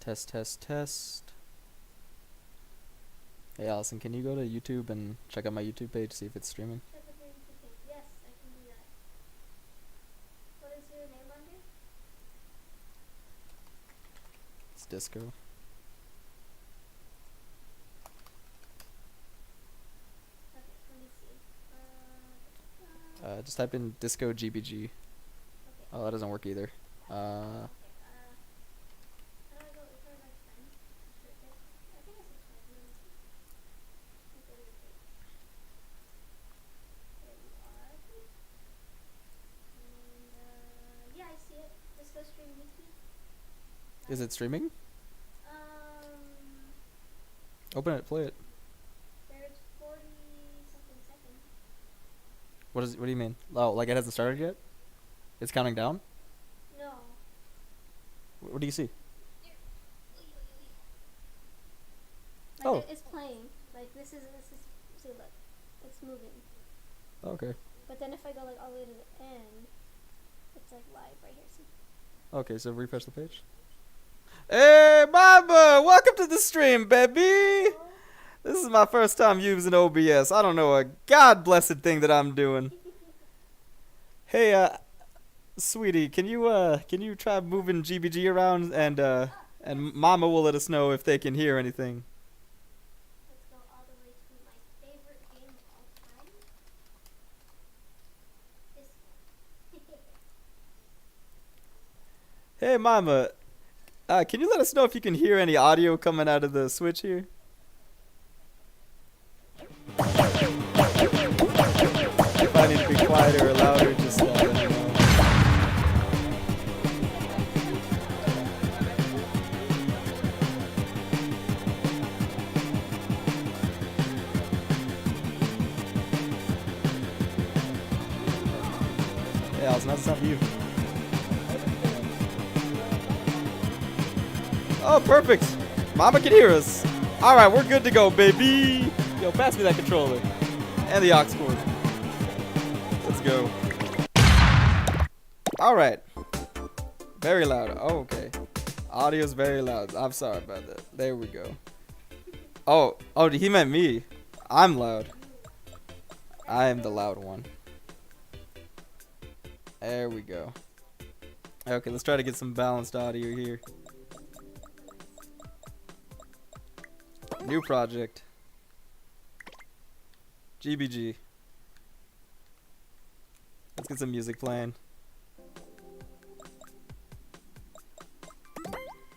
Test, test, test. Hey Allison, can you go to YouTube and check out my YouTube page, see if it's streaming? Check out your YouTube page. Yes, I can do that. What is your name under? It's DisKO. Okay, let me see. Just type in DisKO GBG. Okay. Oh, that doesn't work either. Okay, how do I go? Is there like friends? Sure, I think I subscribed. Let me see. Let me go to your page. There you are. And, yeah, I see it. Just go stream YouTube. Is it streaming? Um, Open it, play it. there's 40 something seconds. What do you mean? Oh, like it hasn't started yet? It's counting down? No. What do you see? Like Oh. it's playing. Like this is see, look. It's moving. Okay. But then if I go like all the way to the end, it's like live right here. See? Okay, so refresh the page. Hey, Mama! Welcome to the stream, baby! This is my first time using OBS. I don't know a god-blessed thing that I'm doing. Hey, sweetie, can you try moving GBG around and Mama will let us know if they can hear anything. Let's go all the way to my favorite game of all time. This one. Hey, Mama, can you let us know if you can hear any audio coming out of the switch here? If I need to be quieter or louder, just let me know. Yeah, Allison, how's it sound to you? Oh, perfect. Mama can hear us. All right, we're good to go, baby. Yo, pass me that controller and the aux cord. Let's go. All right. Very loud. Oh, okay. Audio's very loud. I'm sorry about that. There we go. Oh, he meant me. I'm loud. I am the loud one. There we go. Okay, let's try to get some balanced audio here. New project. GBG. Let's get some music playing.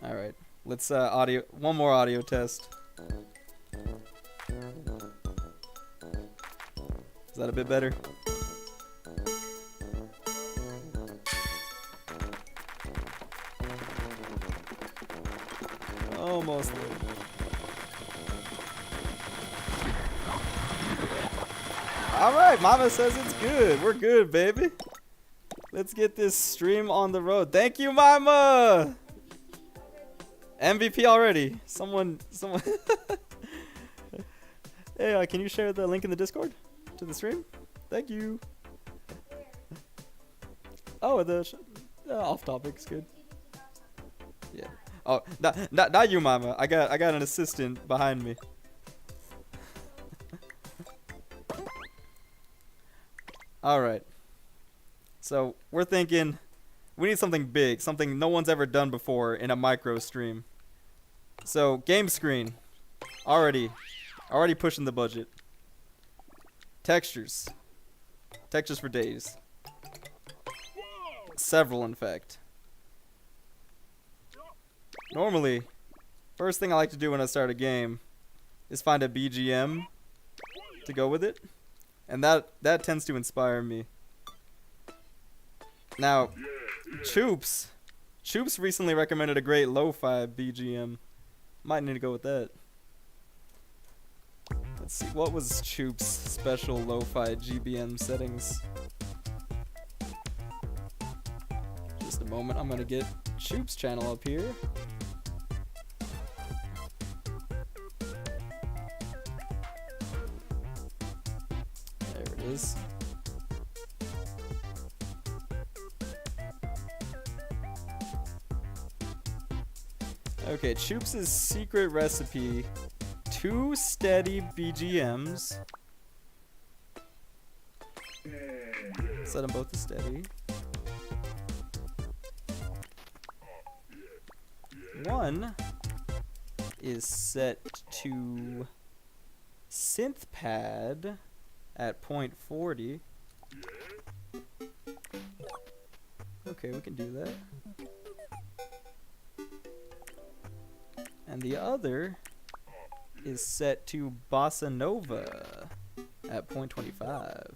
Alright. Let's one more audio test. Is that a bit better? Almost there. Alright, Mama says it's good. We're good, baby. Let's get this stream on the road. Thank you, Mama! MVP already. Someone. Hey, can you share the link in the Discord to the stream? Thank you. Oh, the off topic's good. Yeah. Oh, not you, Mama. I got an assistant behind me. All right. So we're thinking we need something big, something no one's ever done before in a micro stream. So game screen, already pushing the budget. Textures for days. Several, in fact. Normally, first thing I like to do when I start a game is find a BGM to go with it. And that tends to inspire me. Now, Choops recently recommended a great lo-fi BGM. Might need to go with that. Let's see, what was Choops' special lo-fi GBM settings? Just a moment, I'm gonna get Choops' channel up here. There it is. Okay, Choops' secret recipe. 2 steady BGMs. Set them both to steady. 1 is set to synth pad at 0.40. Okay, we can do that. And the other is set to bossa nova at 0.25.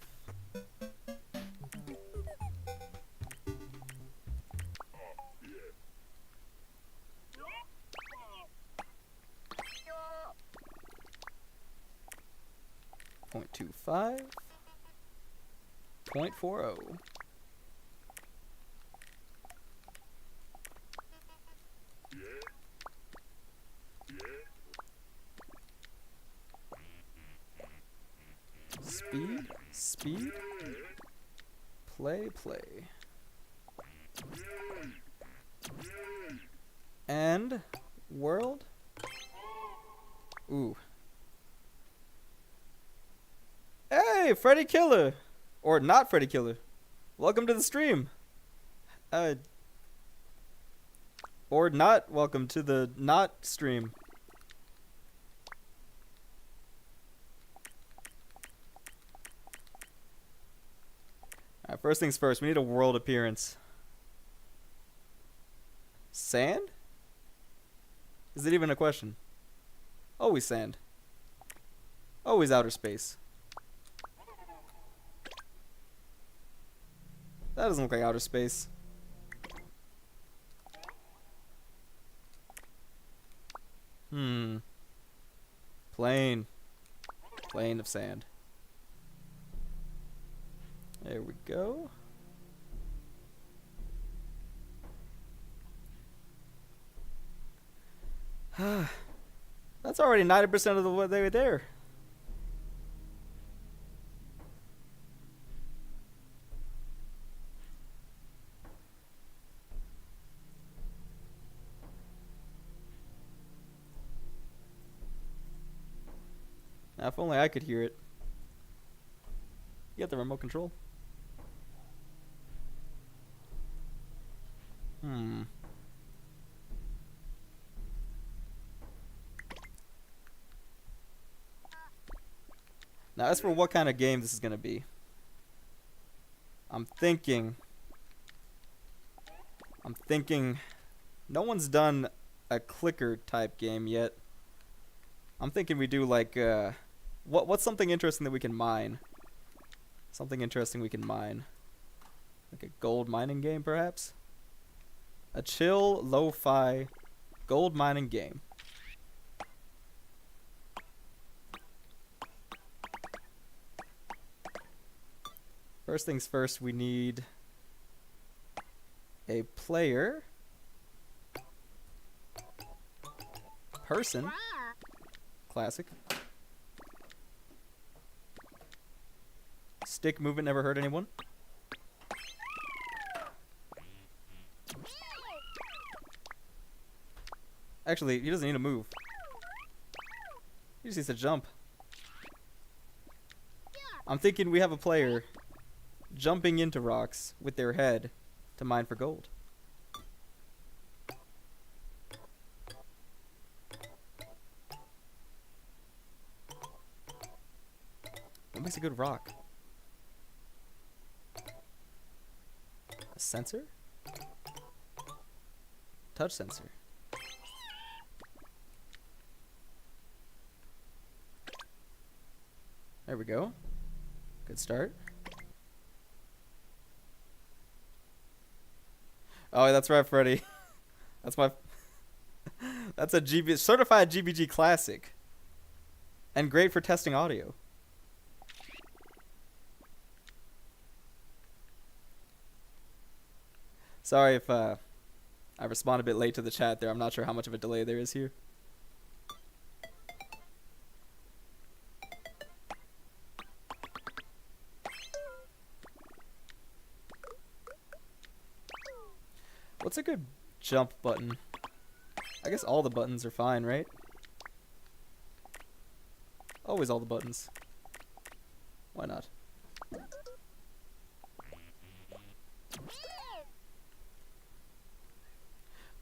Point 0.25, 0.40. Speed, speed, play, play. And world. Ooh. Hey, Freddy Killer! Or not Freddy Killer. Welcome to the stream. Or not welcome to the not stream. Alright, first things first, we need a world appearance. Sand? Is it even a question? Always sand. Always outer space. That doesn't look like outer space. Plain. Plain of sand. There we go. That's already 90% of the way there. Now, if only I could hear it. You got the remote control. Now, as for what kind of game this is going to be, I'm thinking no one's done a clicker type game yet. I'm thinking we do like what's something interesting that we can mine? Something interesting we can mine. Like a gold mining game, perhaps? A chill, lo-fi gold mining game. First things first, we need a player. Person. Classic. Stick movement never hurt anyone. Actually, he doesn't need to move. He just needs to jump. I'm thinking we have a player jumping into rocks with their head to mine for gold. What makes a good rock? A sensor? Touch sensor. There we go. Good start. Oh, that's right, Freddy. That's my... That's a certified GBG classic. And great for testing audio. Sorry if I responded a bit late to the chat there. I'm not sure how much of a delay there is here. What's a good jump button? I guess all the buttons are fine, right? Always all the buttons. Why not?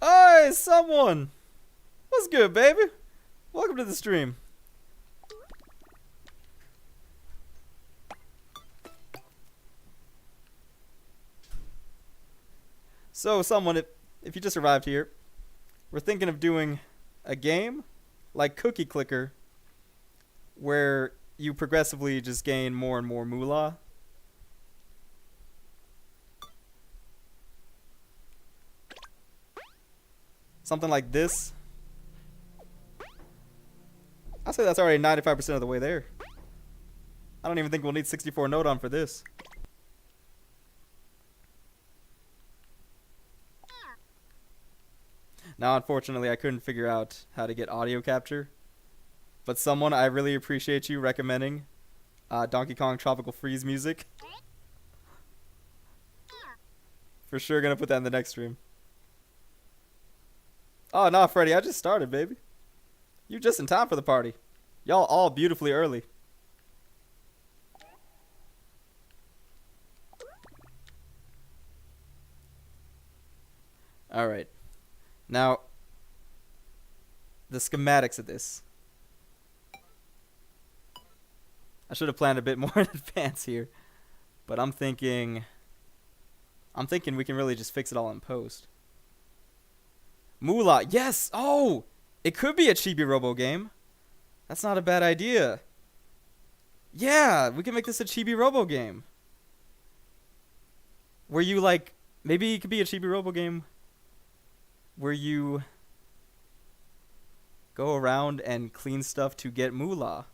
Hey, someone! What's good, baby? Welcome to the stream. So, someone, if you just arrived here, we're thinking of doing a game like Cookie Clicker where you progressively just gain more and more moolah. Something like this. I'll say that's already 95% of the way there. I don't even think we'll need 64 note on for this. Now, unfortunately, I couldn't figure out how to get audio capture. But someone, I really appreciate you recommending Donkey Kong Tropical Freeze music. For sure gonna put that in the next stream. Oh, no, Freddy, I just started, baby. You just in time for the party. Y'all all beautifully early. Alright. Now, the schematics of this. I should have planned a bit more in advance here. But I'm thinking we can really just fix it all in post. Moolah, yes! Oh! It could be a Chibi Robo game. That's not a bad idea. Yeah, we can make this a Chibi Robo game. Where you like, maybe it could be a Chibi Robo game where you go around and clean stuff to get moolah.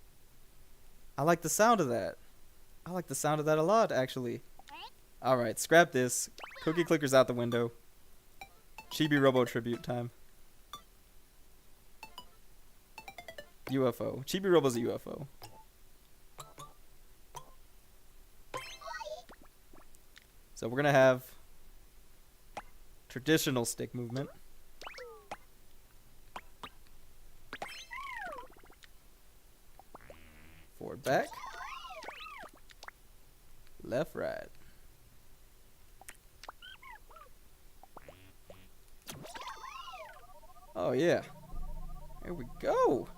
I like the sound of that. I like the sound of that a lot, actually. Alright, scrap this. Cookie Clicker's out the window. Chibi Robo tribute time. UFO. Chibi Robo's a UFO. So we're gonna have traditional stick movement. Forward, back. Left, right. Oh yeah. Here we go.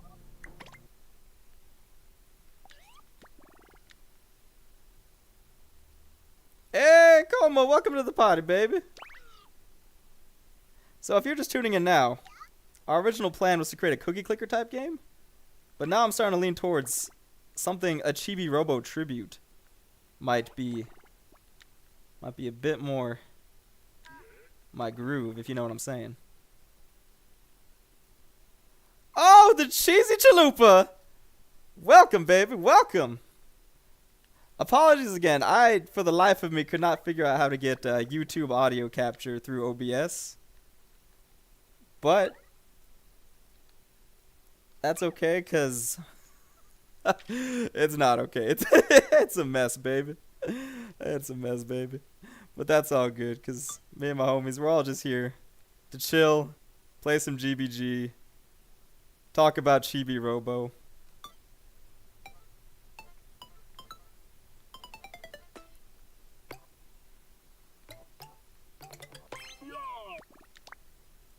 Hey, Como, welcome to the party, baby. So if you're just tuning in now, our original plan was to create a Cookie Clicker type game, but now I'm starting to lean towards something a Chibi Robo tribute might be a bit more my groove, if you know what I'm saying. Oh, the cheesy chalupa! Welcome, baby, welcome. Apologies again. I, for the life of me, could not figure out how to get YouTube audio capture through OBS. But that's okay, because it's not okay. It's a mess, baby. It's a mess, baby. But that's all good, because me and my homies, we're all just here to chill, play some GBG, talk about Chibi Robo.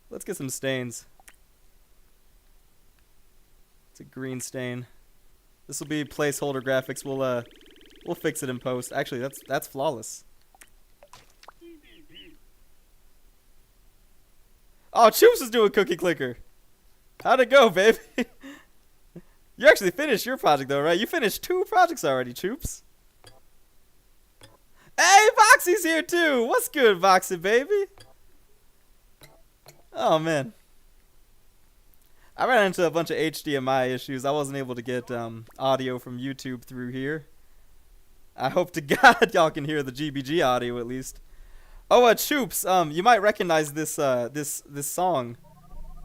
Let's get some stains. It's a green stain. This will be placeholder graphics. We'll fix it in post. Actually, that's flawless. Oh, Choops is doing Cookie Clicker. How'd it go, baby? You actually finished your project though, right? You finished 2 projects already, Choops. Hey, Voxy's here too. What's good, Voxy, baby? Oh man, I ran into a bunch of HDMI issues. I wasn't able to get audio from YouTube through here. I hope to God y'all can hear the GBG audio at least. Oh, Choops, you might recognize this this song.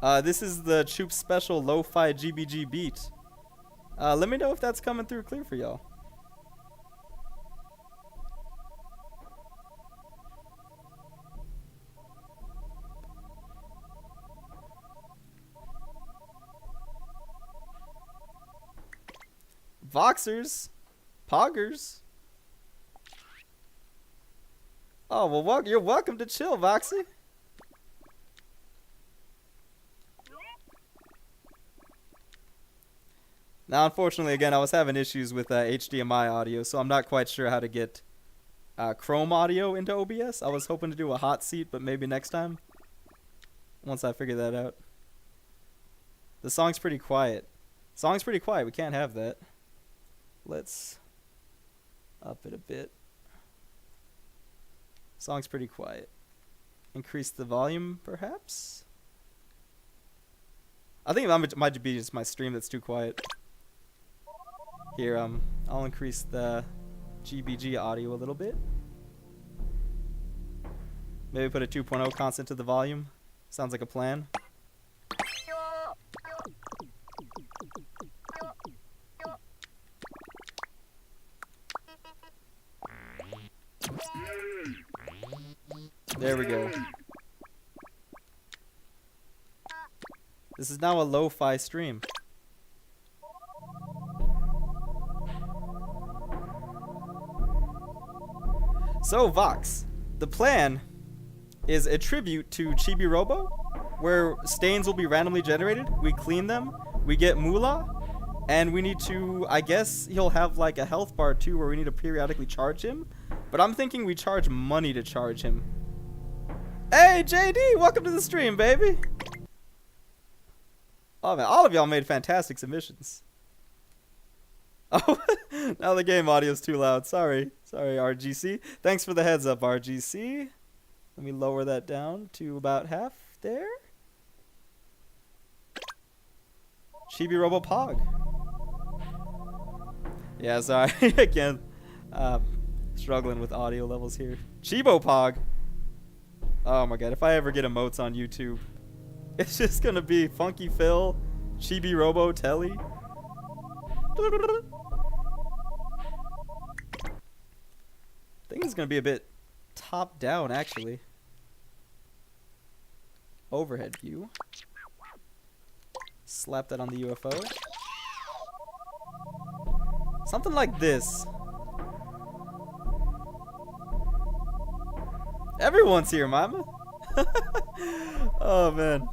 This is the Choops special lo-fi GBG beat. Let me know if that's coming through clear for y'all. Voxers. Poggers. Oh, well, you're welcome to chill, Voxy. Now, unfortunately, again, I was having issues with HDMI audio, so I'm not quite sure how to get Chrome audio into OBS. I was hoping to do a hot seat, but maybe next time, once I figure that out. The song's pretty quiet. Song's pretty quiet. We can't have that. Let's up it a bit. Song's pretty quiet. Increase the volume, perhaps? I think it might be just my stream that's too quiet. Here, I'll increase the GBG audio a little bit. Maybe put a 2.0 constant to the volume. Sounds like a plan. There we go. This is now a lo-fi stream. So, Vox, the plan is a tribute to Chibi Robo, where stains will be randomly generated. We clean them, we get moolah, and we need to, I guess he'll have like a health bar too, where we need to periodically charge him. But I'm thinking we charge money to charge him. Hey, JD, welcome to the stream, baby. Oh man, all of y'all made fantastic submissions. Oh, now the game audio's too loud. Sorry, RGC. Thanks for the heads up, RGC. Let me lower that down to about half there. Chibi Robo Pog. Yeah, sorry. Again, struggling with audio levels here. Chibo Pog. Oh my god, if I ever get emotes on YouTube, it's just gonna be Funky Phil, Chibi Robo Telly. I think it's gonna be a bit top down, actually. Overhead view. Slap that on the UFO. Something like this. Everyone's here, mama. Oh man,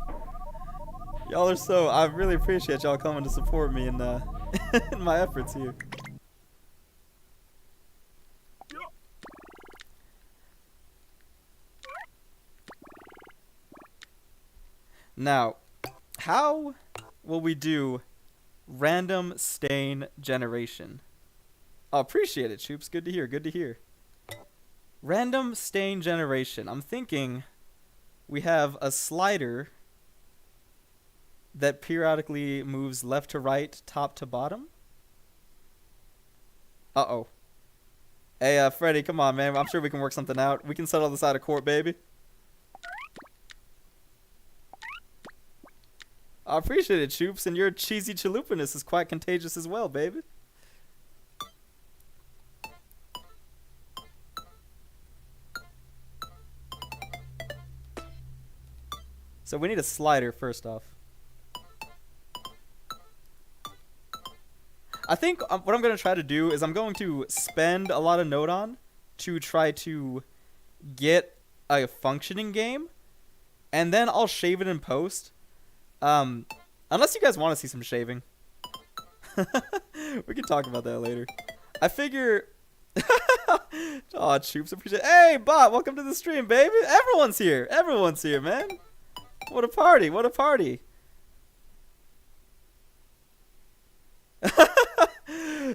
y'all are so. I really appreciate y'all coming to support me in in my efforts here. Now, how will we do random stain generation? Oh, appreciate it, Choops. Good to hear. Good to hear. Random stain generation. I'm thinking we have a slider that periodically moves left to right, top to bottom. Uh-oh. Hey, Freddy, come on, man. I'm sure we can work something out. We can settle this out of court, baby. I appreciate it, Choops, and your cheesy chalupaness is quite contagious as well, baby. So we need a slider first off. I think what I'm going to try to do is I'm going to spend a lot of node on to try to get a functioning game, and then I'll shave it in post. Unless you guys want to see some shaving. We can talk about that later. I figure... Aw, Choops, appreciate it. Hey, Bot, welcome to the stream, baby. Everyone's here. Everyone's here, man. What a party. What a party.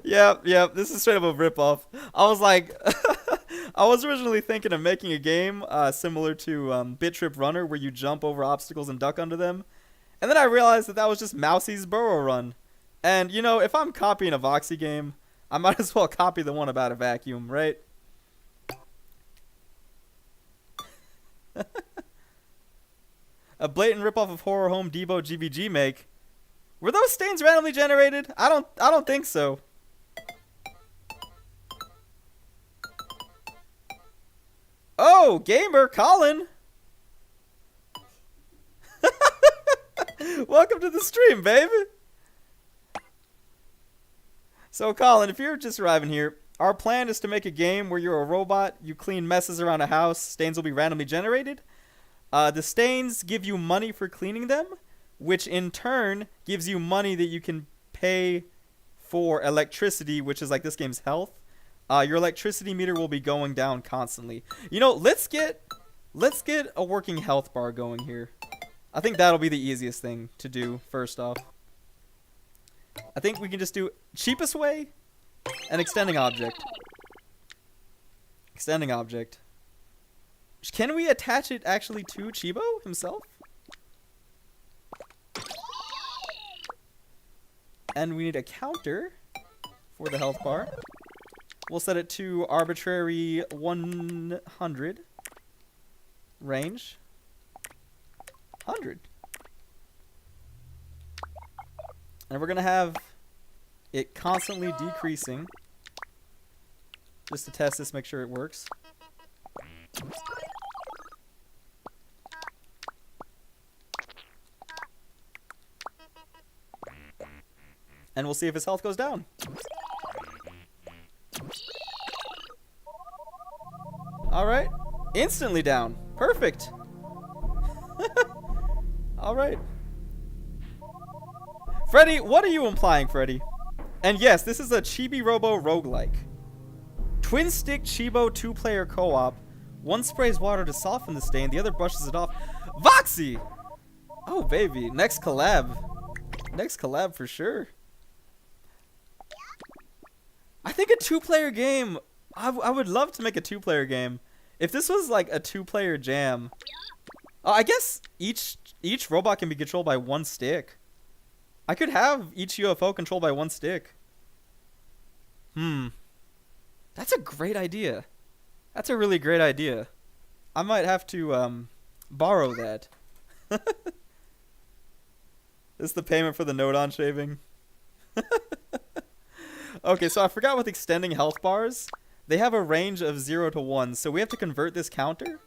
Yep. This is straight up a ripoff. I was like... I was originally thinking of making a game similar to Bit Trip Runner, where you jump over obstacles and duck under them. And then I realized that that was just Mousie's Burrow Run. And, you know, if I'm copying a Voxy game, I might as well copy the one about a vacuum, right? A blatant ripoff of Horror Home Debo GBG make. Were those stains randomly generated? I don't think so. Oh, gamer Colin. Welcome to the stream, baby. So, Colin, if you're just arriving here, our plan is to make a game where you're a robot, you clean messes around a house, stains will be randomly generated. The stains give you money for cleaning them, which in turn gives you money that you can pay for electricity, which is like this game's health. Your electricity meter will be going down constantly. You know, let's get a working health bar going here. I think that'll be the easiest thing to do first off. I think we can just do cheapest way and extending object. Extending object. Can we attach it actually to Chibo himself? And we need a counter for the health bar. We'll set it to arbitrary 100 range. 100. And we're going to have it constantly decreasing. Just to test this, make sure it works. And we'll see if his health goes down. Alright. Instantly down. Perfect. Alright. Freddy, what are you implying, Freddy? And yes, this is a Chibi Robo roguelike. Twin stick Chibo 2-player co-op. One sprays water to soften the stain, the other brushes it off. Voxy! Oh, baby. Next collab. Next collab for sure. I think a 2-player game. I would love to make a 2-player game. If this was like a 2-player jam. I guess each robot can be controlled by one stick. I could have each UFO controlled by one stick. That's a great idea. That's a really great idea. I might have to borrow that. This is the payment for the Nodon shaving. Okay, so I forgot with extending health bars. They have a range of 0 to 1, so we have to convert this counter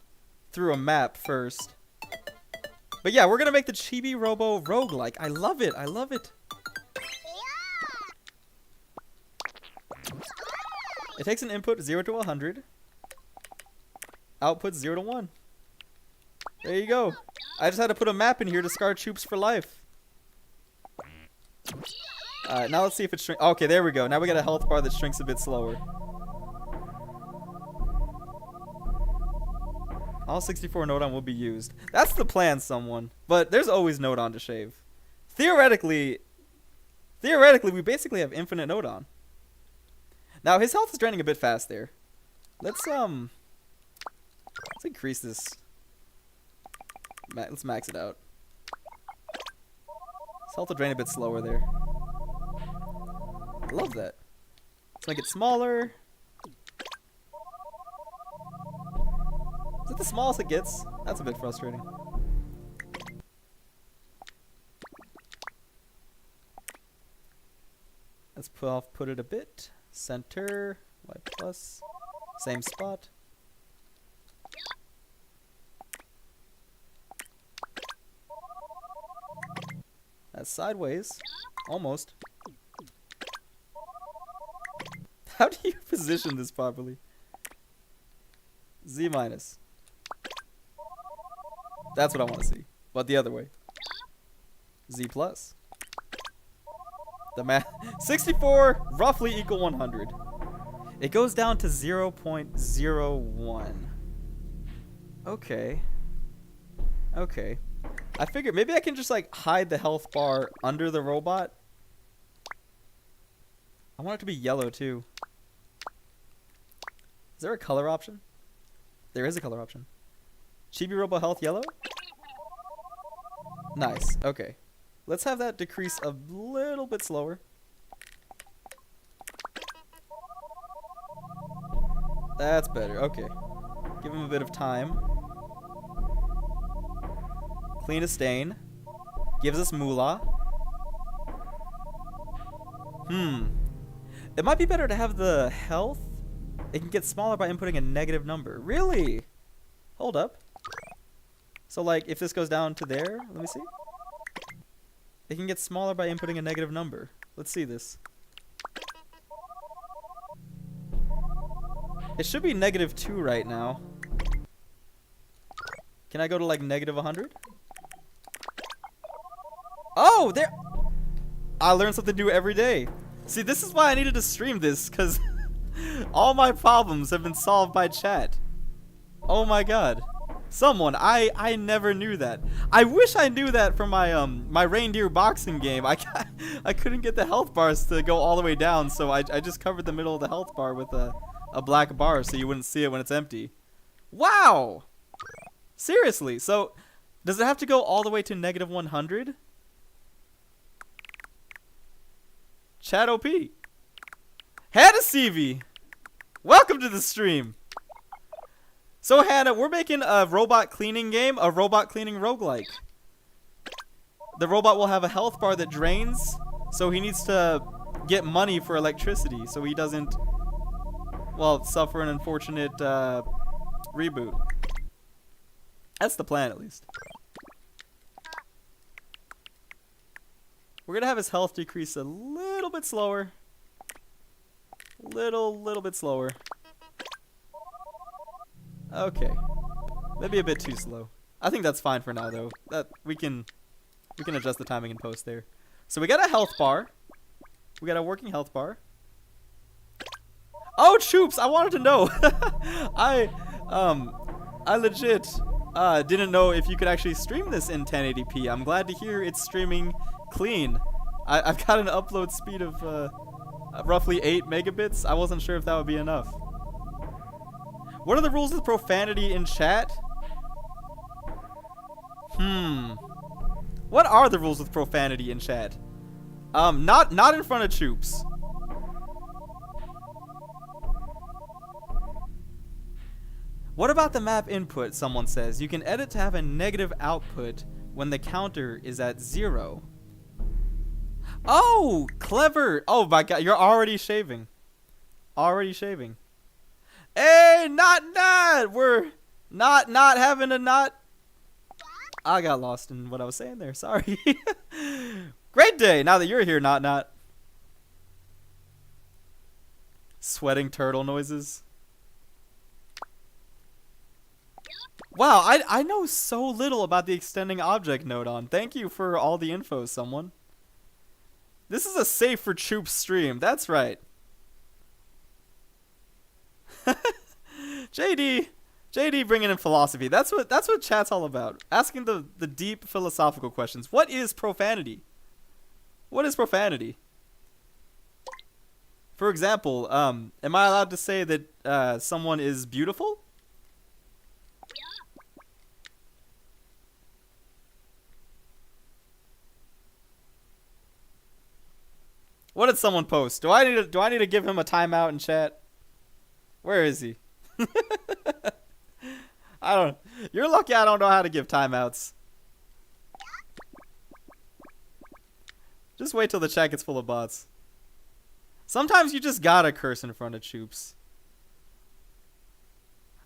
through a map first. But yeah, we're going to make the Chibi Robo roguelike. I love it. I love it. It takes an input 0 to 100. Output 0 to 1. There you go. I just had to put a map in here to scar Choops for life. Alright, now let's see if it shrinks. Okay, there we go. Now we got a health bar that shrinks a bit slower. All 64 Nodon will be used. That's the plan, someone. But there's always Nodon to shave. Theoretically, we basically have infinite Nodon. Now, his health is draining a bit fast there. Let's increase this. Let's max it out. His health will drain a bit slower there. I love that. Let's make it smaller. Is it the smallest it gets? That's a bit frustrating. Let's put it a bit. Center. Y plus. Same spot. That's sideways. Almost. How do you position this properly? Z minus. That's what I want to see. But the other way. Z plus. The math. 64 roughly equal 100. It goes down to 0.01. Okay. Okay. I figured maybe I can just like hide the health bar under the robot. I want it to be yellow too. Is there a color option? There is a color option. Chibi Robo Health yellow? Nice. Okay. Let's have that decrease a little bit slower. That's better. Okay. Give him a bit of time. Clean a stain. Gives us moolah. It might be better to have the health. It can get smaller by inputting a negative number. Really? Hold up. So like if this goes down to there, let me see. It can get smaller by inputting a negative number. Let's see this. It should be -2 right now. Can I go to like -100? Oh, there. I learn something new every day. See, this is why I needed to stream this, because all my problems have been solved by chat. Oh my god. Someone, I never knew that. I wish I knew that for my my reindeer boxing game. I couldn't get the health bars to go all the way down, so I just covered the middle of the health bar with a black bar so you wouldn't see it when it's empty. Wow! Seriously, so does it have to go all the way to -100? Chat OP. Hannah CV, welcome to the stream. So Hannah, we're making a robot cleaning game, a robot cleaning roguelike. The robot will have a health bar that drains, so he needs to get money for electricity so he doesn't, well, suffer an unfortunate reboot. That's the plan, at least. We're gonna have his health decrease a little bit slower. Little bit slower. Okay. Maybe a bit too slow. I think that's fine for now, though. That we can adjust the timing in post there. So we got a health bar. We got a working health bar. Oh, Choops! I wanted to know. I legit didn't know if you could actually stream this in 1080p. I'm glad to hear it's streaming clean. I've got an upload speed of roughly 8 megabits. I wasn't sure if that would be enough. What are the rules with profanity in chat? What are the rules with profanity in chat? Not in front of Choops. What about the map input, someone says? You can edit to have a negative output when the counter is at 0. Oh, clever. Oh my god, you're already shaving. Already shaving. Hey, we're not having a not. I got lost in what I was saying there. Sorry. Great day. Now that you're here, not. Sweating turtle noises. Wow, I know so little about the extending object node on. Thank you for all the info, someone. This is a safe for Choops stream. That's right. JD bringing in philosophy. That's what chat's all about. Asking the deep philosophical questions. What is profanity? What is profanity? For example, am I allowed to say that someone is beautiful? What did someone post? Do I need to give him a timeout in chat? Where is he? You're lucky I don't know how to give timeouts. Just wait till the chat gets full of bots. Sometimes you just gotta curse in front of Choops.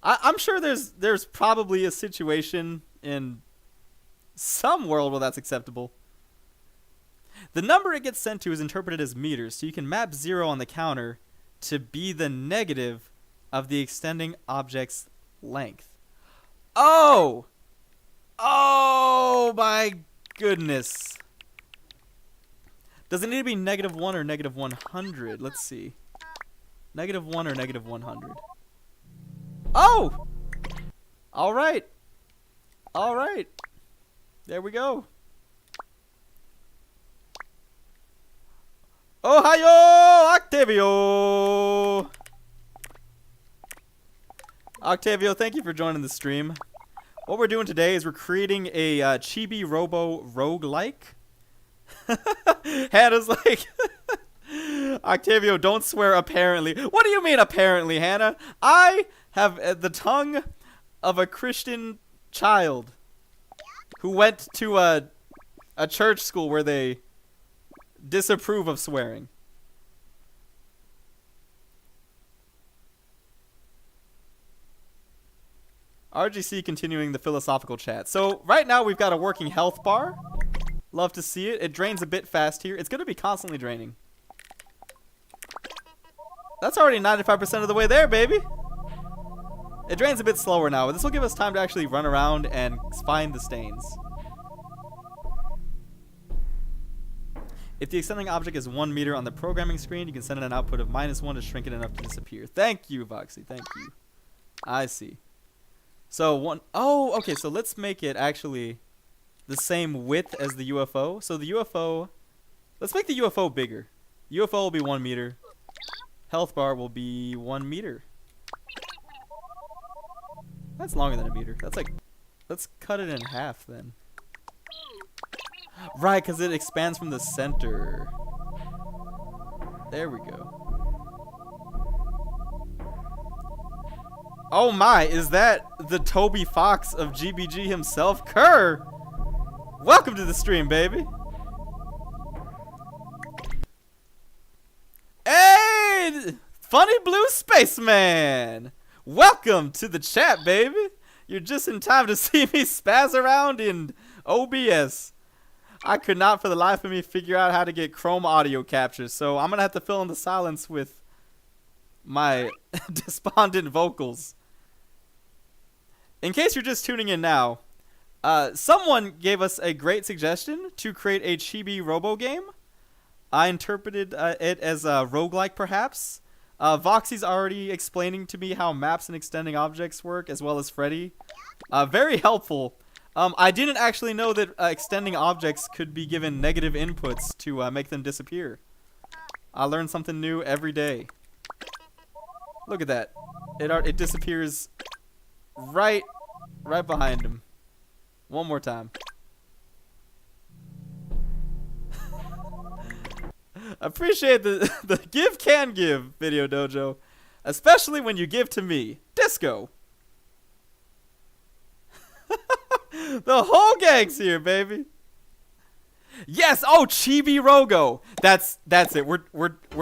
I'm sure there's probably a situation in some world where that's acceptable. The number it gets sent to is interpreted as meters, so you can map 0 on the counter to be the negative of the extending object's length. Oh! Oh my goodness. Does it need to be -1 or -100? Let's see. -1 or -100. Oh! Alright. Alright. There we go. Ohio, Octavio! Octavio, thank you for joining the stream. What we're doing today is we're creating a Chibi Robo roguelike. Hannah's like, Octavio, don't swear apparently. What do you mean apparently, Hannah? I have the tongue of a Christian child who went to a church school where they disapprove of swearing. RGC continuing the philosophical chat. So right now we've got a working health bar. Love to see it. It drains a bit fast here. It's going to be constantly draining. That's already 95% of the way there, baby. It drains a bit slower now, but this will give us time to actually run around and find the stains. If the extending object is 1 meter on the programming screen, you can send in an output of -1 to shrink it enough to disappear. Thank you, Voxy. Thank you. I see. So one, oh, okay, so let's make it actually the same width as the UFO. So the UFO, let's make the UFO bigger. UFO will be 1 meter. Health bar will be 1 meter. That's longer than a meter. That's like, let's cut it in half then. Right, because it expands from the center. There we go. Oh my, is that the Toby Fox of GBG himself? Kerr! Welcome to the stream, baby. Hey! Funny Blue Spaceman! Welcome to the chat, baby. You're just in time to see me spaz around in OBS. I could not for the life of me figure out how to get Chrome audio capture, so I'm going to have to fill in the silence with my despondent vocals. In case you're just tuning in now, someone gave us a great suggestion to create a chibi robo game. I interpreted it as a roguelike, perhaps. Voxy's already explaining to me how maps and extending objects work, as well as Freddy. Very helpful. I didn't actually know that extending objects could be given negative inputs to make them disappear. I learn something new every day. Look at that. It disappears right behind him. One more time. Appreciate the give can give, Video Dojo. Especially when you give to me, DisKO. The whole gang's here, baby. Yes, oh, Chibi Rogo. That's it. We're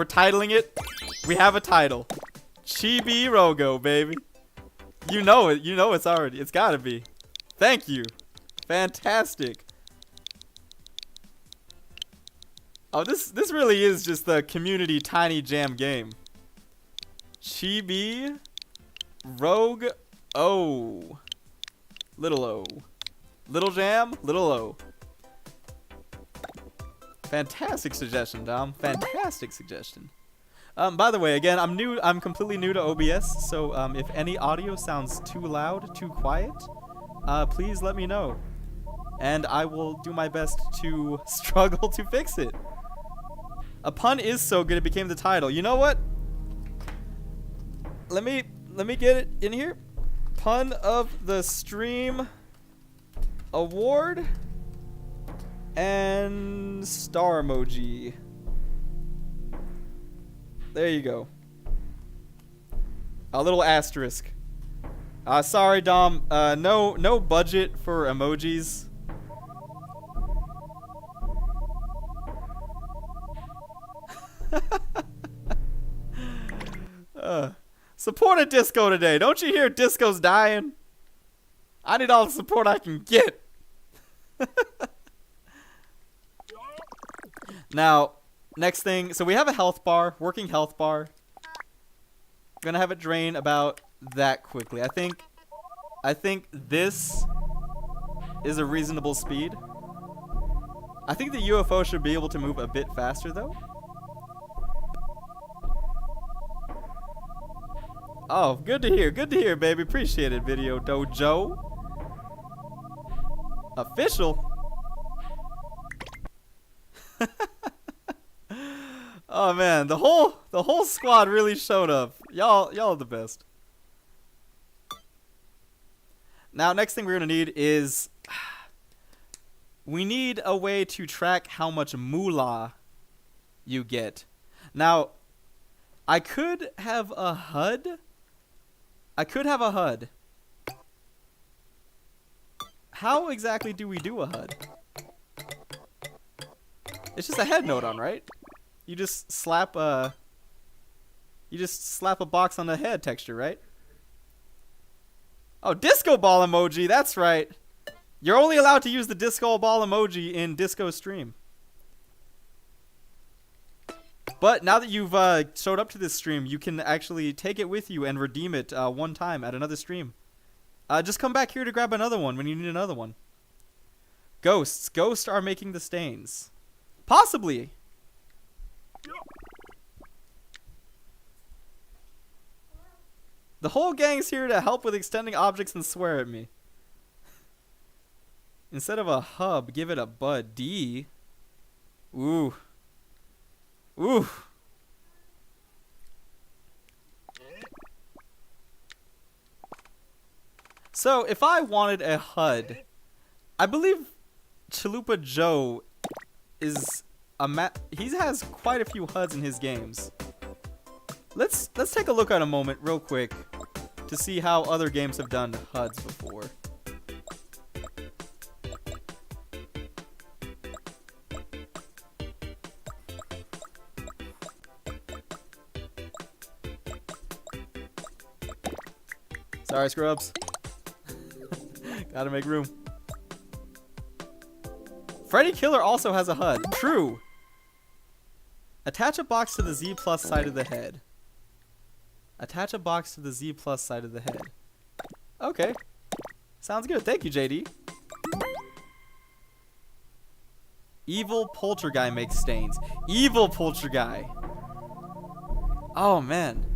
titling it. We have a title. Chibi Rogo, baby. You know it. You know it's gotta be. Thank you. Fantastic. Oh, this really is just the community tiny jam game. Chibi Rogue O. Little O. Little Jam, Little O. Fantastic suggestion, Dom. Fantastic suggestion. By the way, again, I'm completely new to OBS, so if any audio sounds too loud, too quiet, please let me know. And I will do my best to struggle to fix it. A pun is so good it became the title. You know what? Let me get it in here. Pun of the stream award and star emoji. There you go. A little asterisk. Sorry, Dom. No budget for emojis. Support a DisKO today. Don't you hear DisKO's dying? I need all the support I can get. Now, next thing. So we have a health bar, working health bar. Gonna have it drain about that quickly. I think this is a reasonable speed. I think the UFO should be able to move a bit faster though. Oh, good to hear, baby. Appreciate it, Video Dojo. Official. Oh man, the whole squad really showed up. Y'all are the best. Now, next thing we're gonna need is we need a way to track how much moolah you get. Now, I could have a HUD. How exactly do we do a HUD? It's just a head node on, right? You just slap a box on the head texture, right? Oh, disco ball emoji, that's right. You're only allowed to use the disco ball emoji in DisKO stream. But now that you've showed up to this stream, you can actually take it with you and redeem it one time at another stream. Just come back here to grab another one when you need another one. Ghosts. Ghosts are making the stains. Possibly. The whole gang's here to help with extending objects and swear at me. Instead of a hub, give it a bud. D. Ooh. Ooh. So, if I wanted a HUD, I believe Chalupa Joe is he has quite a few HUDs in his games. Let's take a look at a moment real quick to see how other games have done HUDs before. Sorry, scrubs. Gotta make room. Freddy Killer also has a HUD. True. Attach a box to the Z plus side of the head. Attach a box to the Z plus side of the head. Okay. Sounds good. Thank you, JD. Evil Polterguy makes stains. Evil Polterguy. Oh, man.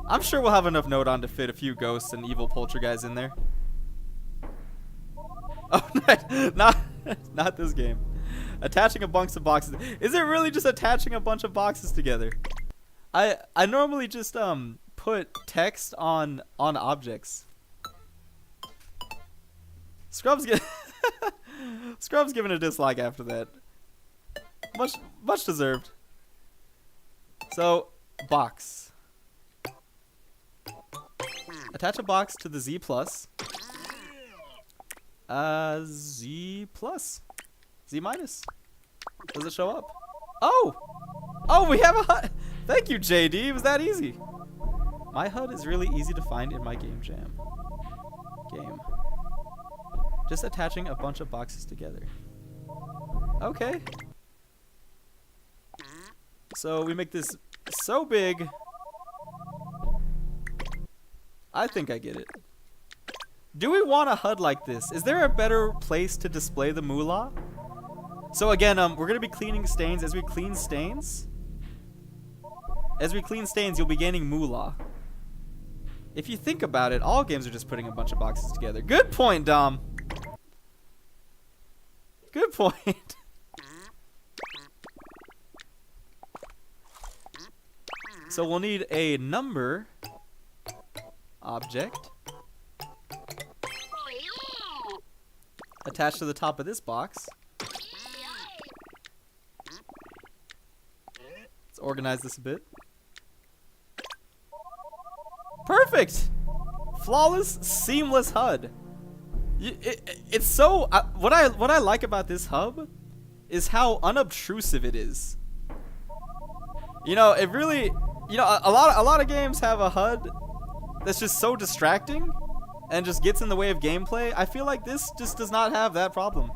I'm sure we'll have enough note on to fit a few ghosts and evil Polterguys in there. Oh, not this game. Attaching a bunch of boxes. Is it really just attaching a bunch of boxes together? I normally just put text on objects. Scrub's Scrub's giving a dislike after that. Much deserved. So, box. Attach a box to the Z plus. Z plus. Z minus. Does it show up? Oh! Oh, we have a HUD! Thank you, JD. It was that easy. My HUD is really easy to find in my game jam. Just attaching a bunch of boxes together. Okay. So we make this so big. I think I get it. Do we want a HUD like this? Is there a better place to display the moolah? So again, we're gonna be cleaning stains. As we clean stains, you'll be gaining moolah. If you think about it, all games are just putting a bunch of boxes together. Good point, Dom. Good point. So we'll need a number object attached to the top of this box. Let's organize this a bit. Perfect! Flawless, seamless HUD. It's so... what I like about this hub is how unobtrusive it is. You know, it really... You know, a lot of games have a HUD that's just so distracting and just gets in the way of gameplay. I feel like this just does not have that problem.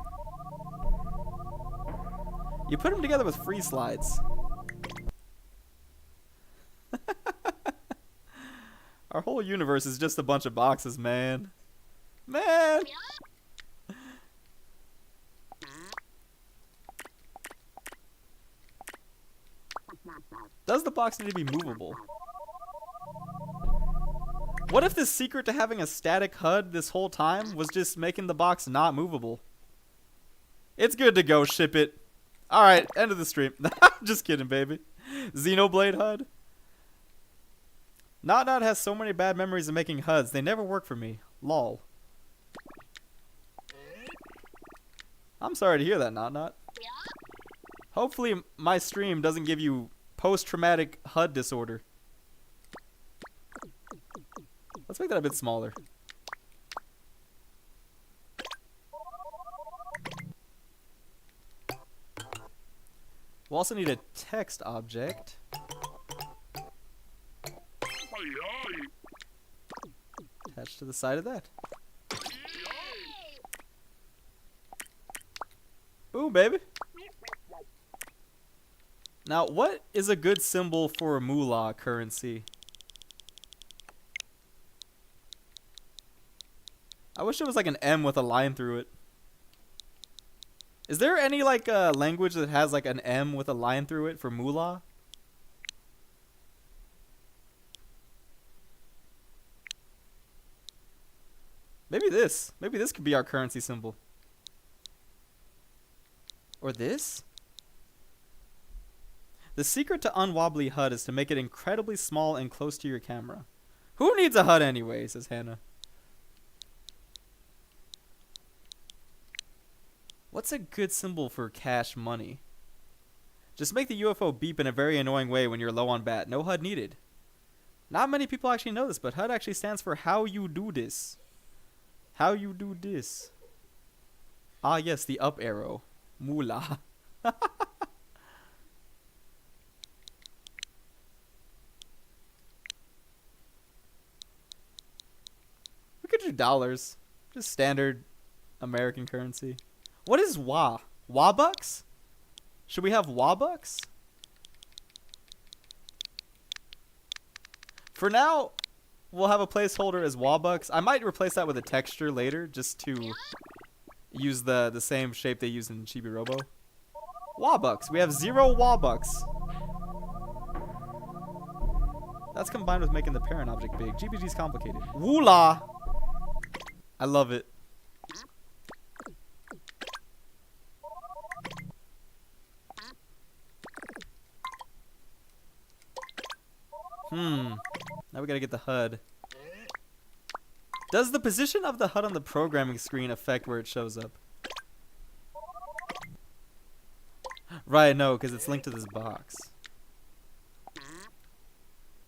You put them together with free slides. Our whole universe is just a bunch of boxes, man. Man! Does the box need to be movable? What if the secret to having a static HUD this whole time was just making the box not movable? It's good to go, ship it. Alright, end of the stream. Just kidding, baby. Xenoblade HUD. Not has so many bad memories of making HUDs. They never work for me. Lol. I'm sorry to hear that, Not. Hopefully my stream doesn't give you post-traumatic HUD disorder. Let's make that a bit smaller. We'll also need a text object. Attached to the side of that. Boom, baby. Now, what is a good symbol for a moolah currency? I wish it was like an M with a line through it. Is there any like language that has like an M with a line through it for moolah? Maybe this. Maybe this could be our currency symbol. Or this? The secret to unwobbly HUD is to make it incredibly small and close to your camera. Who needs a HUD anyway, says Hannah. What's a good symbol for cash money? Just make the UFO beep in a very annoying way when you're low on bat. No HUD needed. Not many people actually know this, but HUD actually stands for how you do this. How you do this. Ah, yes, the up arrow. Moolah. We could do dollars. Just standard American currency. What is WA? WA-bucks? Should we have WA-bucks? For now, we'll have a placeholder as WA-bucks. I might replace that with a texture later just to use the same shape they use in Chibi Robo. WA-bucks. We have 0 WA-bucks. That's combined with making the parent object big. GPG's complicated. Woola! I love it. Now we gotta get the HUD. Does the position of the HUD on the programming screen affect where it shows up? Right, no, because it's linked to this box.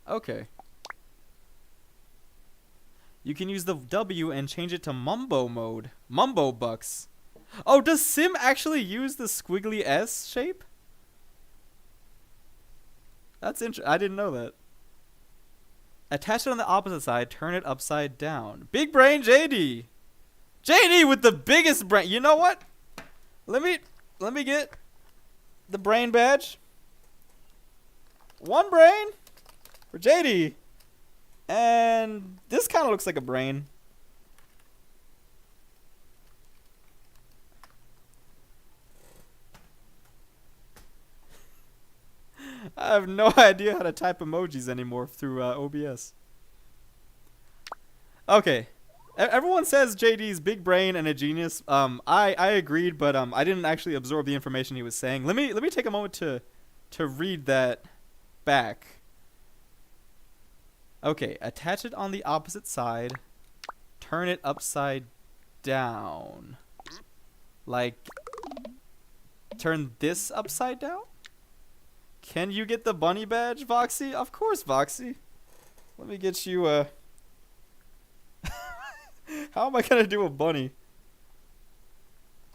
Okay. You can use the W and change it to Mumbo mode. Mumbo bucks. Oh, does Sim actually use the squiggly S shape? That's interesting. I didn't know that. Attach it on the opposite side, turn it upside down. Big brain JD. JD with the biggest brain. You know what? Let me get the brain badge. 1 brain for JD. And this kind of looks like a brain. I have no idea how to type emojis anymore through OBS. Okay. Everyone says JD's big brain and a genius. I agreed, but I didn't actually absorb the information he was saying. Let me take a moment to read that back. Okay, attach it on the opposite side. Turn it upside down. Like, turn this upside down? Can you get the bunny badge, Voxy? Of course, Voxy. Let me get you a... How am I going to do a bunny?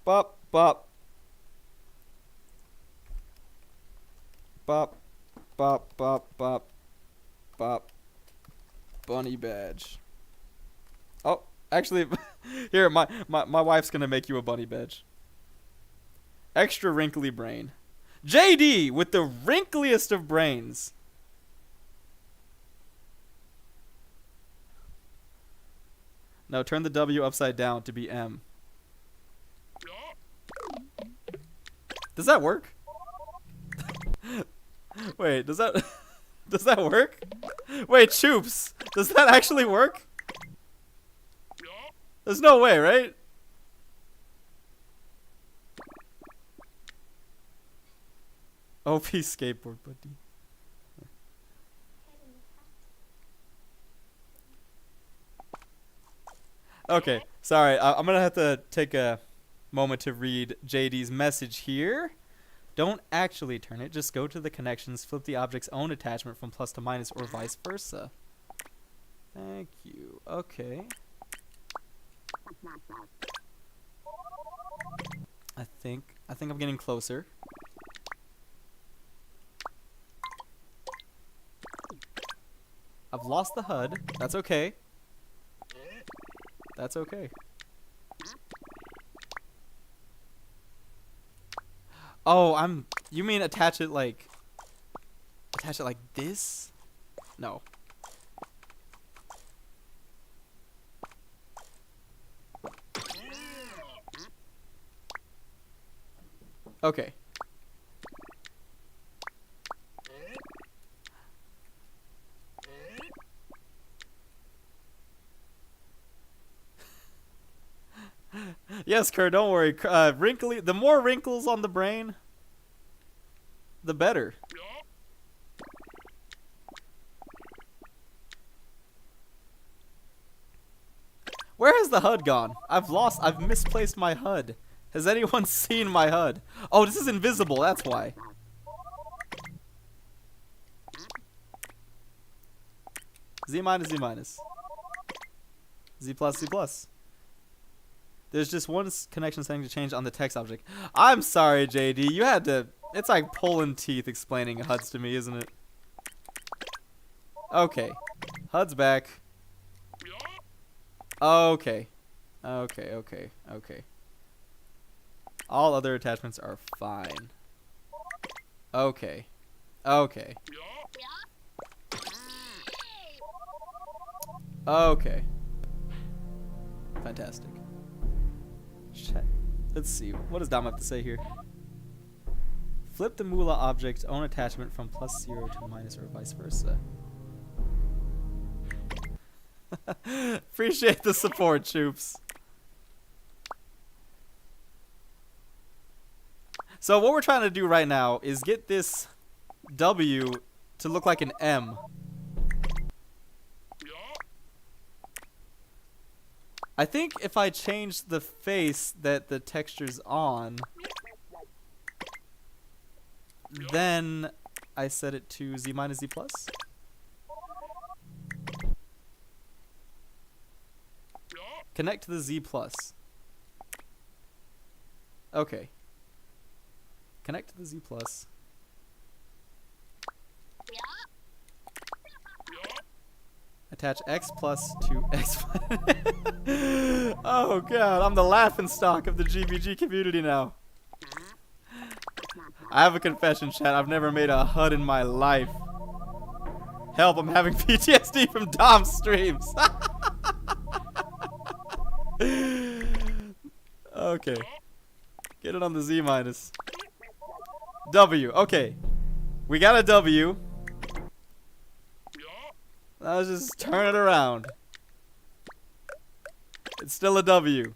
Bop, bop. Bop, bop, bop, bop, bop. Bunny badge. Oh, actually, here, my wife's going to make you a bunny badge. Extra wrinkly brain. JD with the wrinkliest of brains. No, turn the W upside down to be M. Does that work? Wait, does that does that work? Wait, Choops, does that actually work? There's no way, right? OP skateboard buddy. Okay, sorry. I'm gonna have to take a moment to read JD's message here. Don't actually turn it. Just go to the connections, flip the object's own attachment from plus to minus or vice versa. Thank you. Okay. I think I'm getting closer. I've lost the HUD. That's okay. That's okay. Oh, you mean attach it like attach it like this? No. Okay. Yes, Kurt, don't worry. Wrinkly, the more wrinkles on the brain, the better. Where has the HUD gone? I've misplaced my HUD. Has anyone seen my HUD? Oh, this is invisible, that's why. Z minus, Z minus. Z plus, Z plus. There's just one connection setting to change on the text object. I'm sorry, JD. You had to... It's like pulling teeth explaining HUDs to me, isn't it? Okay. HUD's back. Okay. Okay. All other attachments are fine. Okay. Okay. Okay. Fantastic. Check. Let's see. What does Dom have to say here? Flip the moolah object's own attachment from +0 to minus or vice versa. Appreciate the support, Choops. So what we're trying to do right now is get this W to look like an M. I think if I change the face that the texture's on, then I set it to Z minus Z plus. Connect to the Z plus. Okay. Connect to the Z plus. Attach X plus to X. Oh god, I'm the laughing stock of the GBG community now. I have a confession, chat. I've never made a HUD in my life. Help, I'm having PTSD from Dom's streams. Okay. Get it on the Z minus. W. Okay. We got a W. Let's just turn it around. It's still a W.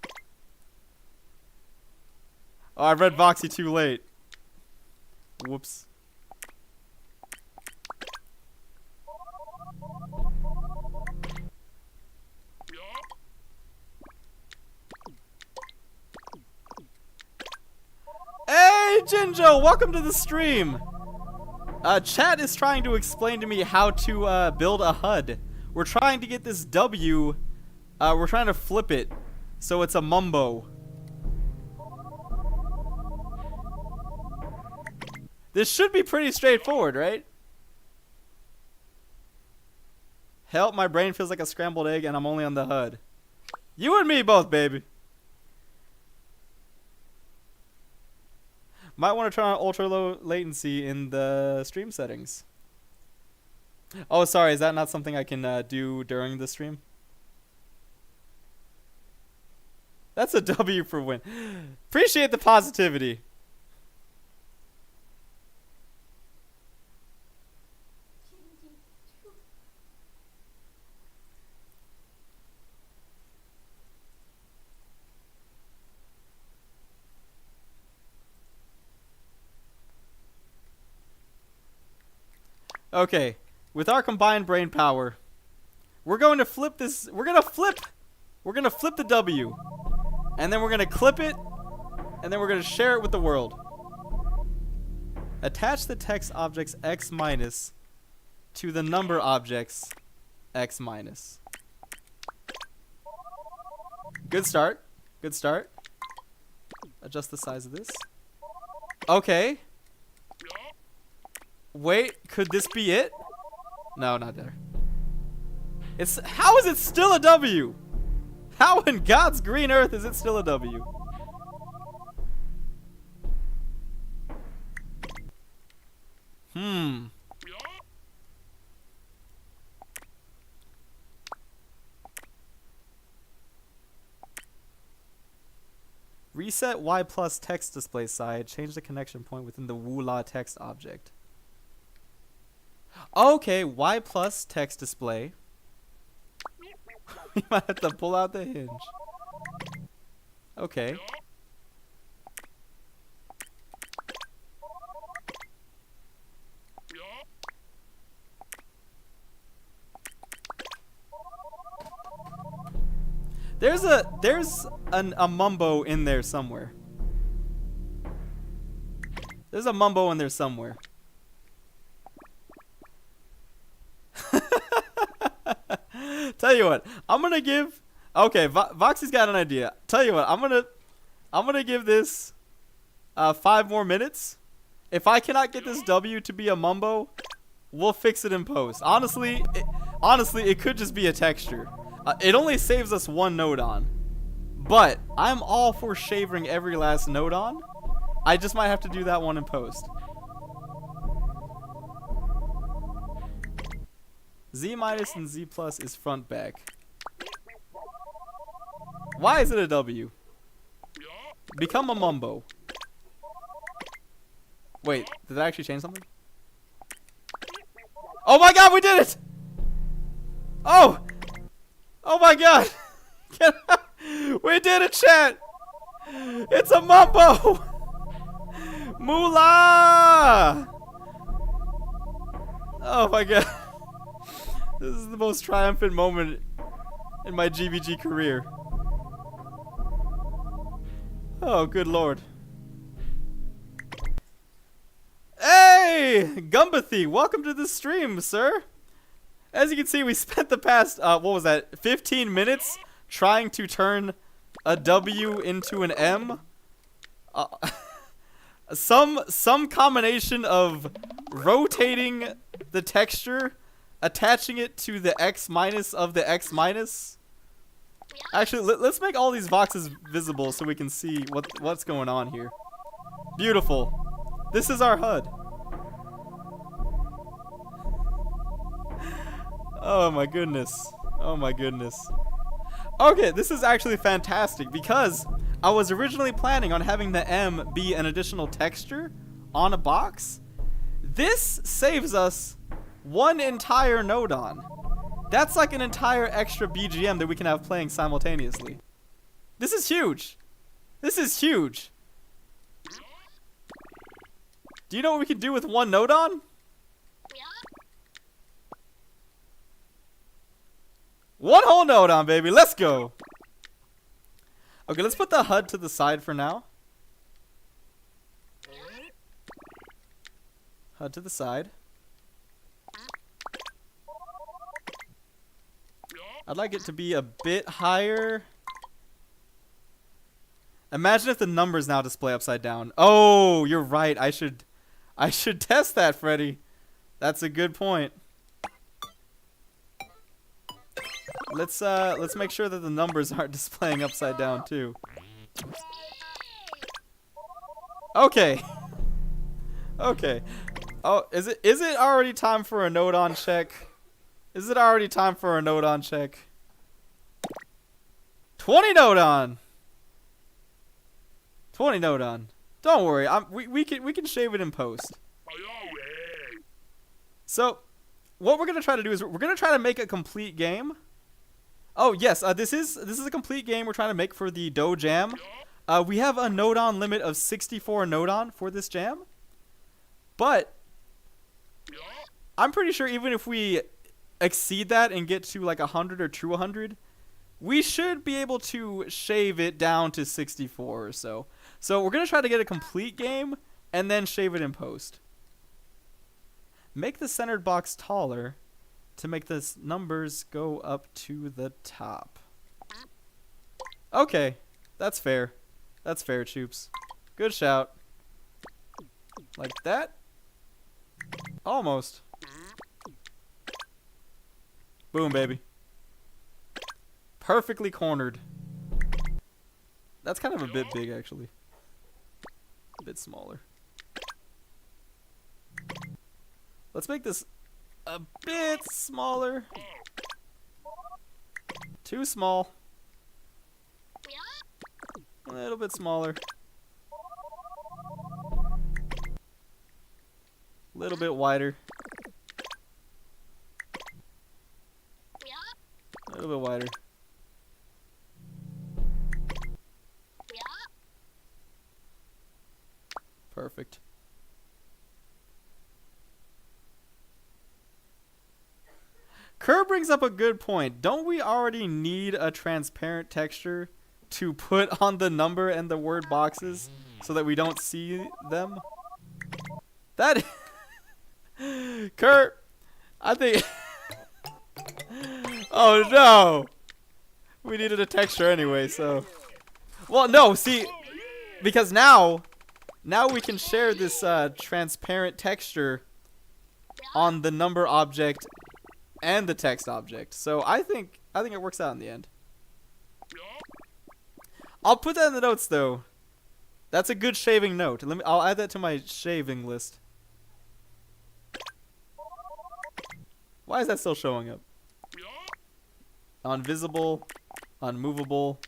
Oh, I read Voxy too late. Whoops. Hey, Jinjo! Welcome to the stream! Chat is trying to explain to me how to build a HUD. We're trying to get this W, we're trying to flip it so it's a mumbo. This should be pretty straightforward, right? Help, my brain feels like a scrambled egg and I'm only on the HUD. You and me both, baby. Might want to try on ultra low latency in the stream settings. Oh, sorry, is that not something I can do during the stream? That's a W for win. Appreciate the positivity. Okay, with our combined brain power, we're going to flip this. We're gonna flip the W, and then we're gonna clip it, and then we're gonna share it with the world. Attach the text objects X minus to the number objects X minus. Good start. Good start. Adjust the size of this. Okay. Wait, could this be it? No, not there. It's how is it still a W? How in God's green earth is it still a W? Reset Y plus text display side. Change the connection point within the Woola text object. Okay, Y plus text display. We might have to pull out the hinge. Okay. There's a mumbo in there somewhere. There's a mumbo in there somewhere. Tell you what, I'm gonna give. Okay, Voxy's got an idea. Tell you what, I'm gonna give this 5 more minutes. If I cannot get this W to be a mumbo, we'll fix it in post. Honestly, it could just be a texture. It only saves us 1 node on, but I'm all for shaving every last node on. I just might have to do that one in post. Z minus and Z plus is front back. Why is it a W? Become a mumbo. Wait, did that actually change something? Oh my god, we did it! Oh! Oh my god! We did it, chat! It's a mumbo! Moolah! Oh my god. This is the most triumphant moment in my GVG career. Oh, good lord. Hey! Gumbathy, welcome to the stream, sir. As you can see, we spent the past, what was that, 15 minutes trying to turn a W into an M. Some combination of rotating the texture, attaching it to the X minus of the X minus. Actually, let's make all these boxes visible so we can see what's going on here. Beautiful. This is our HUD. Oh my goodness. Oh my goodness. Okay, this is actually fantastic because I was originally planning on having the M be an additional texture on a box. This saves us 1 entire node on. That's like an entire extra BGM that we can have playing simultaneously. This is huge. This is huge. Do you know what we can do with 1 node on? 1 whole node on, baby. Let's go. Okay, let's put the HUD to the side for now. HUD to the side. I'd like it to be a bit higher. Imagine if the numbers now display upside down. Oh, you're right. I should test that, Freddy. That's a good point. Let's make sure that the numbers aren't displaying upside down too. Okay. Okay. Oh, is it already time for a node on check? Is it already time for a node on check? 20 node on. 20 node on. Don't worry. We can shave it in post. So, what we're gonna try to do is we're gonna try to make a complete game. Oh yes, this is a complete game we're trying to make for the Dough Jam. We have a node on limit of 64 node on for this jam, but I'm pretty sure even if we exceed that and get to like 100 or 200, we should be able to shave it down to 64 or so. So we're gonna try to get a complete game and then shave it in post. Make the centered box taller to make the numbers go up to the top. Okay, that's fair. That's fair, Choops. Good shout. Like that? Almost. Boom, baby. Perfectly cornered. That's kind of a bit big, actually. A bit smaller. Let's make this a bit smaller. Too small. little bit smaller. A little bit wider. A little bit wider. Perfect. Kerr brings up a good point. Don't we already need a transparent texture to put on the number and the word boxes so that we don't see them? That Kurt, I think oh no. We needed a texture anyway, so well no, see, because now we can share this transparent texture on the number object and the text object. So I think it works out in the end. I'll put that in the notes though. That's a good shaving note. I'll add that to my shaving list. Why is that still showing up? Unvisible, unmovable,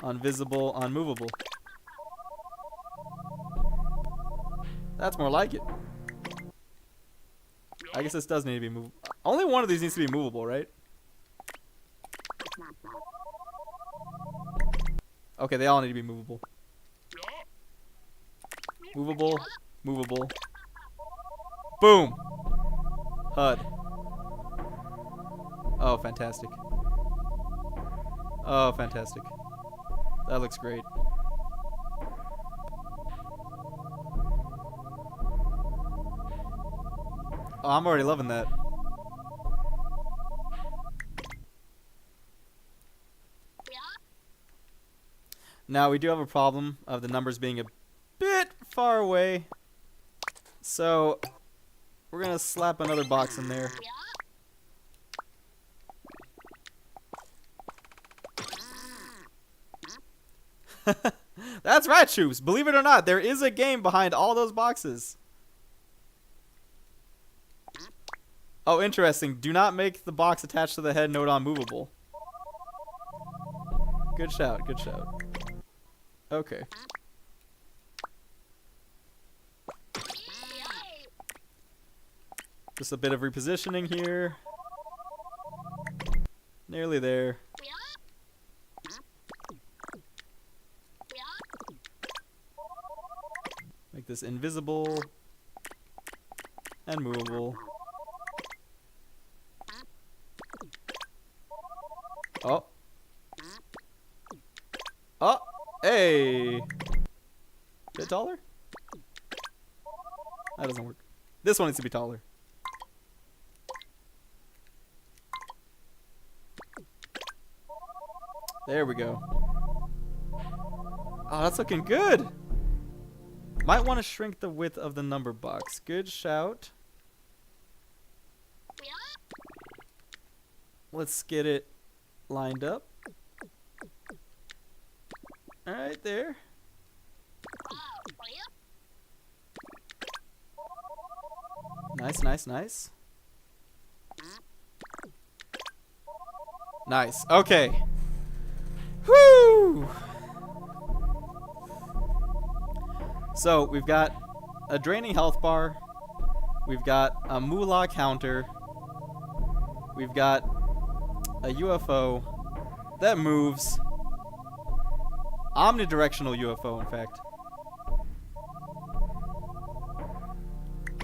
unvisible, unmovable. That's more like it. I guess this does need to be movable. Only one of these needs to be movable, right? Okay, they all need to be movable. Movable, movable. Boom! HUD. Oh, fantastic. Oh, fantastic. That looks great. Oh, I'm already loving that. Now, we do have a problem of the numbers being a bit far away. So, we're going to slap another box in there. That's right, Shoes. Believe it or not, there is a game behind all those boxes. Oh, interesting. Do not make the box attached to the head node unmovable. Good shout, good shout. Okay. Just a bit of repositioning here. Nearly there. Make this invisible and movable. Oh. Oh. Hey. Bit taller? That doesn't work. This one needs to be taller. There we go. Oh, that's looking good. Might want to shrink the width of the number box. Good shout. Let's get it lined up. Alright, there. Nice, nice, nice. Nice. Okay. Whoo! So, we've got a draining health bar. We've got a moolah counter. We've got a UFO that moves. Omnidirectional UFO, in fact.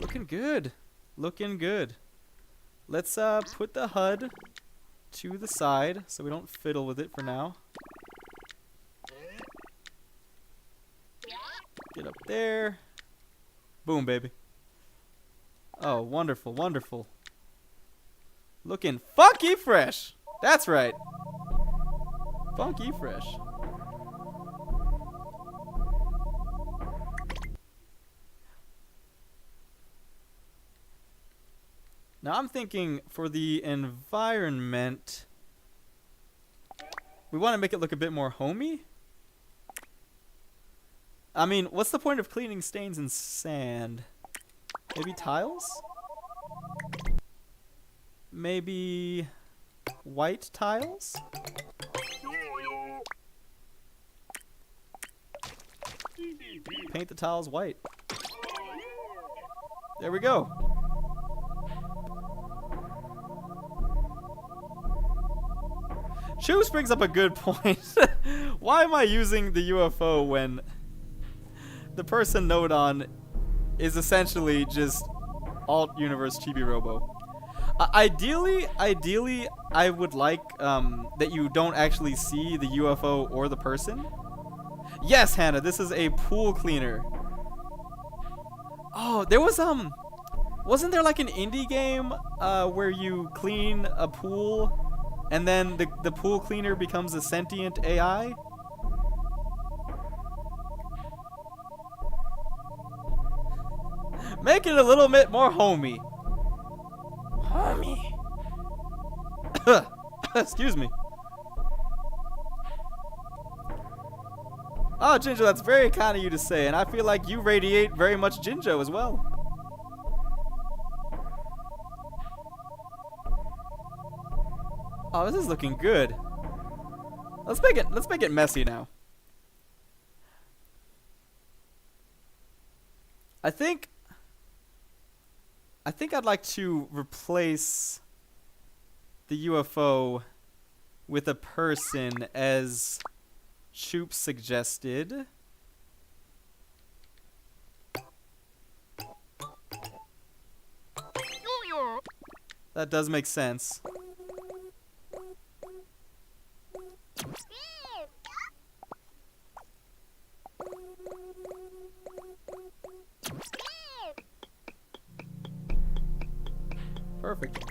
Looking good. Looking good. Let's put the HUD to the side so we don't fiddle with it for now. Get up there. Boom, baby. Oh, wonderful, wonderful. Looking funky fresh. That's right. Funky fresh. Now I'm thinking for the environment, we want to make it look a bit more homey. I mean, what's the point of cleaning stains in sand? Maybe tiles? Maybe white tiles? Paint the tiles white. There we go. Choose brings up a good point. Why am I using the UFO when the person node on is essentially just alt universe Chibi Robo? Ideally, I would like that you don't actually see the UFO or the person. Yes, Hannah, this is a pool cleaner. Oh, there was wasn't there like an indie game where you clean a pool and then the pool cleaner becomes a sentient AI? Make it a little bit more homey. Homie. Excuse me. Oh, Jinjo, that's very kind of you to say, and I feel like you radiate very much Jinjo as well. Oh, this is looking good. Let's make it messy now. I think I'd like to replace the UFO with a person as Choop suggested. That does make sense. Perfect.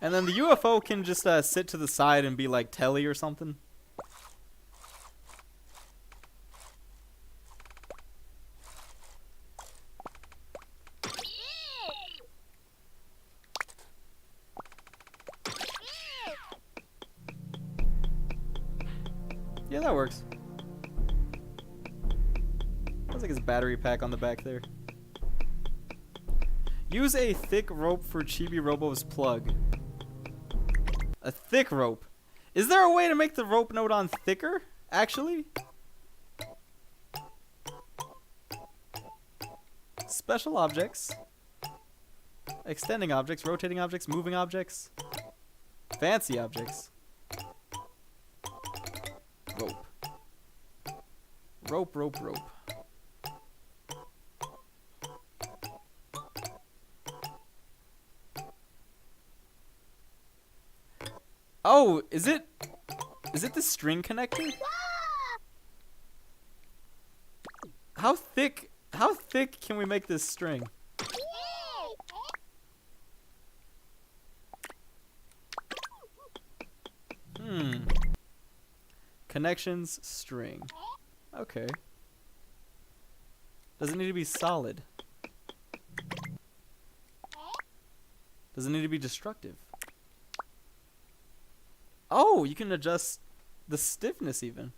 And then the UFO can just sit to the side and be like Telly or something. Yeah, that works. Looks like his battery pack on the back there. Use a thick rope for Chibi Robo's plug. A thick rope. Is there a way to make the rope node on thicker, actually? Special objects. Extending objects, rotating objects, moving objects. Fancy objects. Rope. Rope, rope, rope. Oh, is it the string connector? How thick can we make this string? Connections, string. Okay. Does it need to be solid? Does it need to be destructive? Oh, you can adjust the stiffness even.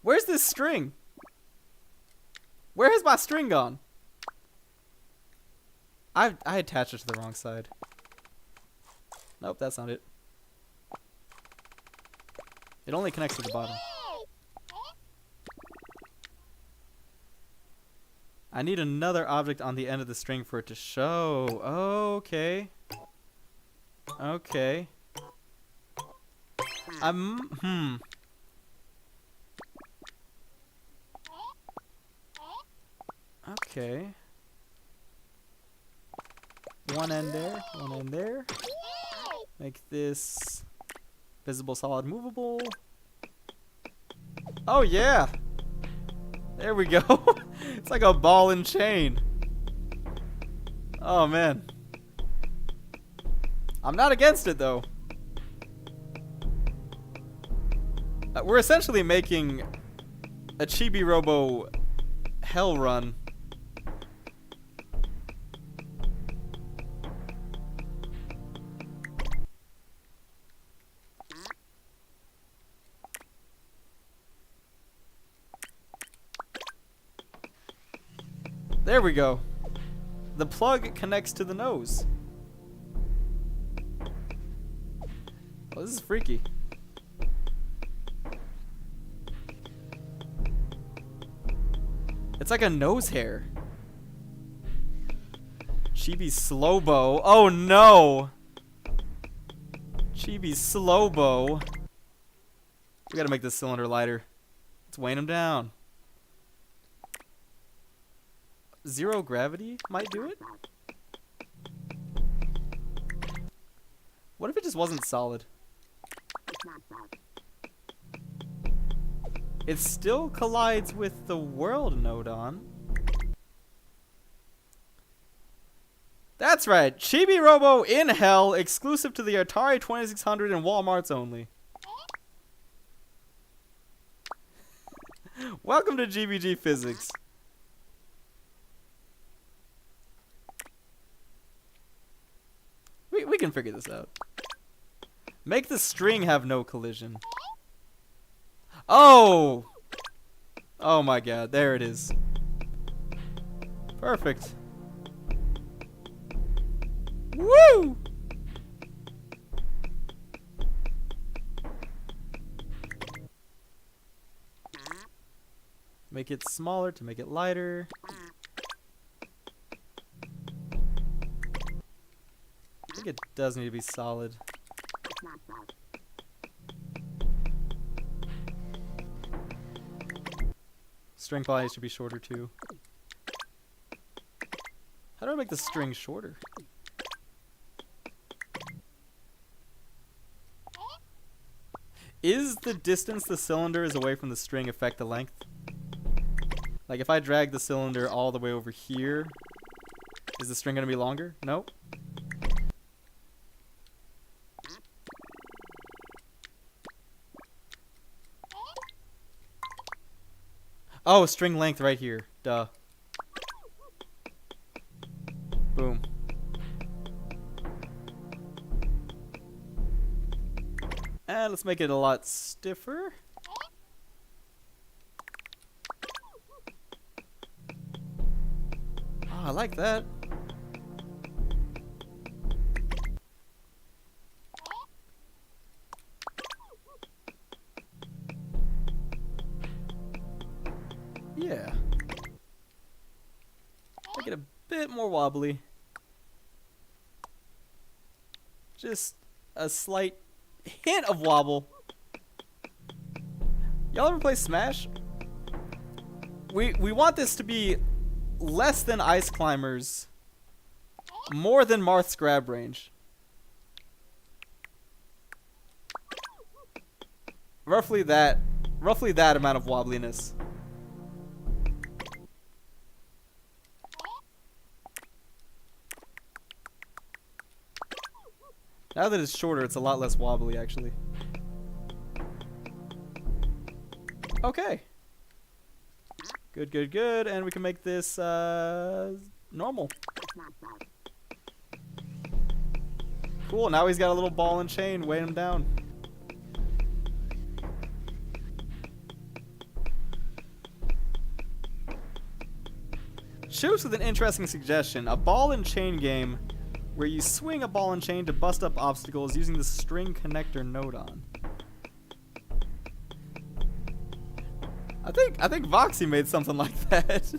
Where's this string? Where has my string gone? I attached it to the wrong side. Nope, that's not it. It only connects to the bottom. I need another object on the end of the string for it to show. Okay. Okay. Okay. One end there, one end there. Make this visible, solid, movable. Oh yeah! There we go. It's like a ball and chain. Oh man. I'm not against it though. We're essentially making a Chibi Robo hell run. There we go. The plug connects to the nose. Oh, this is freaky. It's like a nose hair. Chibi Slowbo. Oh no! Chibi Slowbo. We gotta make this cylinder lighter. Let's weighing him down. Zero gravity might do it? What if it just wasn't solid? It still collides with the world nodon. That's right, Chibi Robo in hell, exclusive to the Atari 2600 and Walmarts only. Welcome to GBG Physics. We can figure this out. Make the string have no collision. Oh! Oh my god, there it is. Perfect. Woo! Make it smaller to make it lighter. I think it does need to be solid. String probably should be shorter too. How do I make the string shorter? Is the distance the cylinder is away from the string affect the length? Like if I drag the cylinder all the way over here, is the string gonna be longer? Nope. Oh, string length right here. Duh. Boom. And let's make it a lot stiffer. Oh, I like that. Yeah. Make it a bit more wobbly. Just a slight hint of wobble. Y'all ever play Smash? We want this to be less than Ice Climbers, more than Marth's grab range. Roughly that amount of wobbliness. Now that it's shorter, it's a lot less wobbly, actually. Okay. Good, good, good. And we can make this normal. Cool, now he's got a little ball and chain weighing him down. Shoots with an interesting suggestion. A ball and chain game where you swing a ball and chain to bust up obstacles using the string connector nodon. I think Voxy made something like that.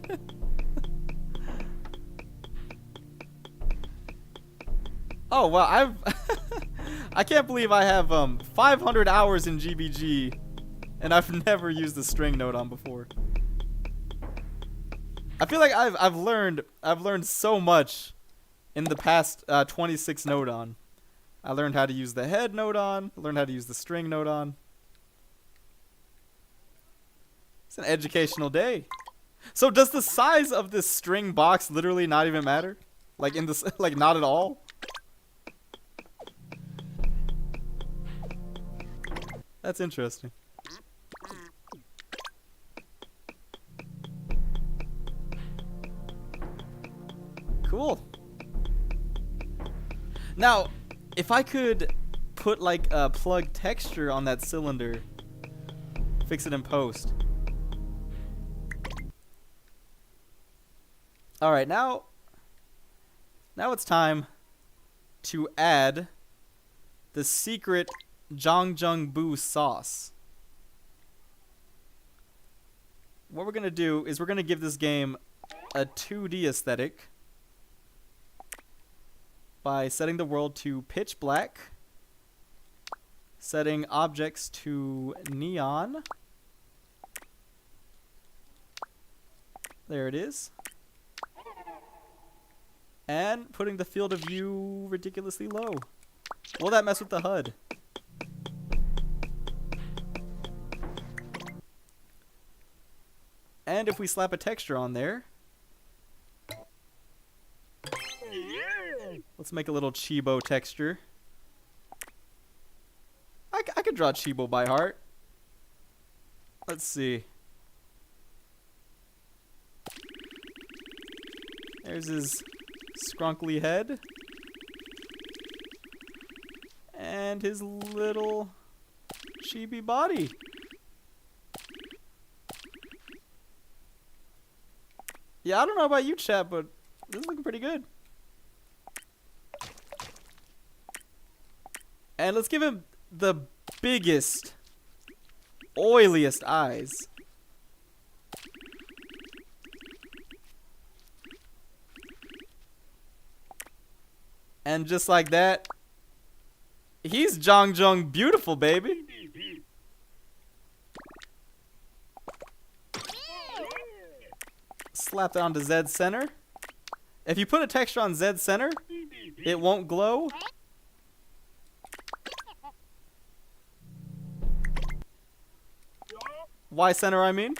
Oh wow, I can't believe I have 500 hours in GBG and I've never used the string nodon before. I feel like I've learned so much in the past 26 nodon. I learned how to use the head nodon, learned how to use the string nodon. It's an educational day. So does the size of this string box literally not even matter? Like in this, like not at all? That's interesting. Cool. Now, if I could put like a plug texture on that cylinder, fix it in post. All right, now it's time to add the secret Jongjungbu sauce. What we're going to do is we're going to give this game a 2D aesthetic by setting the world to pitch black, setting objects to neon. There it is. And putting the field of view ridiculously low. Will that mess with the HUD? And if we slap a texture on there, let's make a little Chibo texture. I could draw Chibo by heart. Let's see. There's his scrunkly head. And his little chibi body. Yeah, I don't know about you, chat, but this is looking pretty good. And let's give him the biggest, oiliest eyes. And just like that, he's Jongjung beautiful, baby. Slap that onto Z center. If you put a texture on Z center, it won't glow. Y center, I mean.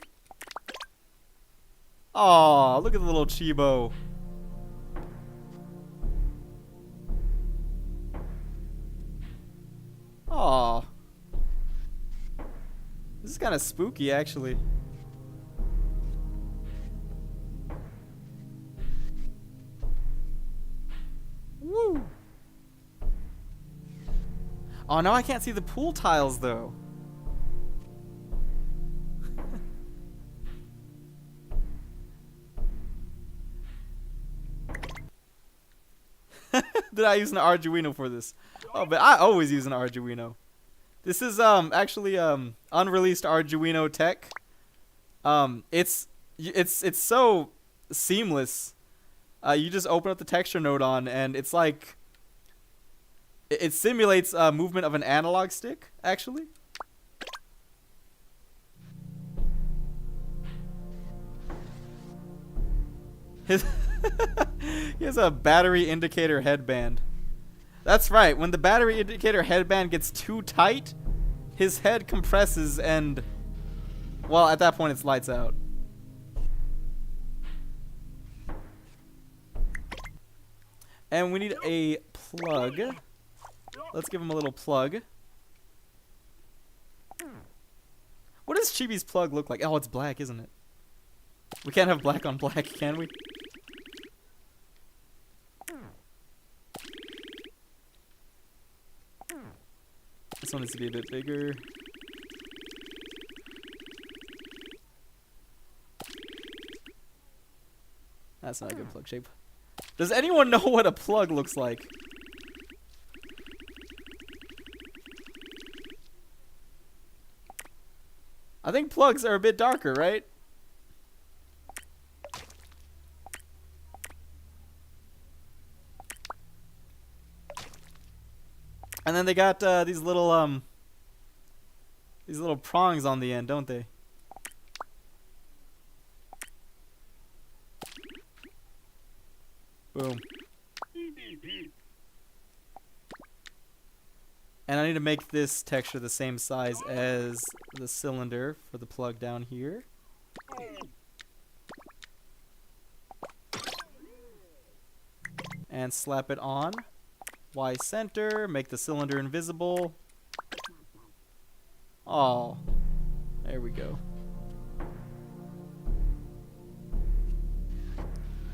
Aw, look at the little Chibo. Aw. This is kind of spooky, actually. Woo! Oh, no, I can't see the pool tiles, though. Did I use an Arduino for this? Oh, but I always use an Arduino. This is actually unreleased Arduino tech. It's so seamless. You just open up the texture node on, and it's like it simulates movement of an analog stick, actually. He has a battery indicator headband. That's right. When the battery indicator headband gets too tight, his head compresses and, well, at that point it's lights out. And we need a plug. Let's give him a little plug. What does Chibi's plug look like? Oh, it's black, isn't it? We can't have black on black, can we? This one needs to be a bit bigger. That's not a good plug shape. Does anyone know what a plug looks like? I think plugs are a bit darker, right? And then they got these little prongs on the end, don't they? Boom. And I need to make this texture the same size as the cylinder for the plug down here. And slap it on. Y center, make the cylinder invisible. Oh, there we go.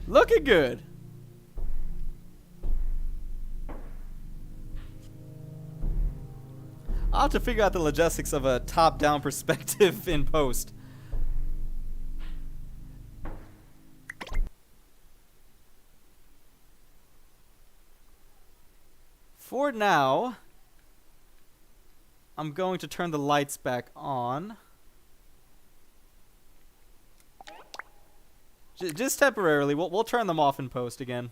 Looking good. I'll have to figure out the logistics of a top-down perspective in post. For now, I'm going to turn the lights back on. Just temporarily. We'll turn them off in post again.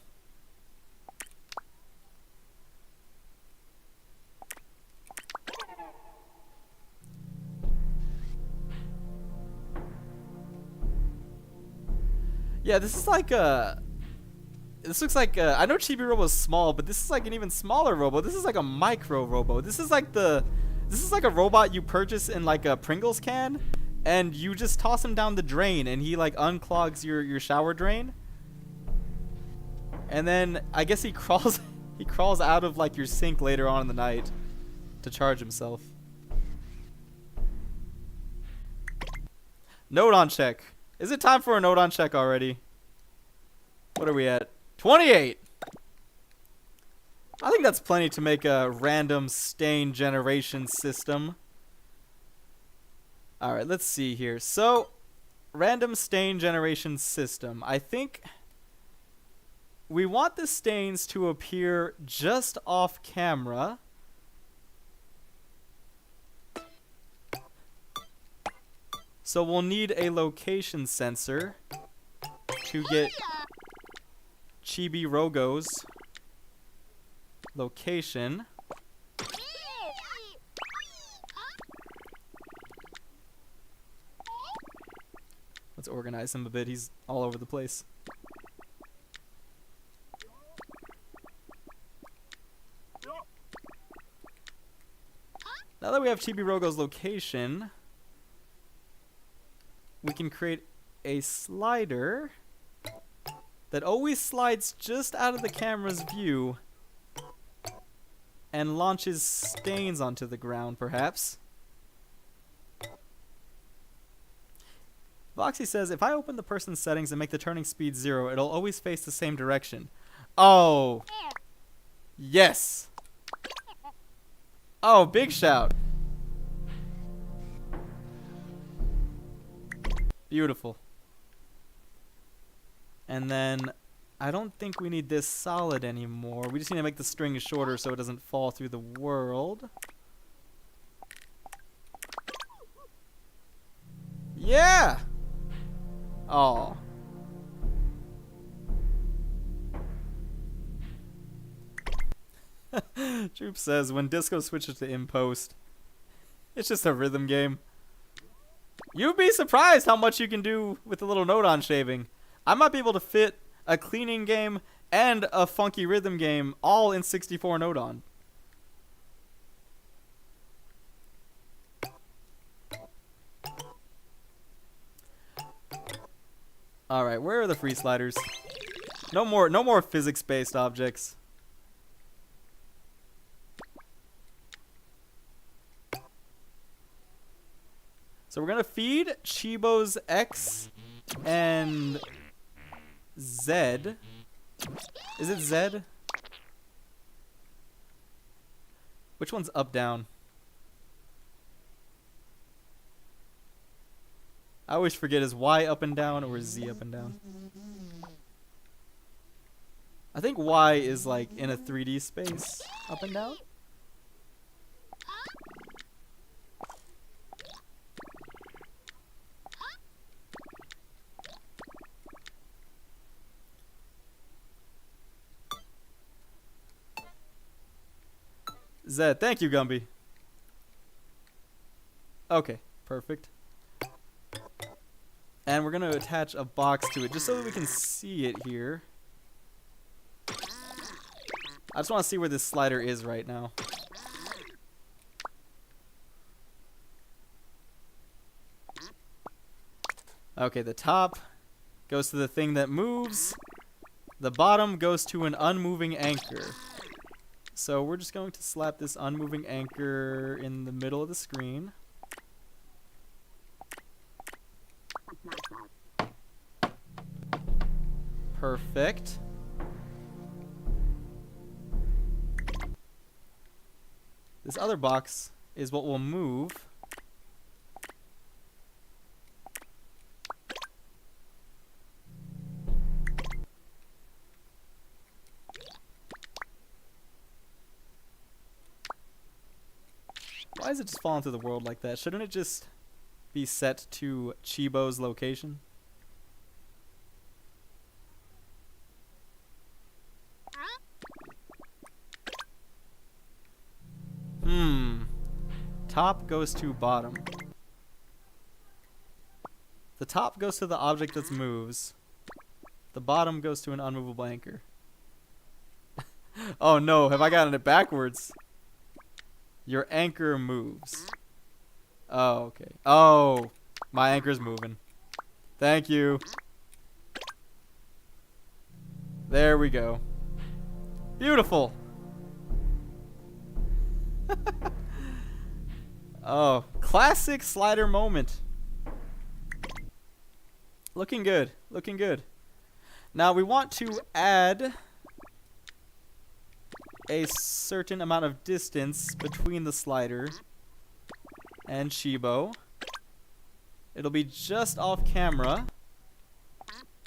Yeah, this is like a... This looks like I know Chibi Robo's small, but this is like an even smaller robo. This is like a micro robo. This is like a robot you purchase in like a Pringles can, and you just toss him down the drain, and he like unclogs your shower drain. And then I guess he crawls he crawls out of like your sink later on in the night to charge himself. Note on check. Is it time for a note on check already? What are we at? 28! I think that's plenty to make a random stain generation system. Alright, let's see here. So, random stain generation system. I think we want the stains to appear just off camera. So we'll need a location sensor to get Chibi Rogo's location. Let's organize him a bit. He's all over the place. Now that we have Chibi Rogo's location, we can create a slider that always slides just out of the camera's view and launches stains onto the ground, perhaps. Voxy says, if I open the person's settings and make the turning speed 0, it'll always face the same direction. Oh. Yes. Oh, big shout. Beautiful. And then I don't think we need this solid anymore. We just need to make the string shorter so it doesn't fall through the world. Yeah! Oh. Troop says, when DisKO switches to impost, it's just a rhythm game. You'd be surprised how much you can do with a little note on shaving. I might be able to fit a cleaning game and a funky rhythm game all in 64 note on. Alright, where are the free sliders? No more physics-based objects. So we're gonna feed Chibo's X and Z. Is it Z? Which one's up, down? I always forget, is Y up and down or is Z up and down? I think Y is like in a 3D space, up and down. Z, thank you, Gumby. Okay, perfect. And we're going to attach a box to it just so that we can see it here. I just want to see where this slider is right now. Okay, the top goes to the thing that moves. The bottom goes to an unmoving anchor. So we're just going to slap this unmoving anchor in the middle of the screen. Perfect. This other box is what we'll move. Why is it just falling through the world like that? Shouldn't it just be set to Chibo's location? Top goes to bottom. The top goes to the object that moves. The bottom goes to an unmovable anchor. Oh no, have I gotten it backwards? Your anchor moves. Oh, okay. Oh, my anchor's moving. Thank you. There we go. Beautiful. Oh, classic slider moment. Looking good. Looking good. Now we want to add a certain amount of distance between the slider and Chibo. It'll be just off camera.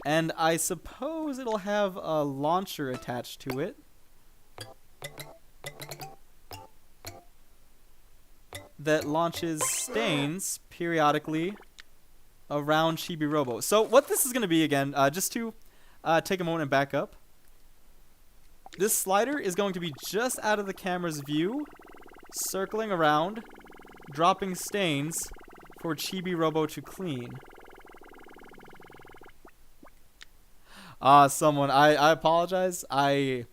And I suppose it'll have a launcher attached to it that launches stains periodically around Chibi Robo. So what this is going to be again, just to take a moment and back up. This slider is going to be just out of the camera's view, circling around, dropping stains for Chibi Robo to clean. Someone, I apologize. I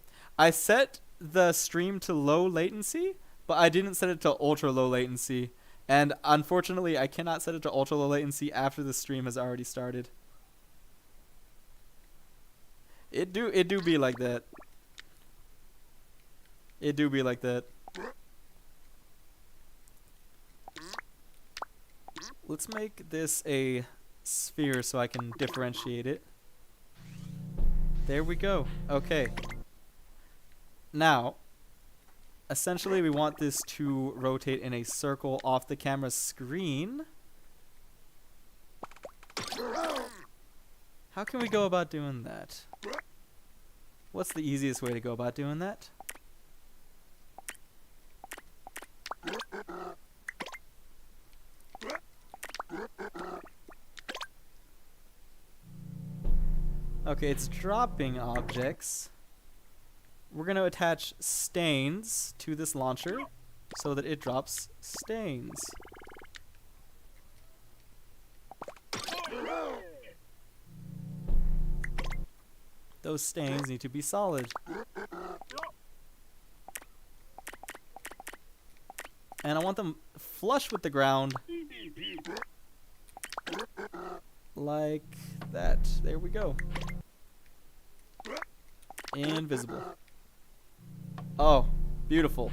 set the stream to low latency, but I didn't set it to ultra low latency. And unfortunately, I cannot set it to ultra low latency after the stream has already started. It do be like that. It do be like that. Let's make this a sphere so I can differentiate it. There we go. Okay. Now, essentially we want this to rotate in a circle off the camera's screen. How can we go about doing that? What's the easiest way to go about doing that? Okay, it's dropping objects. We're going to attach stains to this launcher so that it drops stains. Those stains need to be solid. And I want them flush with the ground. Like that. There we go. Invisible. Oh, beautiful.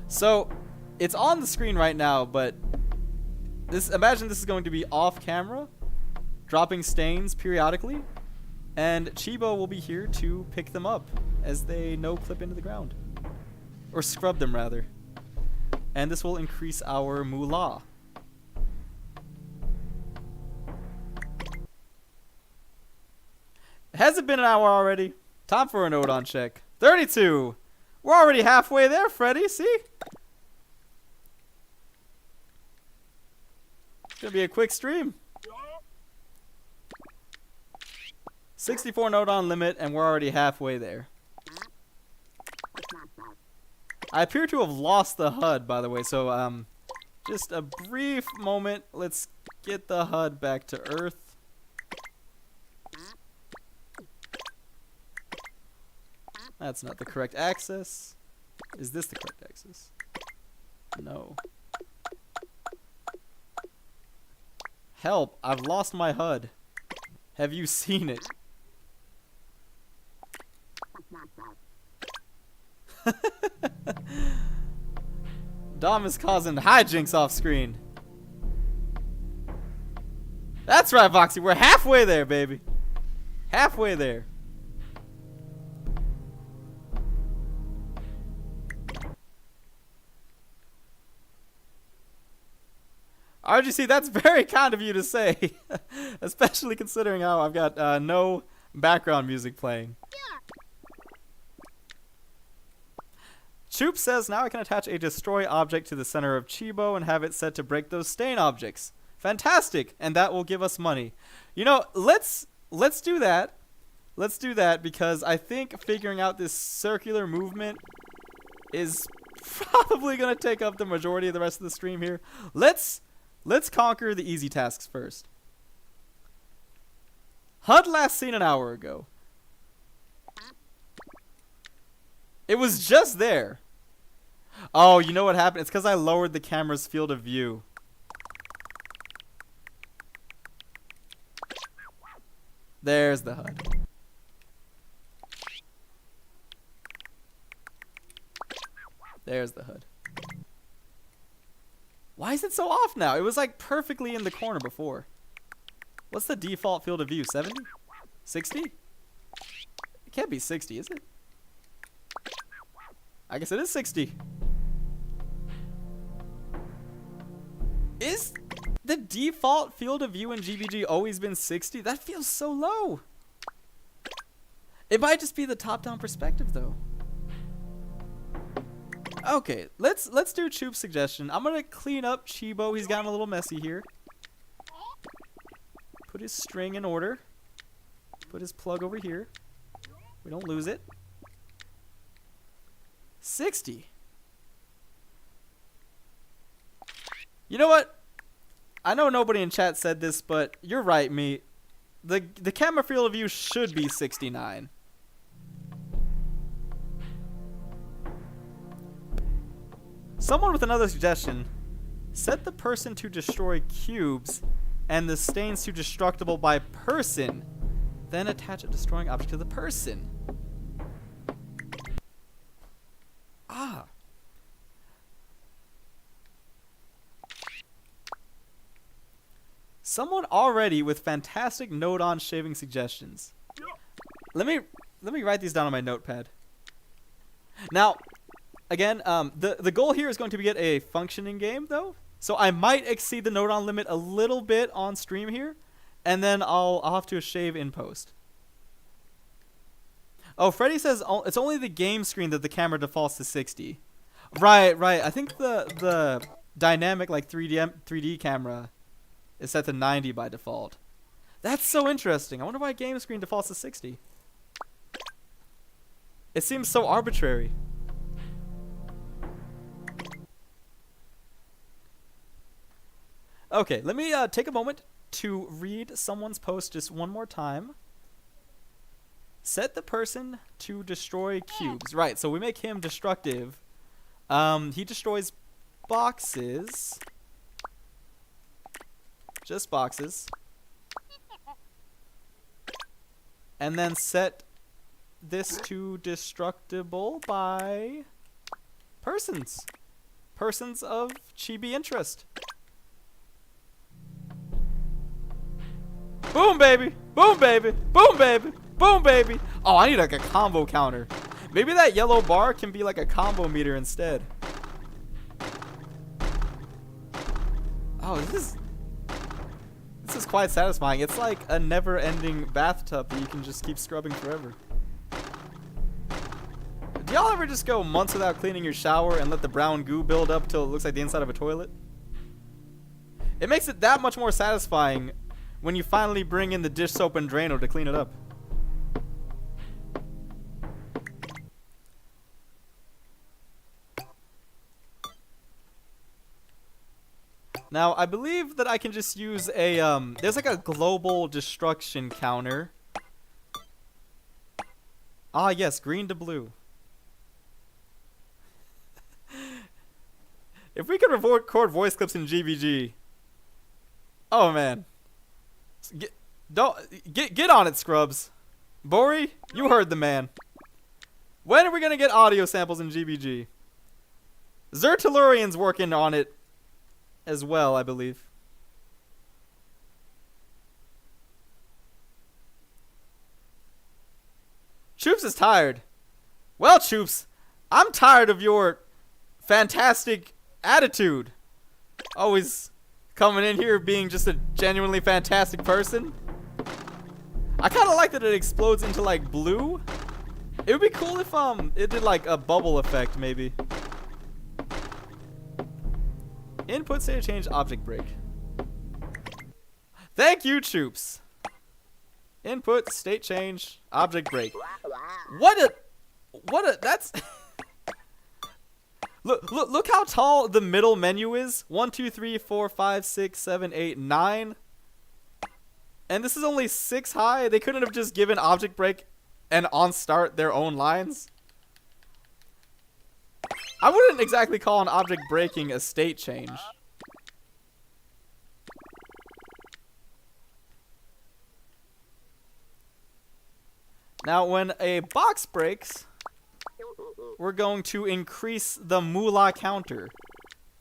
So, it's on the screen right now, but imagine this is going to be off camera, dropping stains periodically, and Chibo will be here to pick them up as they no-clip into the ground. Or scrub them, rather. And this will increase our moolah. Has it been an hour already? Time for a note on check. 32! We're already halfway there, Freddy, see? It's gonna be a quick stream. 64 note on limit, and we're already halfway there. I appear to have lost the HUD, by the way, so just a brief moment. Let's get the HUD back to Earth. That's not the correct axis. Is this the correct axis? No. Help, I've lost my HUD. Have you seen it? Dom is causing hijinks off screen. That's right, Voxy. We're halfway there, baby. Halfway there. RGC, that's very kind of you to say. Especially considering how I've got no background music playing. Choop says, now I can attach a destroy object to the center of Chibo and have it set to break those stain objects. Fantastic, and that will give us money. You know, let's do that. Let's do that because I think figuring out this circular movement is probably going to take up the majority of the rest of the stream here. Let's conquer the easy tasks first. HUD last seen an hour ago. It was just there. Oh, you know what happened? It's because I lowered the camera's field of view. There's the HUD. There's the HUD. Why is it so off now? It was like perfectly in the corner before. What's the default field of view? 70? 60? It can't be 60, is it? I guess it is 60. Is the default field of view in GBG always been 60? That feels so low. It might just be the top-down perspective, though. Okay, let's do Choop's suggestion. I'm gonna clean up Chibo. He's gotten a little messy here. Put his string in order. Put his plug over here. We don't lose it. 60. You know what? I know nobody in chat said this, but you're right, me. The camera field of view should be 69. Someone with another suggestion. Set the person to destroy cubes and the stains to destructible by person. Then attach a destroying object to the person. Ah. Someone already with fantastic note-on shaving suggestions. Let me write these down on my notepad. Now, again, the goal here is going to be get a functioning game, though. So I might exceed the note-on limit a little bit on stream here, and then I'll have to shave in post. Oh, Freddy says it's only the game screen that the camera defaults to 60. Right. I think the dynamic like 3D camera is set to 90 by default. That's so interesting. I wonder why game screen defaults to 60. It seems so arbitrary. Okay, let me take a moment to read someone's post just one more time. Set the person to destroy cubes. Right, so we make him destructive. He destroys boxes. Just boxes. And then set this to destructible by persons. Persons of chibi interest. Boom, baby! Boom, baby! Boom, baby! Boom, baby! Oh, I need like a combo counter. Maybe that yellow bar can be like a combo meter instead. Oh, this is quite satisfying. It's like a never-ending bathtub that you can just keep scrubbing forever. Do y'all ever just go months without cleaning your shower and let the brown goo build up till it looks like the inside of a toilet? It makes it that much more satisfying when you finally bring in the dish soap and Drano to clean it up. Now, I believe that I can just use a, there's like a global destruction counter. Ah, yes, green to blue. If we could record voice clips in GBG. Oh, man. Get on it, Scrubs. Bori, you heard the man. When are we gonna get audio samples in GBG? Zertellurian's working on it as well, I believe. Choops is tired. Well, Choops, I'm tired of your fantastic attitude. Always coming in here being just a genuinely fantastic person. I kind of like that it explodes into like blue. It would be cool if it did like a bubble effect maybe. Input state change object break. Thank you, troops. Input state change object break. What a that's look how tall the middle menu is. 1 2 3 4 5 6 7 8 9. And this is only 6 high. They couldn't have just given object break and on start their own lines. I wouldn't exactly call an object breaking a state change. Now, when a box breaks, we're going to increase the moolah counter.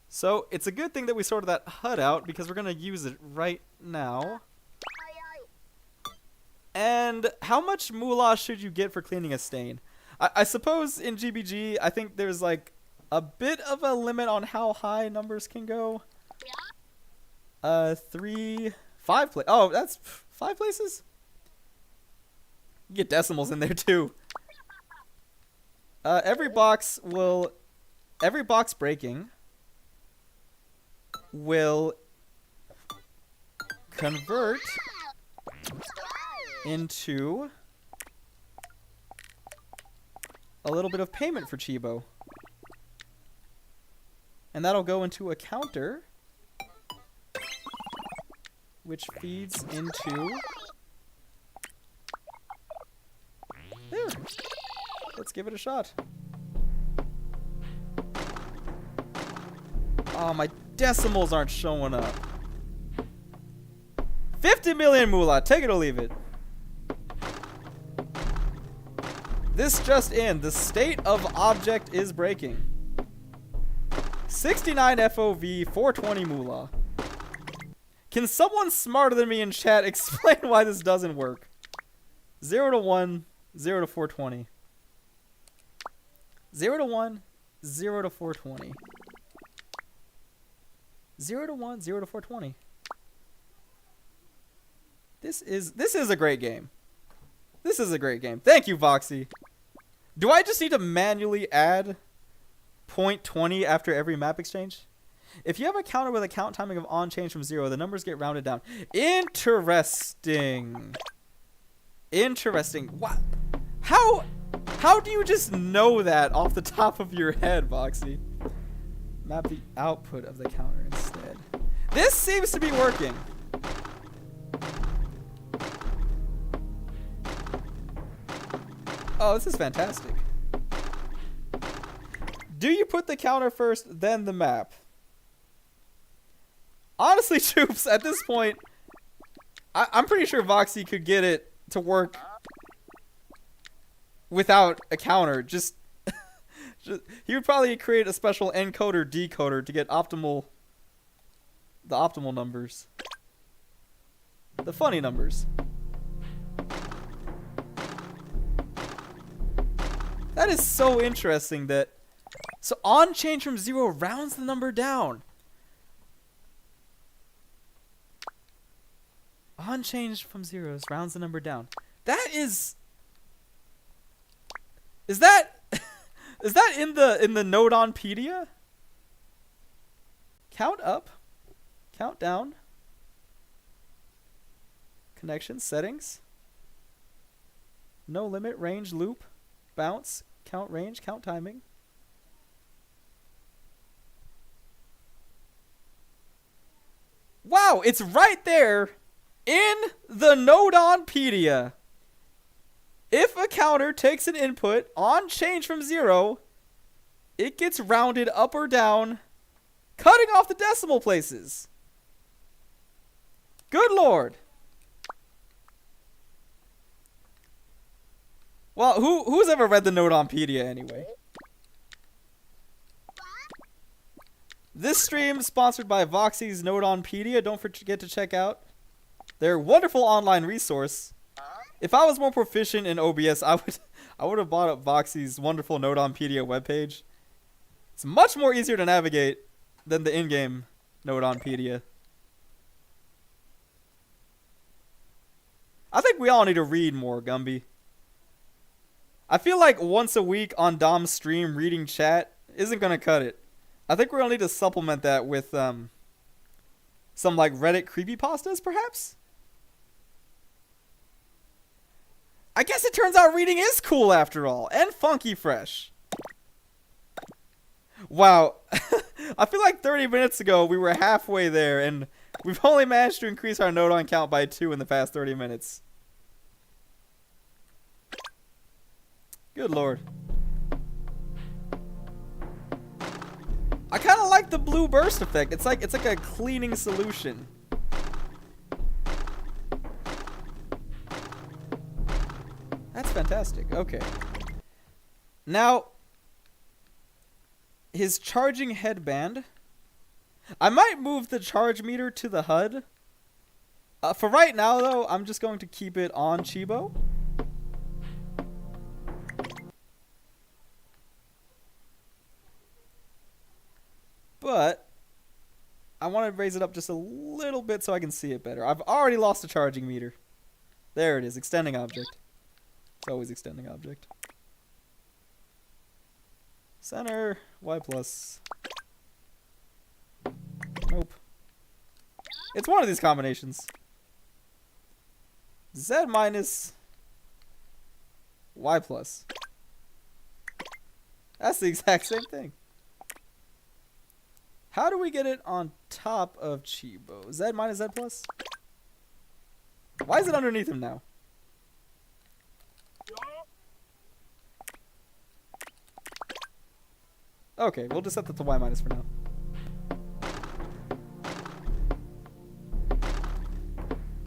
So, it's a good thing that we sorted that HUD out because we're going to use it right now. And how much moolah should you get for cleaning a stain? I suppose in GBG, I think there's like a bit of a limit on how high numbers can go. 3, 5 places. Oh, that's 5 places? You get decimals in there too. Every box breaking will convert into a little bit of payment for Chibo. And that'll go into a counter, which feeds into... There. Let's give it a shot. Oh, my decimals aren't showing up. 50 million moolah. Take it or leave it. This just in. The state of object is breaking. 69 FOV, 420 moolah. Can someone smarter than me in chat explain why this doesn't work? 0 to 1, 0 to 420. 0 to 1, 0 to 420. 0 to 1, 0 to 420. This is a great game. This is a great game. Thank you, Voxy. Do I just need to manually add 0.20 after every map exchange? If you have a counter with a count timing of on change from 0, the numbers get rounded down. Interesting. Interesting. What? How do you just know that off the top of your head, Voxy? Map the output of the counter instead. This seems to be working. Oh, this is fantastic. Do you put the counter first, then the map? Honestly, troops, at this point, I'm pretty sure Voxy could get it to work without a counter. Just he would probably create a special encoder decoder to get the optimal numbers. The funny numbers. That is so interesting that... So on change from 0 rounds the number down. On change from 0 rounds the number down. That is... Is that... Is that in the Node-on-pedia? Count up. Count down. Connection settings. No limit, range, loop, bounce, count range, count timing. Wow, it's right there in the Node-on-pedia. If a counter takes an input on change from 0, it gets rounded up or down, cutting off the decimal places. Good lord. Well, who's ever read the Node-on-pedia anyway? This stream is sponsored by Voxy's Node-on-pedia. Don't forget to check out their wonderful online resource. If I was more proficient in OBS, I would have bought up Voxy's wonderful Node-on-pedia webpage. It's much more easier to navigate than the in-game Node-on-pedia. I think we all need to read more, Gumby. I feel like once a week on Dom's stream reading chat isn't going to cut it. I think we're gonna need to supplement that with some like Reddit creepypastas, perhaps. I guess it turns out reading is cool after all, and funky fresh. Wow, I feel like 30 minutes ago we were halfway there, and we've only managed to increase our note on count by 2 in the past 30 minutes. Good lord. I kind of like the blue burst effect. It's like a cleaning solution. That's fantastic. Okay. Now, his charging headband. I might move the charge meter to the HUD. For right now, though, I'm just going to keep it on Chibo. But I want to raise it up just a little bit so I can see it better. I've already lost the charging meter. There it is, extending object. It's always extending object. Center, Y plus. Nope. It's one of these combinations. Z minus Y plus. That's the exact same thing. How do we get it on top of Chibo? Z minus Z plus? Why is it underneath him now? Okay, we'll just set that to Y minus for now.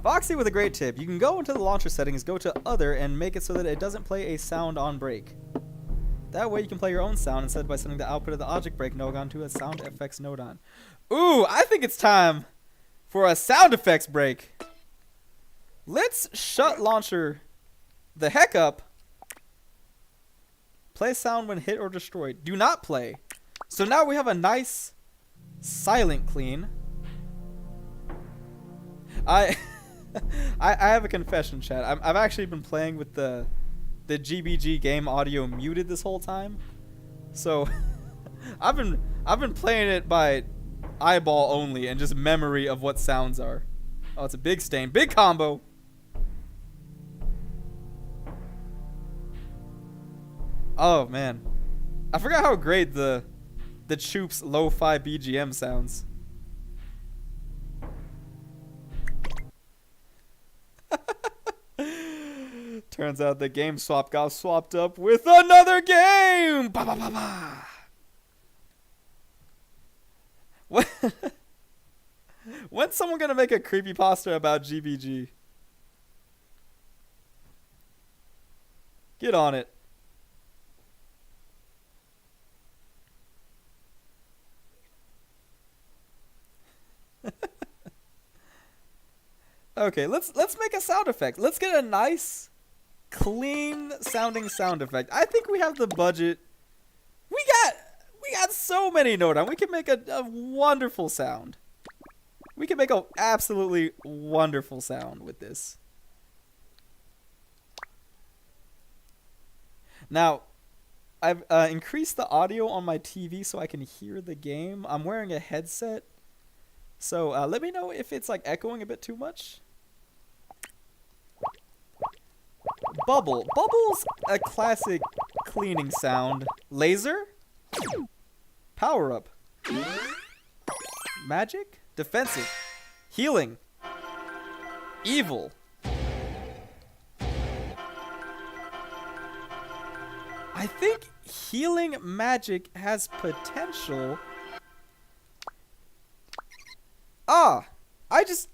Foxy with a great tip. You can go into the launcher settings, go to other, and make it so that it doesn't play a sound on break. That way you can play your own sound instead by setting the output of the object break node to a sound effects node on. Ooh, I think it's time for a sound effects break. Let's shut launcher the heck up. Play sound when hit or destroyed. Do not play. So now we have a nice silent clean. I have a confession, chat. I've actually been playing with the GBG game audio muted this whole time, so I've been playing it by eyeball only and just memory of what sounds are. Oh, it's a big stain, big combo. Oh man, I forgot how great the Choop's lo-fi BGM sounds. Turns out the game swap got swapped up with another game! Ba ba ba ba! What? When's someone gonna make a creepypasta about GBG? Get on it. Okay, let's make a sound effect. Let's get a nice, clean sounding sound effect. I think we have the budget. We got so many note on. We can make a wonderful sound. We can make an absolutely wonderful sound with this. Now, I've increased the audio on my TV so I can hear the game. I'm wearing a headset. So let me know if it's like echoing a bit too much. Bubble. Bubble's a classic cleaning sound. Laser. Power up. Magic. Defensive. Healing. Evil. I think healing magic has potential.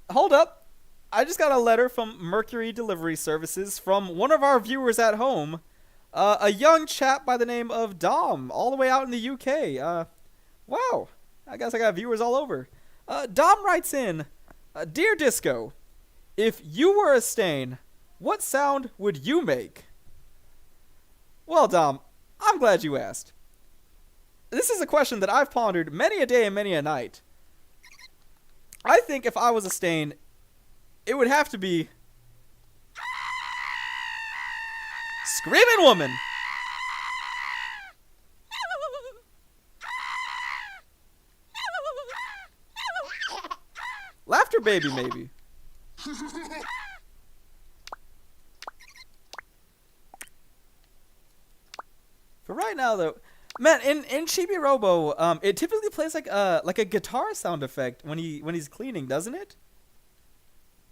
Hold up. I just got a letter from Mercury Delivery Services from one of our viewers at home. A young chap by the name of Dom, all the way out in the UK. Wow. I guess I got viewers all over. Dom writes in, Dear DisKO, if you were a stain, what sound would you make? Well, Dom, I'm glad you asked. This is a question that I've pondered many a day and many a night. I think if I was a stain, it would have to be Screaming Woman. baby, maybe. For right now, though, man, in Chibi Robo, it typically plays like a guitar sound effect when he's cleaning, doesn't it?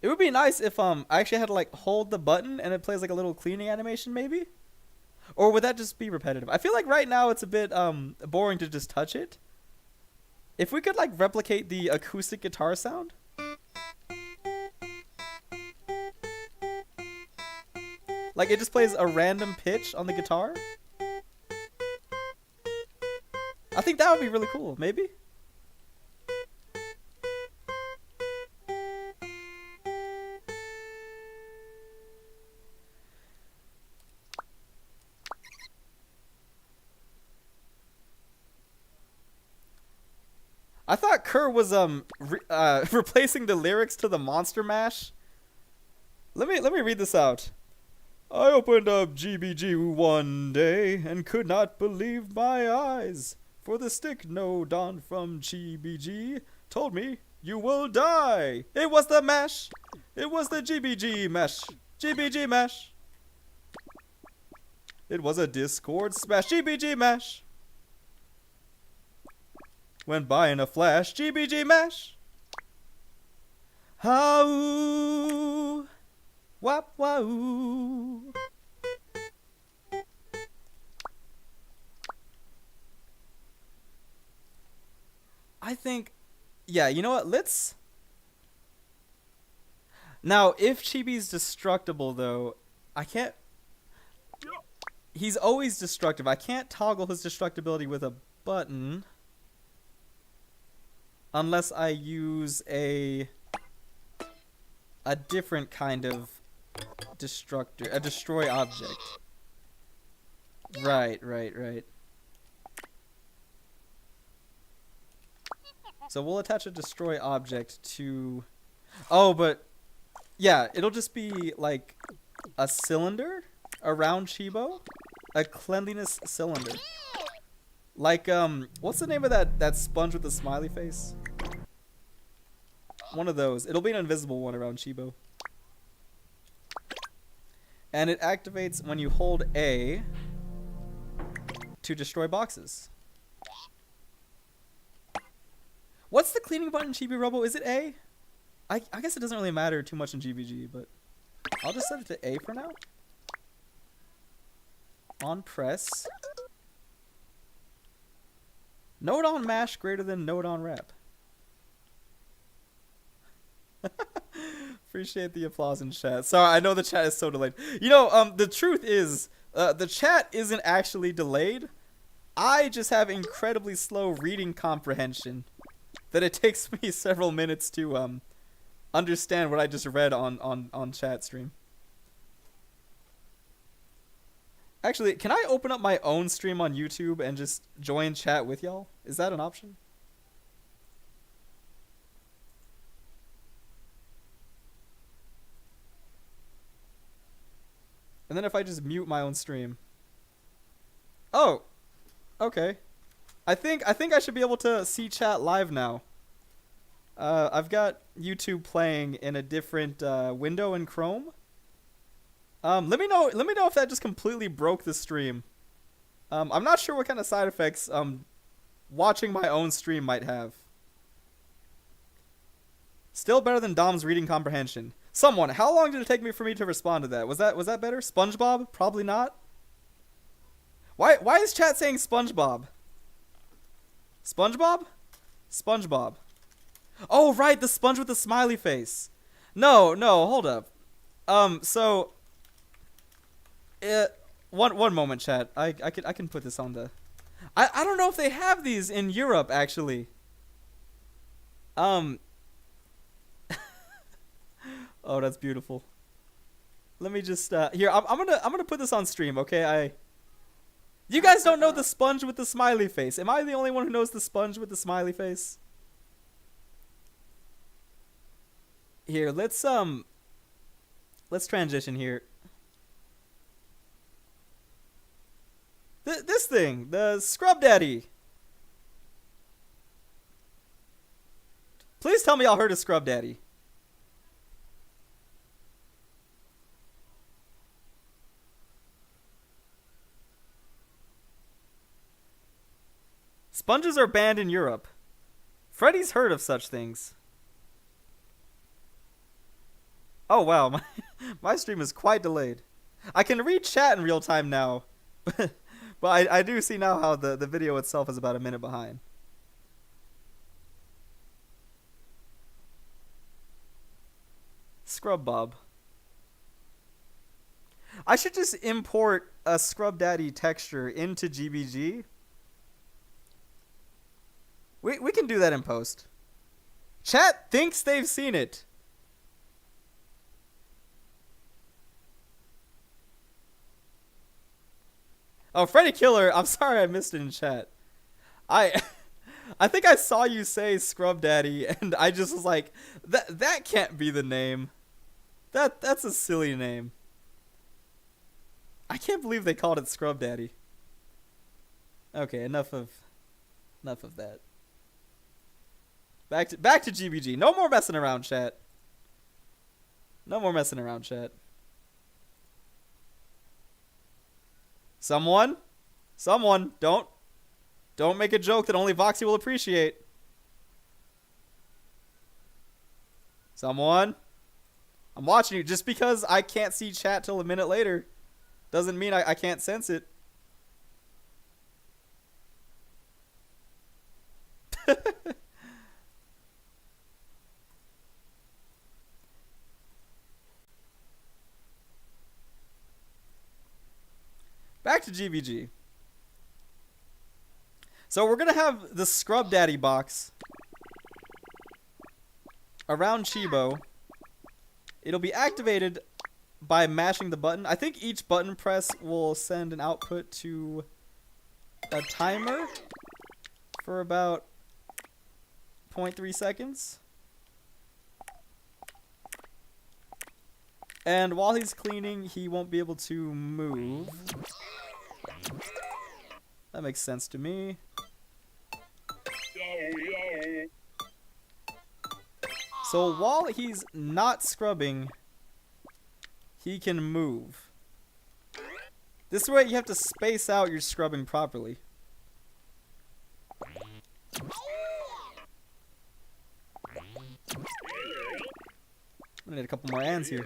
It would be nice if I actually had to like hold the button and it plays like a little cleaning animation, maybe. Or would that just be repetitive? I feel like right now it's a bit boring to just touch it. If we could like replicate the acoustic guitar sound. Like it just plays a random pitch on the guitar. I think that would be really cool, maybe? I thought Kerr was replacing the lyrics to the Monster Mash. Let me read this out. I opened up GBG one day and could not believe my eyes. For the stick node on from GBG told me you will die. It was the mash. It was the GBG mash. GBG mash. It was a Discord smash. GBG mash. Went by in a flash. GBG mash. How? Wap wow. I think, yeah, you know what? Let's. Now, if Chibi's destructible, though, I can't. He's always destructive. I can't toggle his destructibility with a button. Unless I use a different kind of destructor, a destroy object. Right. So we'll attach a destroy object to... Oh, but... Yeah, it'll just be like a cylinder around Chibo. A cleanliness cylinder. Like, what's the name of that sponge with the smiley face? One of those. It'll be an invisible one around Chibo. And it activates when you hold A to destroy boxes. What's the cleaning button in Chibi Robo? Is it A? I guess it doesn't really matter too much in GBG, but I'll just set it to A for now. On press. Node on mash greater than node on rep. Appreciate the applause in chat. Sorry, I know the chat is so delayed. You know, the truth is, the chat isn't actually delayed. I just have incredibly slow reading comprehension that it takes me several minutes to understand what I just read on chat stream. Actually, can I open up my own stream on YouTube and just join chat with y'all? Is that an option? And then if I just mute my own stream. Oh, okay. I think I should be able to see chat live now. I've got YouTube playing in a different window in Chrome. Let me know if that just completely broke the stream. I'm not sure what kind of side effects watching my own stream might have. Still better than Dom's reading comprehension. Someone, how long did it take me for me to respond to that? Was that better? SpongeBob? Probably not. Why is chat saying SpongeBob? SpongeBob? SpongeBob. Oh, right, the sponge with the smiley face. No, hold up. So one moment, chat. I can put this on the... I don't know if they have these in Europe, actually. Oh, that's beautiful. Let me just here. I'm gonna put this on stream, okay? You guys don't know the sponge with the smiley face. Am I the only one who knows the sponge with the smiley face? Here, let's transition here. This thing, the Scrub Daddy. Please tell me y'all heard of Scrub Daddy. Sponges are banned in Europe. Freddy's heard of such things. Oh wow, my stream is quite delayed. I can read chat in real time now. But I do see now how the video itself is about a minute behind. Scrub Bob. I should just import a Scrub Daddy texture into GBG. We can do that in post. Chat thinks they've seen it. Oh, Freddy Killer, I'm sorry I missed it in chat. I think I saw you say Scrub Daddy and I just was like, that can't be the name. That's a silly name. I can't believe they called it Scrub Daddy. Okay, enough of that. Back to GBG. No more messing around, chat. No more messing around, chat. Someone, don't make a joke that only Voxy will appreciate. Someone, I'm watching you. Just because I can't see chat till a minute later doesn't mean I can't sense it. Back to GBG. So we're going to have the Scrub Daddy box around Chibo. It'll be activated by mashing the button. I think each button press will send an output to a timer for about 0.3 seconds. And while he's cleaning, he won't be able to move. That makes sense to me. So while he's not scrubbing, he can move. This way you have to space out your scrubbing properly. I'm gonna need a couple more hands here.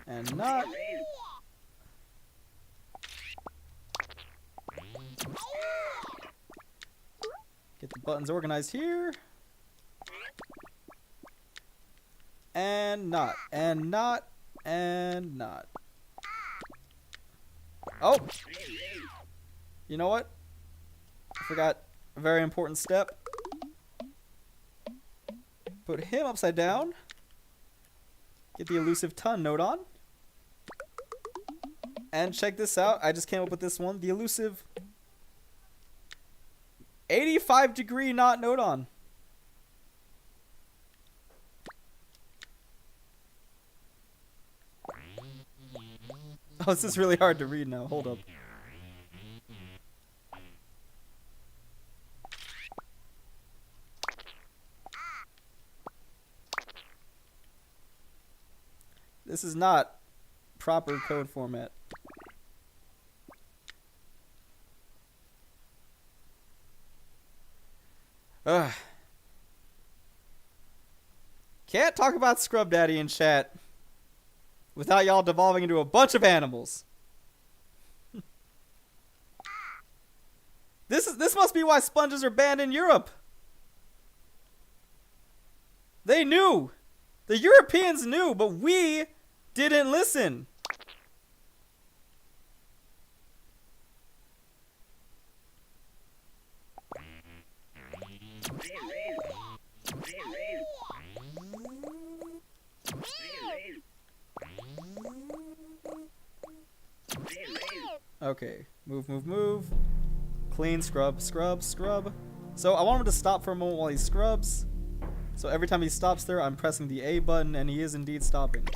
And not. Get the buttons organized here. And not. And not. And not. Oh! You know what? I forgot a very important step. Put him upside down. Get the elusive ton node on. And check this out. I just came up with this one. The elusive 85-degree knot node on. Oh, this is really hard to read now. Hold up. This is not proper code format. Ugh. Can't talk about Scrub Daddy in chat without y'all devolving into a bunch of animals. This must be why sponges are banned in Europe. They knew. The Europeans knew, but we didn't listen. Okay, move. Clean, scrub. So I want him to stop for a moment while he scrubs. So every time he stops there, I'm pressing the A button, and he is indeed stopping.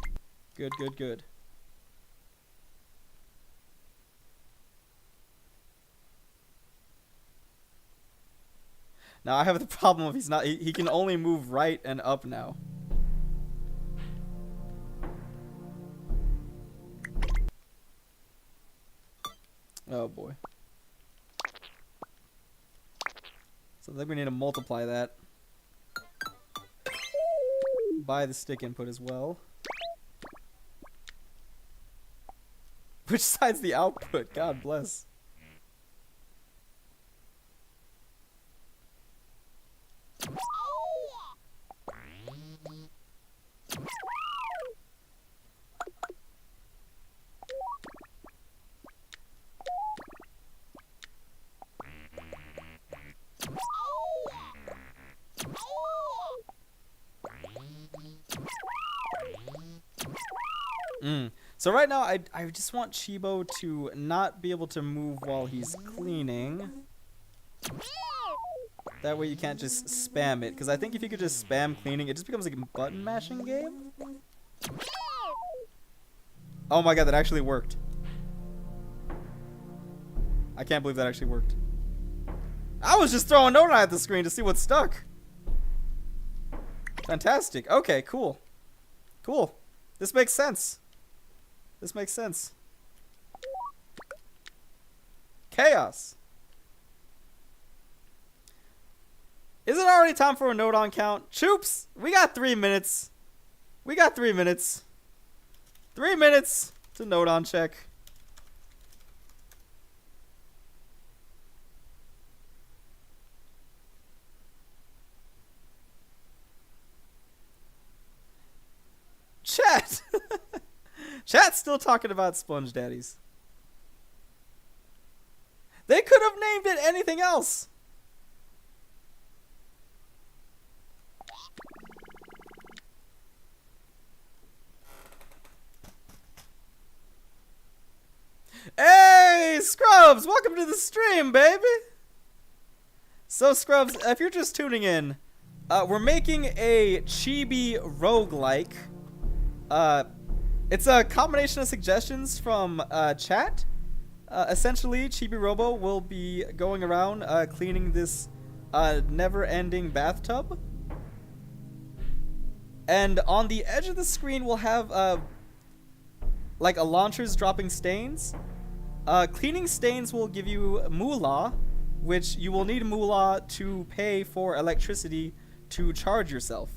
Good. Now I have the problem of he can only move right and up now. Oh boy. So I think we need to multiply that by the stick input as well. Which side's the output? God bless. So right now, I just want Chibo to not be able to move while he's cleaning. That way you can't just spam it. Because I think if you could just spam cleaning, it just becomes like a button mashing game. Oh my god, that actually worked. I can't believe that actually worked. I was just throwing Nona at the screen to see what stuck. Fantastic. Okay, cool. Cool. This makes sense. This makes sense. Chaos. Is it already time for a note on count? Choops, we got 3 minutes. We got 3 minutes. 3 minutes to note on check. Chat. Chat's still talking about sponge daddies. They could have named it anything else. Hey, Scrubs! Welcome to the stream, baby! So, Scrubs, if you're just tuning in, we're making a chibi roguelike. It's a combination of suggestions from chat. Essentially, Chibi Robo will be going around cleaning this never-ending bathtub. And on the edge of the screen, we'll have like a launchers dropping stains. Cleaning stains will give you moolah, which you will need moolah to pay for electricity to charge yourself.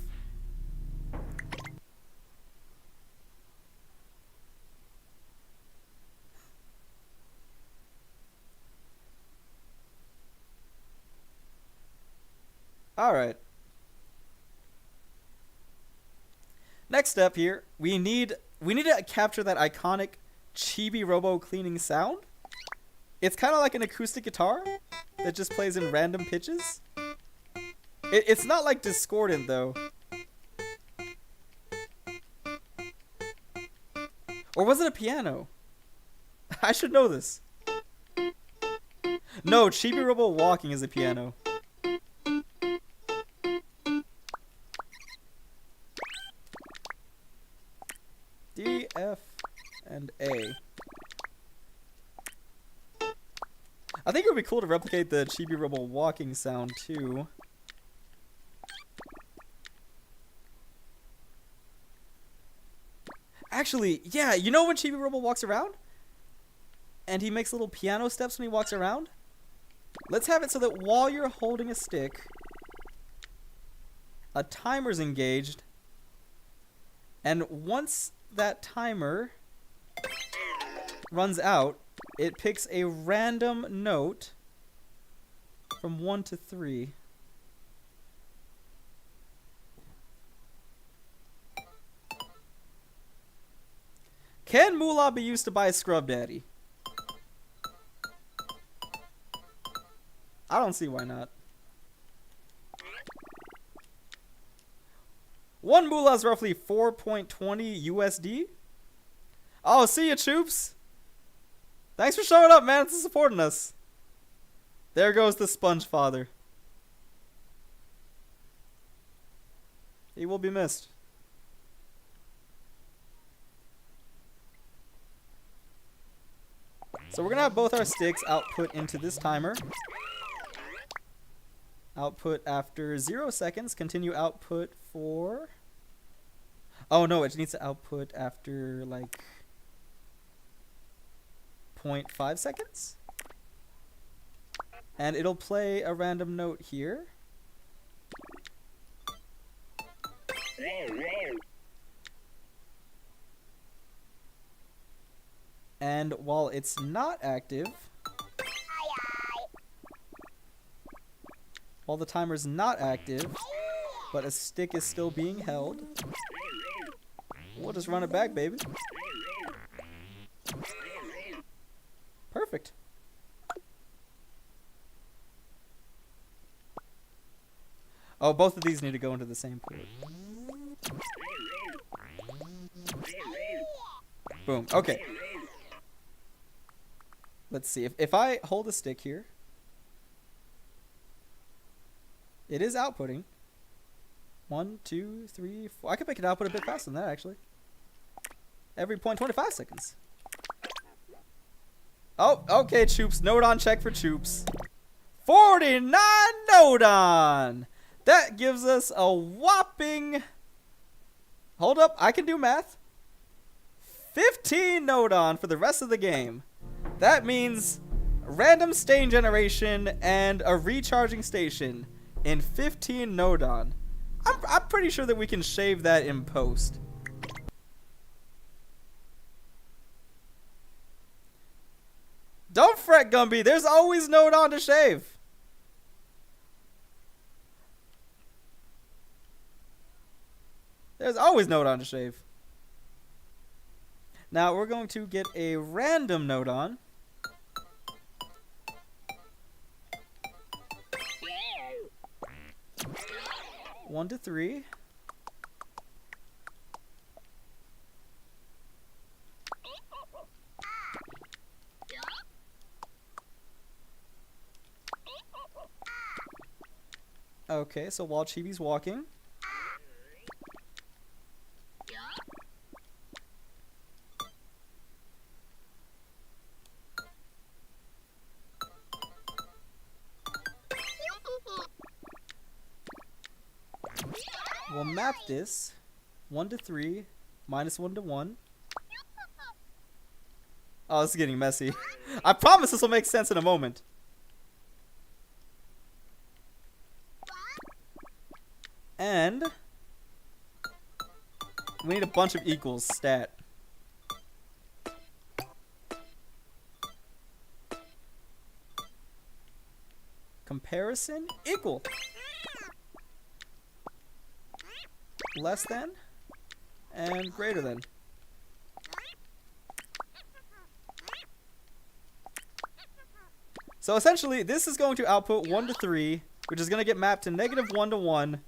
Alright. Next step here, we need to capture that iconic Chibi Robo cleaning sound. It's kind of like an acoustic guitar that just plays in random pitches. It's not like discordant though. Or was it a piano? I should know this. No, Chibi Robo walking is a piano. D, F, and A. I think it would be cool to replicate the Chibi Robo walking sound too. Actually, yeah, you know when Chibi Robo walks around? And he makes little piano steps when he walks around? Let's have it so that while you're holding a stick, a timer's engaged, and once that timer runs out, it picks a random note from 1 to 3. Can moolah be used to buy a scrub daddy? I don't see why not. 1 moolah is roughly 4.20 USD. Oh, see ya, Choops. Thanks for showing up, man. It's supporting us. There goes the sponge father. He will be missed. So we're going to have both our sticks output into this timer. Output after 0 seconds. Continue output for... Oh no, it needs to output after like 0.5 seconds. And it'll play a random note here. And while it's not active, while the timer's not active, but a stick is still being held, we'll just run it back, baby. Perfect. Oh, both of these need to go into the same port. Boom. Okay. Let's see. If I hold a stick here, it is outputting. 1, 2, 3, 4. I could make it output a bit faster than that, actually. Every 0.25 seconds. Oh, okay, Choops. Node on check for Choops. 49 node on. That gives us a whopping... Hold up, I can do math. 15 node on for the rest of the game. That means random stain generation and a recharging station in 15 node on. I'm pretty sure that we can shave that in post. Don't fret, Gumby. There's always node on to shave. There's always node on to shave. Now we're going to get a random node on. One to 3. Okay, so while Chibi's walking. We'll map this 1 to 3 minus 1 to 1. Oh, this is getting messy. I promise this will make sense in a moment. And we need a bunch of equals stat. Comparison equal. Less than and greater than. So essentially this is going to output 1 to 3, which is going to get mapped to -1 to 1.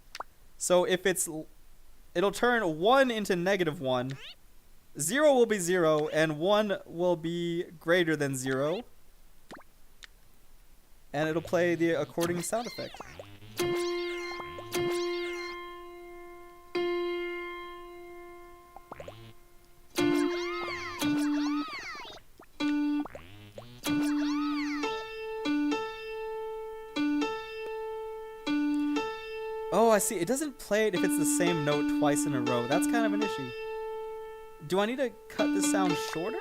So if it'll turn 1 into -1, 0 will be 0 and 1 will be greater than 0, and it'll play the according sound effect. Oh, I see. It doesn't play it if it's the same note twice in a row. That's kind of an issue. Do I need to cut the sound shorter?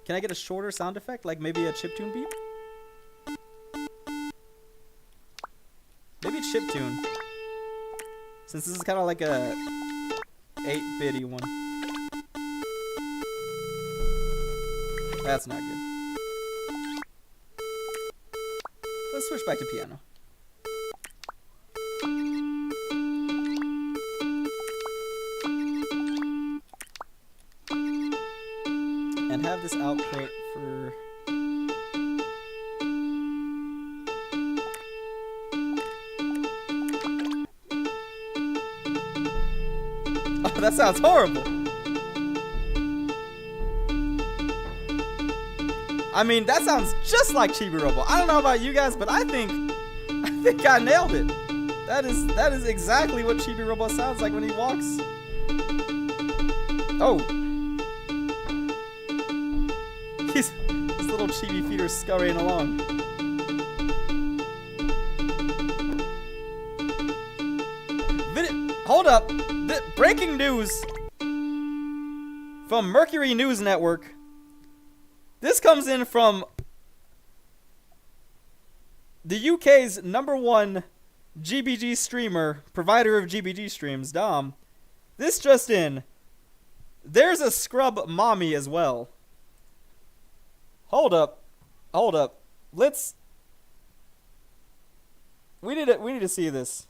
Can I get a shorter sound effect? Like maybe a chiptune beep? Maybe chiptune. Since this is kind of like a 8-bitty one. That's not good. Let's switch back to piano. And have this output for... Oh, that sounds horrible! I mean, that sounds just like Chibi Robo. I don't know about you guys, but I think I nailed it. That is exactly what Chibi Robo sounds like when he walks. Oh! His little chibi feet are scurrying along. Hold up! Breaking news from Mercury News Network. This comes in from the UK's #1 GBG streamer, provider of GBG streams, Dom. This just in. There's a scrub mommy as well. Hold up. Hold up. Let's... We need to see this.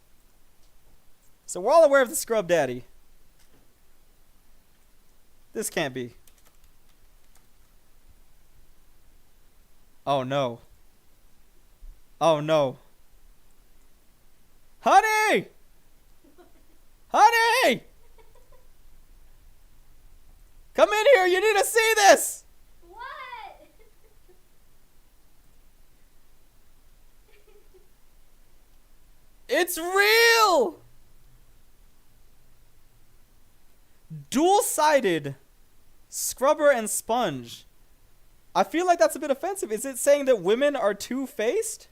So we're all aware of the scrub daddy. This can't be. Oh no. Oh no. Honey! Honey! Come in here, you need to see this! What? It's real! Dual-sided scrubber and sponge. I feel like that's a bit offensive. Is it saying that women are two-faced?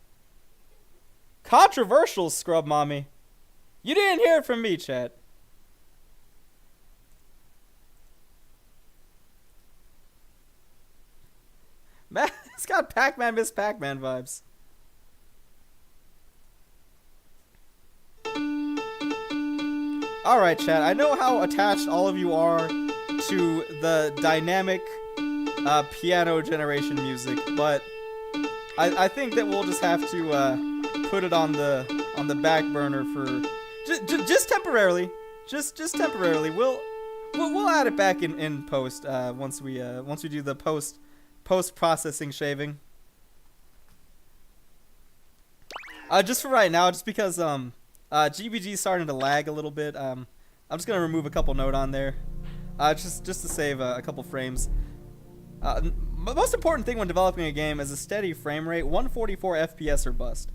Controversial, scrub mommy. You didn't hear it from me, chat. Man, it's got Pac-Man Miss Pac-Man vibes. Alright, chat. I know how attached all of you are to the dynamic piano generation music, but I think that we'll just have to put it on the back burner for just temporarily. Just temporarily. We'll add it back in post once we do the post processing shaving. Just for right now, just because GBG's starting to lag a little bit. I'm just gonna remove a couple note on there, just to save a couple frames. Most important thing when developing a game is a steady frame rate, 144 FPS or bust.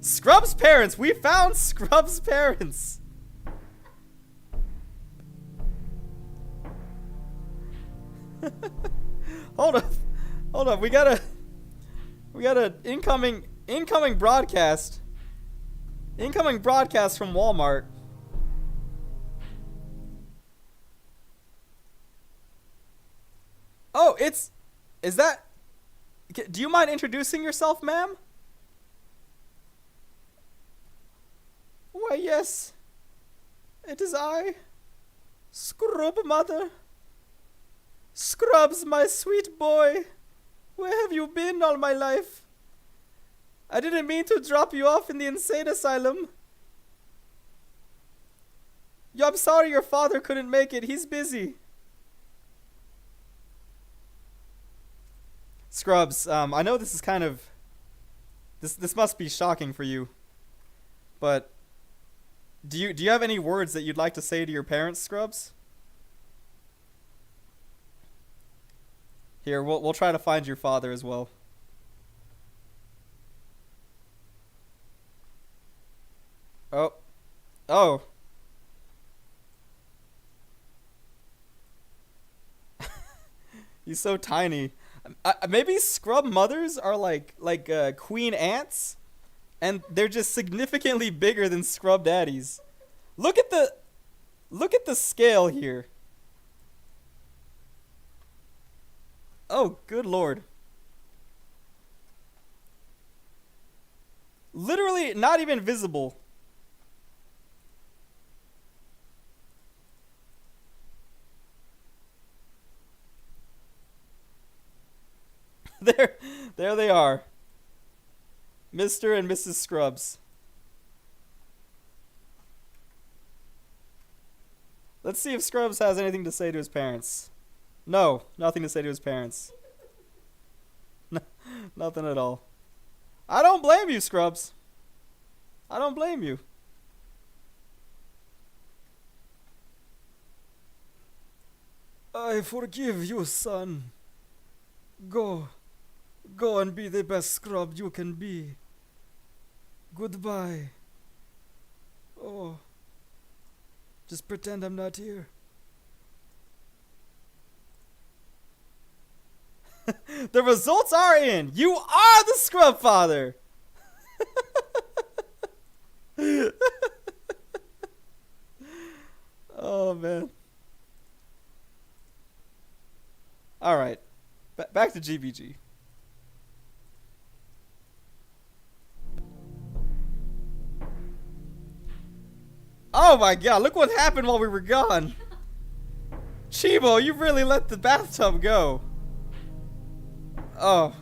Scrub's parents! We found Scrub's parents! Hold up, we got a incoming broadcast. Incoming broadcast from Walmart. Oh, is that... Do you mind introducing yourself, ma'am? Why, yes. It is I. Scrub mother. Scrubs, my sweet boy. Where have you been all my life? I didn't mean to drop you off in the insane asylum. Yo, I'm sorry your father couldn't make it. He's busy. Scrubs, I know this is kind of... This must be shocking for you. But do you have any words that you'd like to say to your parents, Scrubs? Here, we'll try to find your father as well. Oh. Oh. He's so tiny. Maybe scrub mothers are like queen ants, and they're just significantly bigger than scrub daddies. Look at the scale here. Oh, good lord. Literally not even visible. There they are. Mr. and Mrs. Scrubs. Let's see if Scrubs has anything to say to his parents. No, nothing to say to his parents. Nothing at all. I don't blame you, Scrubs. I don't blame you. I forgive you, son. Go and be the best scrub you can be. Goodbye. Oh. Just pretend I'm not here. The results are in. You are the scrub father. Oh man. back to GBG. Oh my god, look what happened while we were gone. Chibo, you really let the bathtub go. Oh.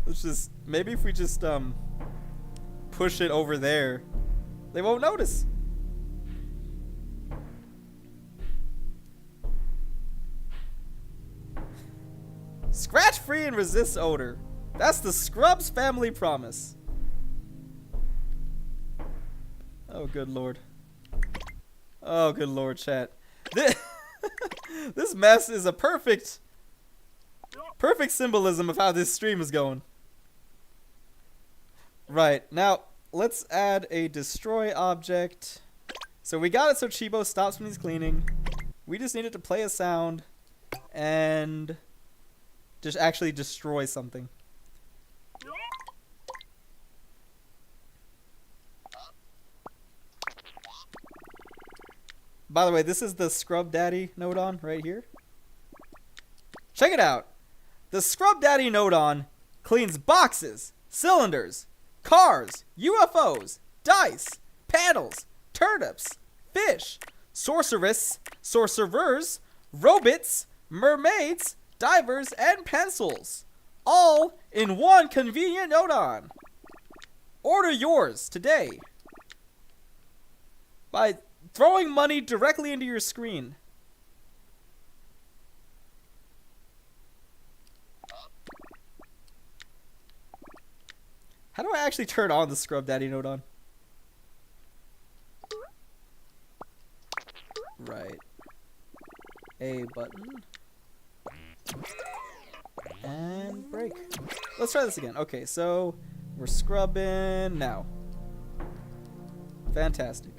Let's just, maybe if we just, push it over there, they won't notice. Scratch free and resist odor. That's the Scrubs family promise. Oh, good lord. Oh, good lord, chat. This mess is a perfect symbolism of how this stream is going. Right, now, let's add a destroy object. So we got it so Chibo stops when he's cleaning. We just needed to play a sound and just actually destroy something. By the way, this is the Scrub Daddy Nodon right here. Check it out. The Scrub Daddy Nodon cleans boxes, cylinders, cars, UFOs, dice, paddles, turnips, fish, sorceress, sorcerers, robots, mermaids, divers, and pencils. All in one convenient Nodon. Order yours today by throwing money directly into your screen. How do I actually turn on the Scrub Daddy Nodon? Right. A button. And break. Let's try this again. Okay, so we're scrubbing now. Fantastic.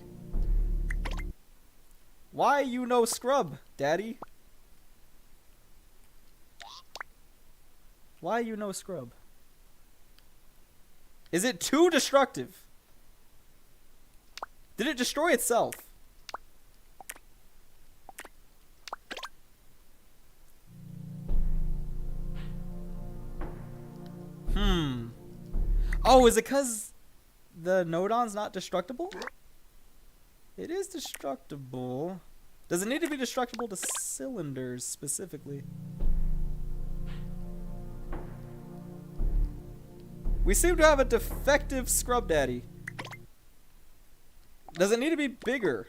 Why you no scrub, Daddy? Why you no scrub? Is it too destructive? Did it destroy itself? Oh, is it because the Nodon's not destructible? It is destructible. Does it need to be destructible to cylinders specifically? We seem to have a defective Scrub Daddy. Does it need to be bigger?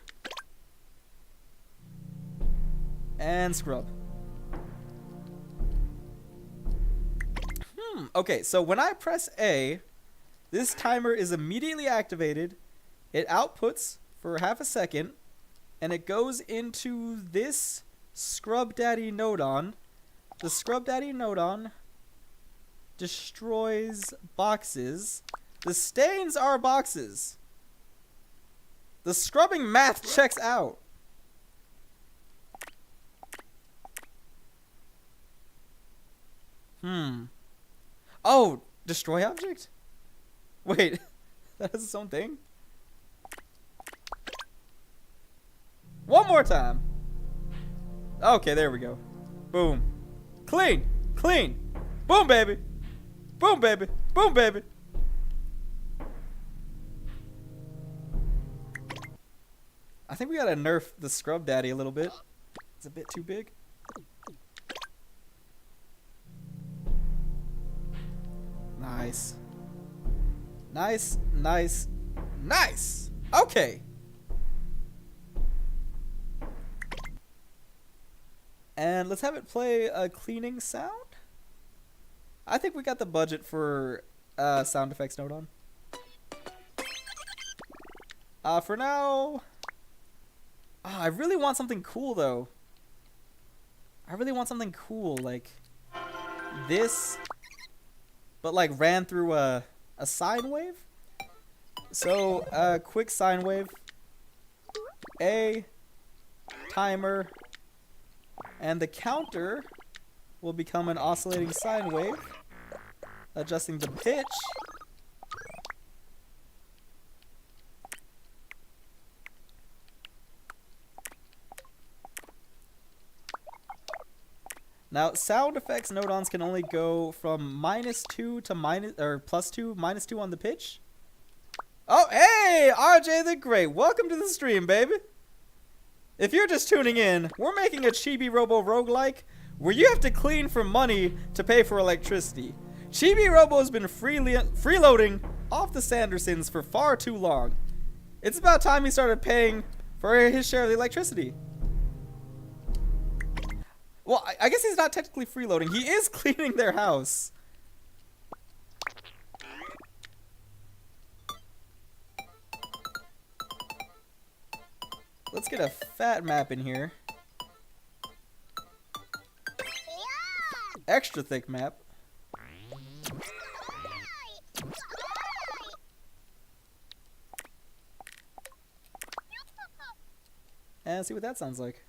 And scrub. Okay, so when I press A, this timer is immediately activated. It outputs for half a second, and it goes into this Scrub Daddy Nodon. The Scrub Daddy Nodon destroys boxes. The stains are boxes. The scrubbing math checks out. Oh, destroy object? Wait, that has its own thing? One more time. Okay, there we go. Boom. Clean. Clean. Boom, baby. Boom, baby. Boom, baby. I think we gotta nerf the Scrub Daddy a little bit. It's a bit too big. Nice. Nice, nice, nice. Okay. And let's have it play a cleaning sound. I think we got the budget for sound effects Nodon. For now, I really want something cool though. I really want something cool like this, but like ran through a sine wave. So quick sine wave, A, timer, and the counter will become an oscillating sine wave, adjusting the pitch. Now, sound effects node-ons can only go from -2 to +2, -2 on the pitch. Oh, hey, RJ the Great, welcome to the stream, baby. If you're just tuning in, we're making a Chibi Robo roguelike where you have to clean for money to pay for electricity. Chibi Robo has been freeloading off the Sandersons for far too long. It's about time he started paying for his share of the electricity. Well, I guess he's not technically freeloading. He is cleaning their house. Let's get a fat map in here. Extra thick map. And see what that sounds like.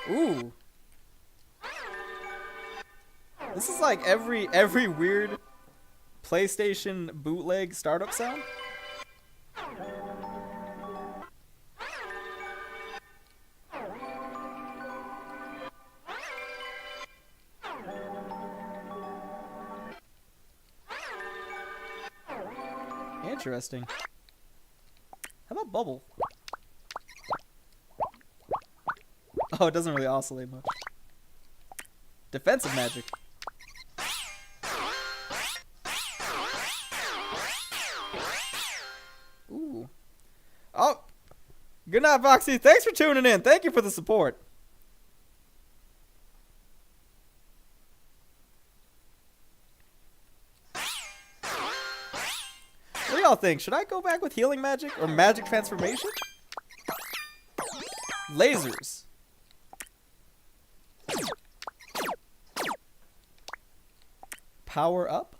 Ooh. This is like every weird PlayStation bootleg startup sound. Interesting. How about bubble? Oh, it doesn't really oscillate much. Defensive magic. Ooh. Oh! Good night, Foxy. Thanks for tuning in. Thank you for the support. What do y'all think? Should I go back with healing magic or magic transformation? Lasers. Power up.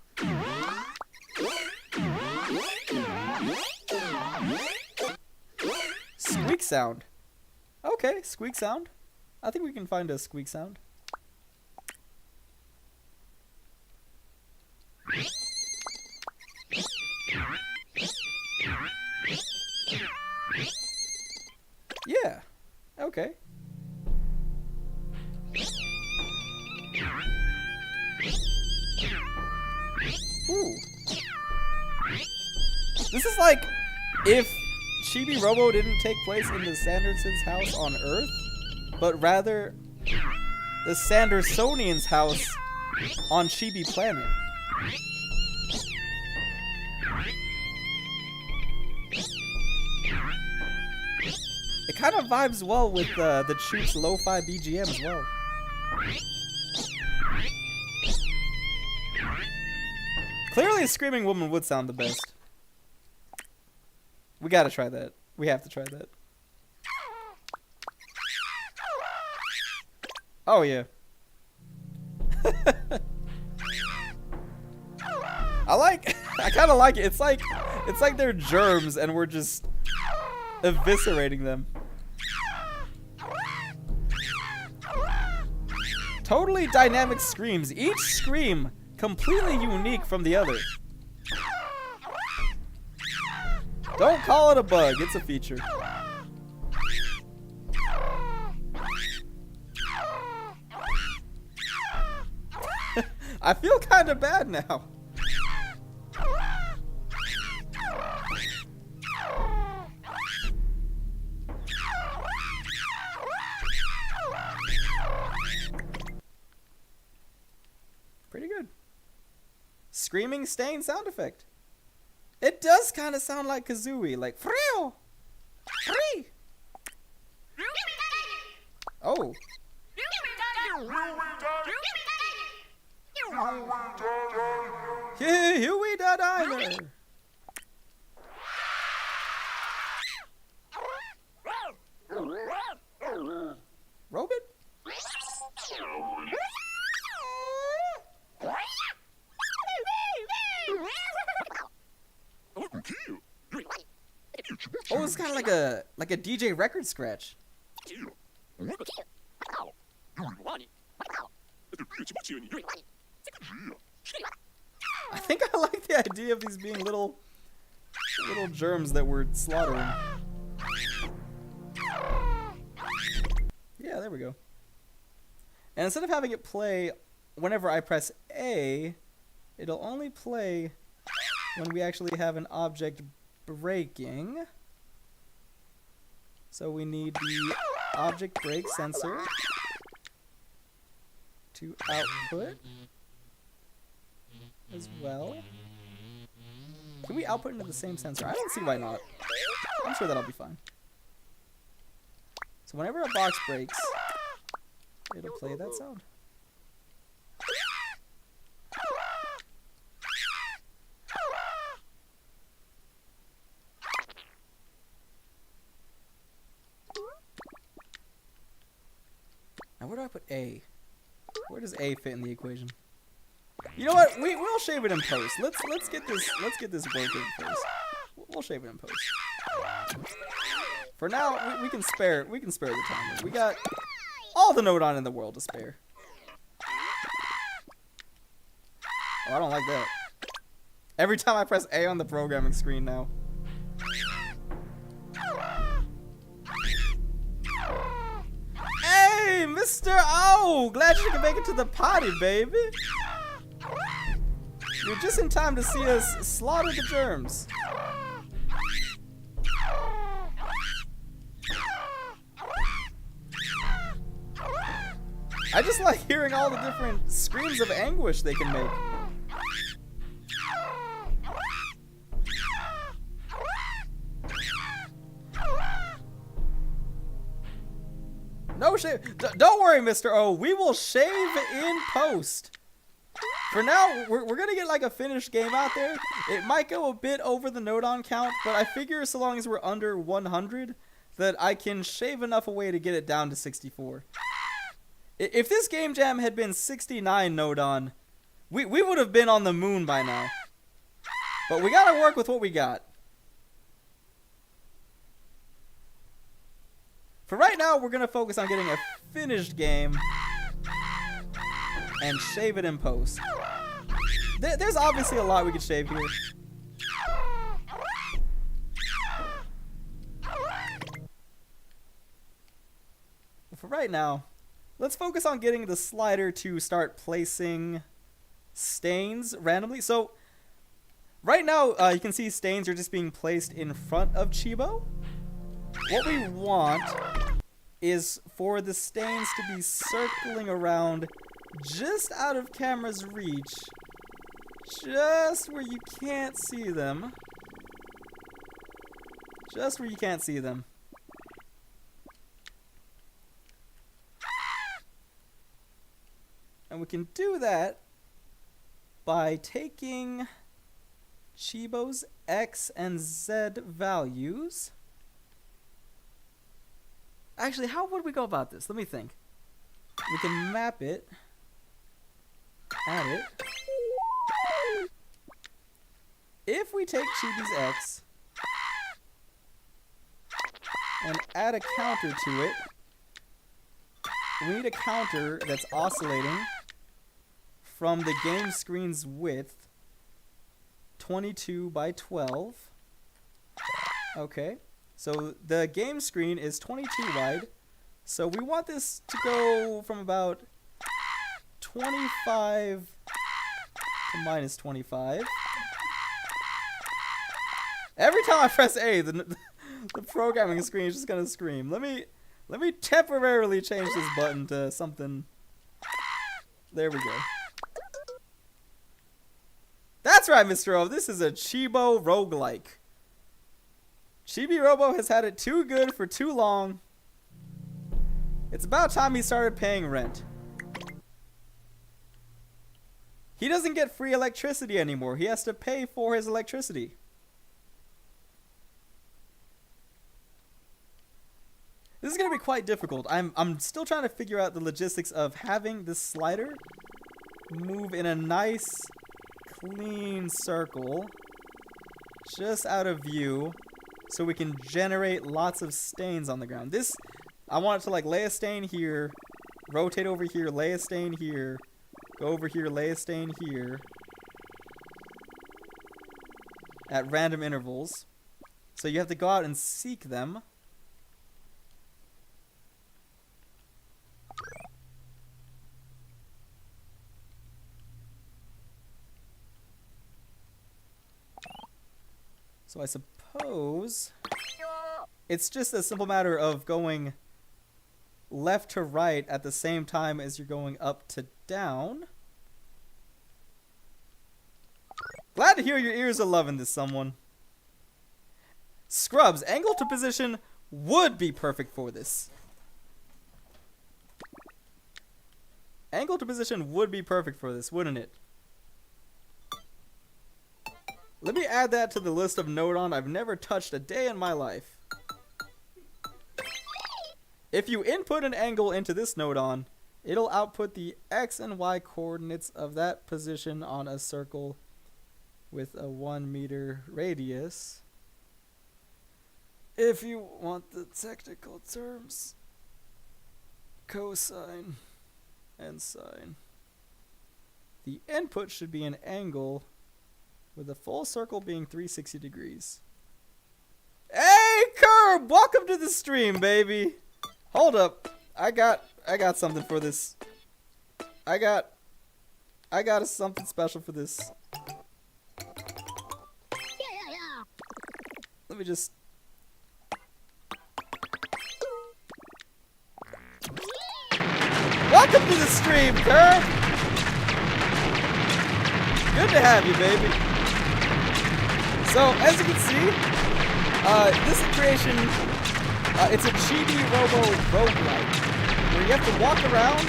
Squeak sound. Okay, squeak sound. I think we can find a squeak sound. Yeah. Okay. Ooh. This is like if Chibi Robo didn't take place in the Sandersons' house on Earth, but rather the Sandersonians' house on Chibi Planet. It kind of vibes well with the Choop's lo-fi BGM as well. Clearly, a screaming woman would sound the best. We gotta try that. We have to try that. Oh yeah. I kind of like it. It's like they're germs and we're just eviscerating them. Totally dynamic screams. Each scream completely unique from the other. Don't call it a bug, it's a feature. I feel kind of bad now. Pretty good. Screaming stain sound effect. It does kind of sound like Kazooie, like Frio! Free! Oh. Huey da Diner! Robot? Oh, it's kind of like a DJ record scratch. I think I like the idea of these being little germs that we're slaughtering. Yeah, there we go. And instead of having it play whenever I press A, it'll only play when we actually have an object breaking. So we need the object break sensor to output as well. Can we output into the same sensor? I don't see why not. I'm sure that'll be fine. So whenever a box breaks, it'll play that sound. Now where do I put A? Where does A fit in the equation? You know what? We'll shave it in post. Let's get this working first. We'll shave it in post. For now, we can spare the timer. We got all the Nodon in the world to spare. Oh, I don't like that. Every time I press A on the programming screen now. Hey, Mr. O! Glad you can make it to the party, baby. You're just in time to see us slaughter the germs. I just like hearing all the different screams of anguish they can make. No shave. Don't worry, Mr. O. We will shave in post. For now, we're gonna get like a finished game out there. It might go a bit over the Nodon count, but I figure so long as we're under 100, that I can shave enough away to get it down to 64. If this game jam had been 69 Nodon, we would have been on the moon by now. But we gotta work with what we got. For right now, we're gonna focus on getting a finished game and shave it in post. There's obviously a lot we could shave here. But for right now, let's focus on getting the slider to start placing stains randomly. So, right now, you can see stains are just being placed in front of Chibo. What we want is for the stains to be circling around just out of camera's reach, just where you can't see them. Just where you can't see them. And we can do that by taking Chibo's X and Z values. Actually, how would we go about this? Let me think. We can map it. Add it. If we take Chibi's X and add a counter to it, we need a counter that's oscillating from the game screen's width, 22 by 12. Okay, so the game screen is 22 wide, so we want this to go from about 25 to minus 25. Every time I press A, the programming screen is just gonna scream. Let me temporarily change this button to something. There we go. That's right, Mr. O. This is a Chibo roguelike. Chibi Robo has had it too good for too long. It's about time he started paying rent. He doesn't get free electricity anymore. He has to pay for his electricity. This is going to be quite difficult. I'm still trying to figure out the logistics of having this slider move in a nice, clean circle just out of view so we can generate lots of stains on the ground. This, I want it to like lay a stain here, rotate over here, lay a stain here, go over here, lay a stain here at random intervals. So you have to go out and seek them. So I suppose it's just a simple matter of going left to right at the same time as you're going up to down. Glad to hear your ears are loving this, someone. Scrubs, angle to position would be perfect for this. Angle to position would be perfect for this, wouldn't it? Let me add that to the list of Nodon I've never touched a day in my life. If you input an angle into this Nodon, it'll output the X and Y coordinates of that position on a circle with a 1 meter radius. If you want the technical terms, cosine and sine. The input should be an angle with a full circle being 360 degrees. Hey, Curb! Welcome to the stream, baby. Hold up. I got something for this. I got something special for this. Let me just... Welcome to the stream, Curb! Good to have you, baby. So, as you can see, this creation, it's a Chibi Robo roguelike, where you have to walk around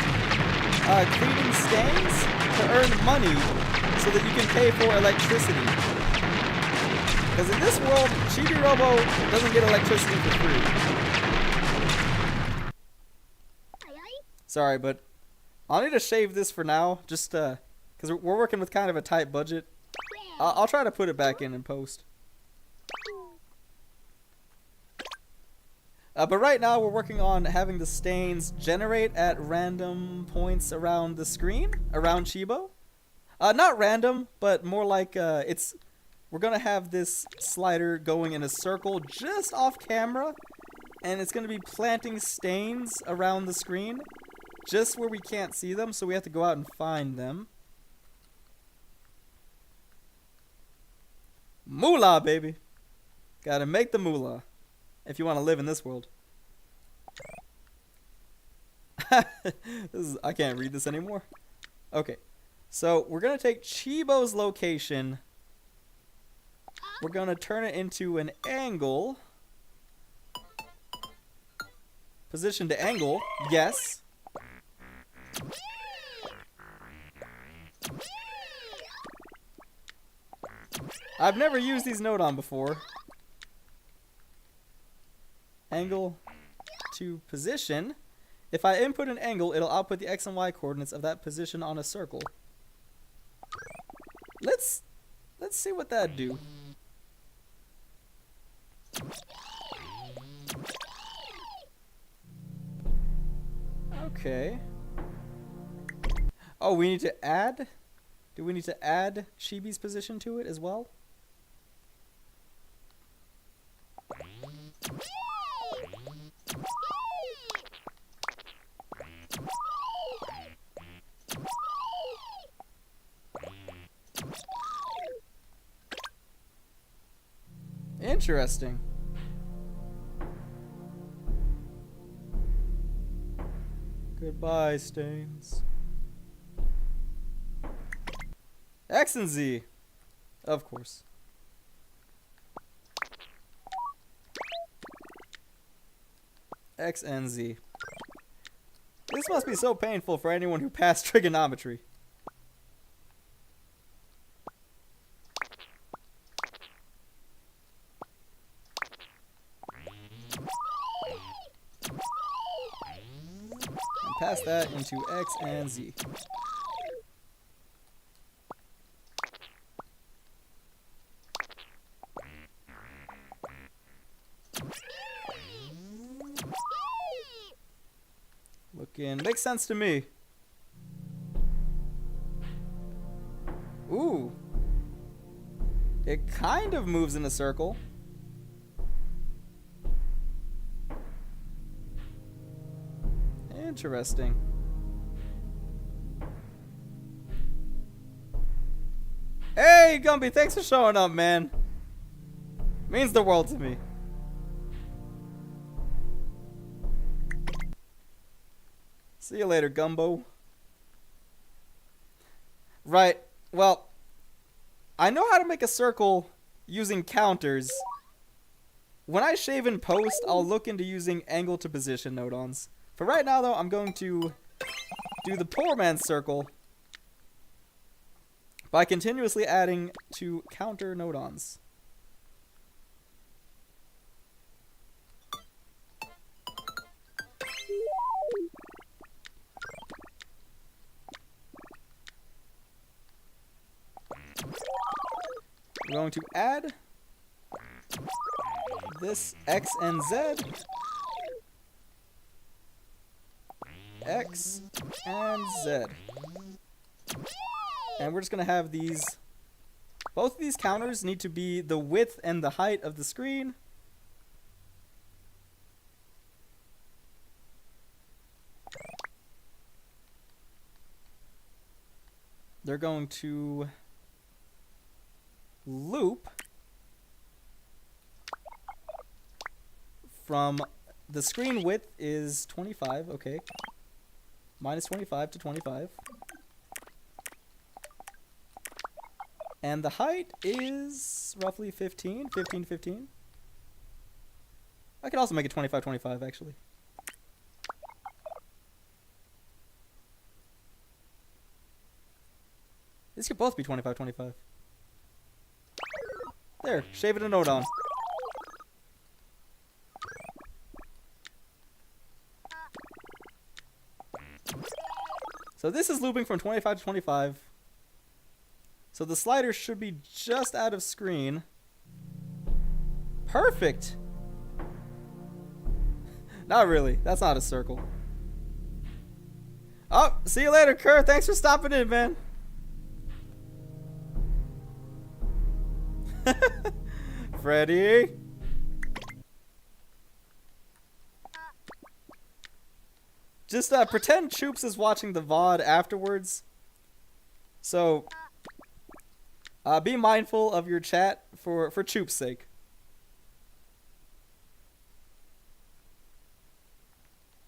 cleaning stains to earn money so that you can pay for electricity. Because in this world, Chibi Robo doesn't get electricity for free. Sorry, but I'll need to shave this for now, just because we're working with kind of a tight budget. I'll try to put it back in post. But right now we're working on having the stains generate at random points around the screen, around Chibo. Not random, but more like we're gonna have this slider going in a circle just off camera, and it's gonna be planting stains around the screen, just where we can't see them, so we have to go out and find them. Moolah, baby. Gotta make the moolah if you want to live in this world. I can't read this anymore. Okay, so we're gonna take Chibo's location. We're gonna turn it into an angle. Position to angle, yes. I've never used these Nodon before. Angle to position. If I input an angle, it'll output the X and Y coordinates of that position on a circle. Let's see what that'd do. Okay. Oh, we need to add? Do we need to add Chibi's position to it as well? Interesting. Goodbye, stains. X and Z. Of course. X and Z. This must be so painful for anyone who passed trigonometry. And pass that into X and Z. Makes sense to me. Ooh. It kind of moves in a circle. Interesting. Hey, Gumby, thanks for showing up, man. Means the world to me. See you later, Gumbo. Right. Well, I know how to make a circle using counters. When I shave in post, I'll look into using angle to position node-ons. For right now, though, I'm going to do the poor man's circle by continuously adding to counter node-ons. We're going to add this X and Z. X and Z. And we're just going to have these. Both of these counters need to be the width and the height of the screen. They're going to loop from the screen width is 25, okay. Minus 25 to 25. And the height is roughly 15, 15, 15. I could also make it 25, 25 actually. These could both be 25, 25. There, shave it a node on. So this is looping from 25 to 25. So the slider should be just out of screen. Perfect! Not really. That's not a circle. Oh, see you later, Kerr. Thanks for stopping in, man. Freddy. Just pretend Choops is watching the VOD afterwards. So be mindful of your chat for Choops' sake.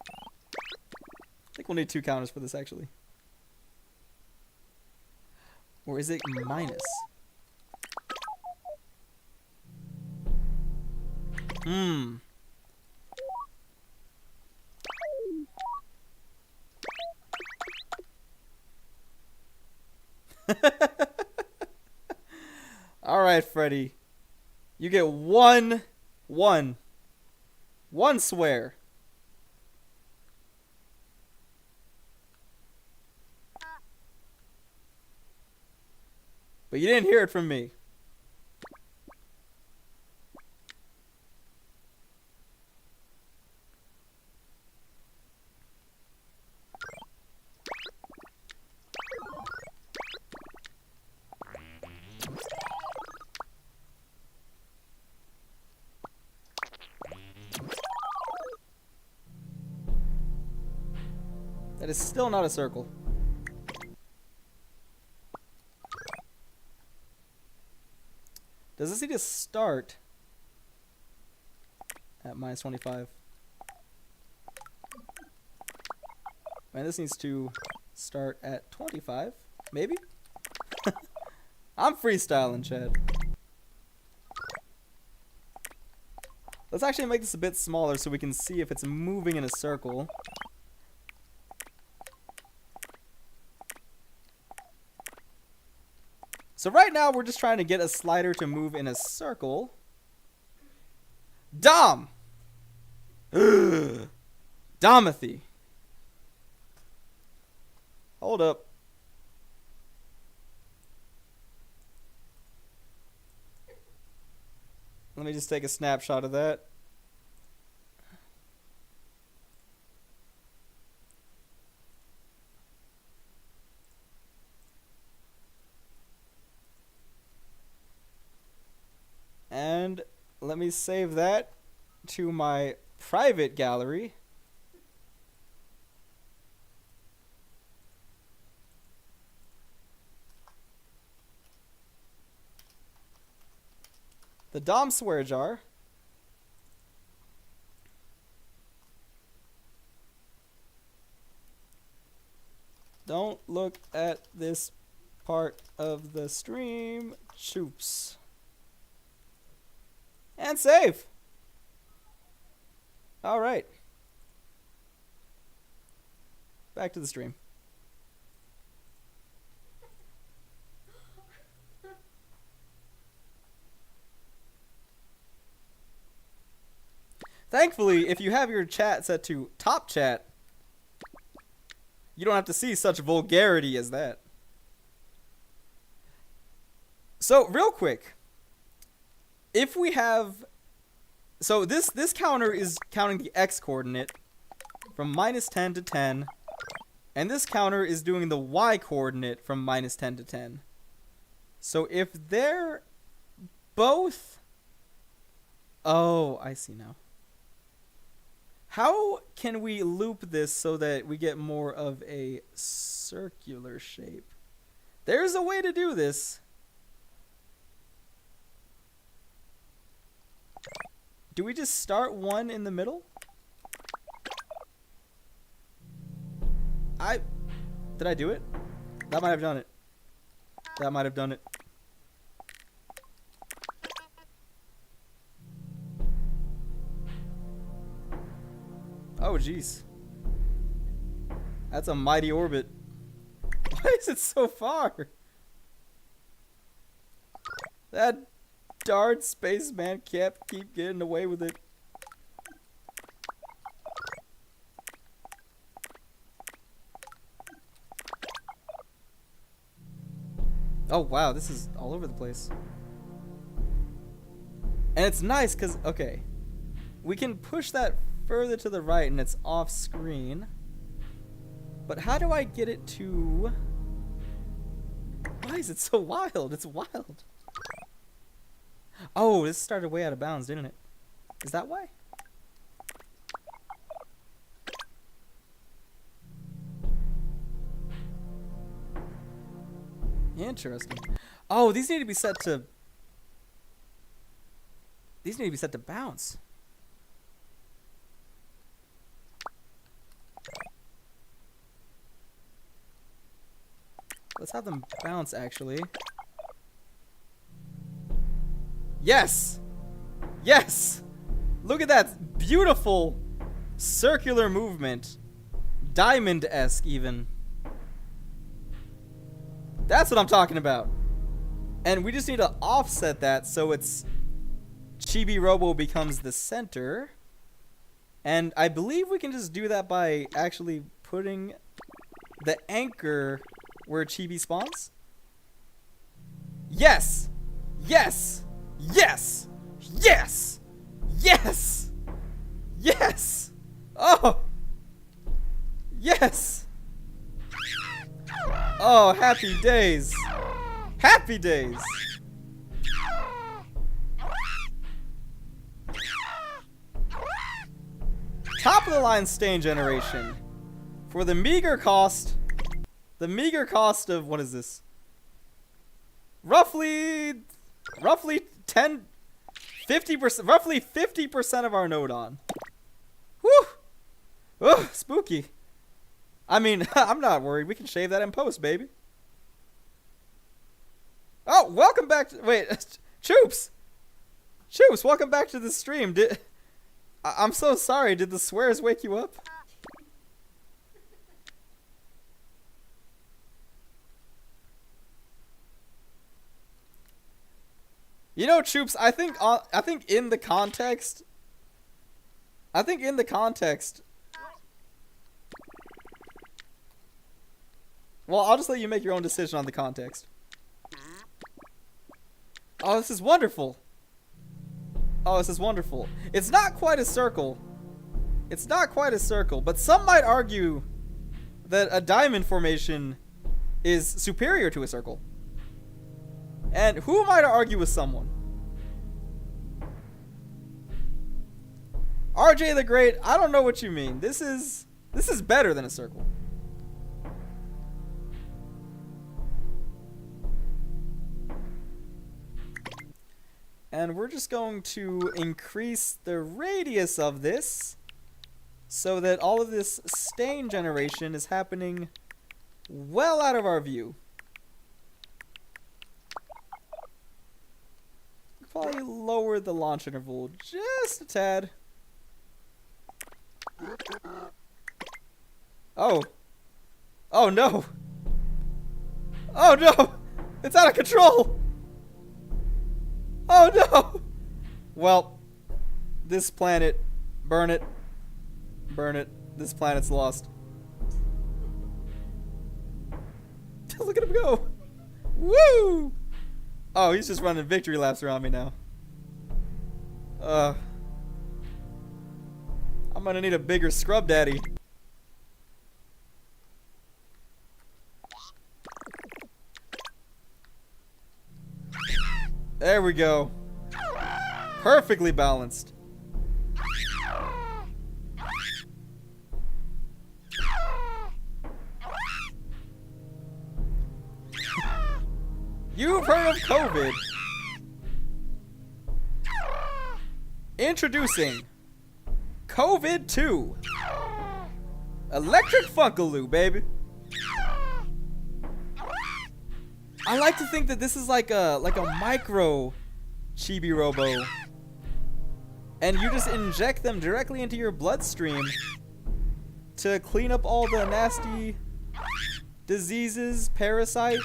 I think we'll need 2 counters for this actually. Or is it minus? Alright, Freddy. You get one swear. But you didn't hear it from me. That is still not a circle. Does this need to start at minus 25? Man, this needs to start at 25, maybe? I'm freestyling, Chad. Let's actually make this a bit smaller so we can see if it's moving in a circle. So right now we're just trying to get a slider to move in a circle. Dom! Domothy. Hold up. Let me just take a snapshot of that. And let me save that to my private gallery. The Dom swear jar. Don't look at this part of the stream. Choops. And save. All right. Back to the stream. Thankfully, if you have your chat set to top chat, you don't have to see such vulgarity as that. So, real quick, if we have... So, this counter is counting the x coordinate from -10 to 10, and this counter is doing the y coordinate from -10 to 10. So, if they're both... Oh, I see now. How can we loop this so that we get more of a circular shape? There's a way to do this. Do we just start one in the middle? Did I do it? That might have done it. That might have done it. Oh, jeez. That's a mighty orbit. Why is it so far? That darn spaceman can't keep getting away with it. Oh, wow. This is all over the place. And it's nice because, okay, we can push that further to the right and it's off screen. But how do I get it to... Why is it so wild? It's wild. Oh, this started way out of bounds, didn't it? Is that why? Interesting. Oh, these need to be set to... These need to be set to bounce. Let's have them bounce, actually. Yes! Yes! Look at that beautiful circular movement. Diamond-esque, even. That's what I'm talking about. And we just need to offset that so it's... Chibi Robo becomes the center. And I believe we can just do that by actually putting the anchor where Chibi spawns. Yes! Yes! Yes! Yes! Yes! Yes! Oh! Yes! Oh, happy days! Happy days! Top of the line stain generation. For the meager cost of, what is this? Roughly 50%, roughly 50% of our node on. Whew! Oh, spooky. I mean, I'm not worried. We can shave that in post, baby. Oh, welcome back to, wait, Choops! Choops, welcome back to the stream. I'm so sorry. Did the swears wake you up? You know, Choops, I think in the context, well, I'll just let you make your own decision on the context. Oh, this is wonderful. Oh, this is wonderful. It's not quite a circle. It's not quite a circle, but some might argue that a diamond formation is superior to a circle. And who am I to argue with someone? RJ the Great, I don't know what you mean. This is better than a circle. And we're just going to increase the radius of this so that all of this stain generation is happening well out of our view. Probably lower the launch interval just a tad. Oh. Oh no. Oh no. It's out of control. Oh no. Well, this planet, burn it. Burn it. This planet's lost. Look at him go. Woo! Oh, he's just running victory laps around me now. I'm gonna need a bigger scrub daddy. There we go. Perfectly balanced. You've heard of COVID. Introducing COVID-2. Electric Funkaloo, baby. I like to think that this is like a micro Chibi Robo. And you just inject them directly into your bloodstream to clean up all the nasty diseases, parasites.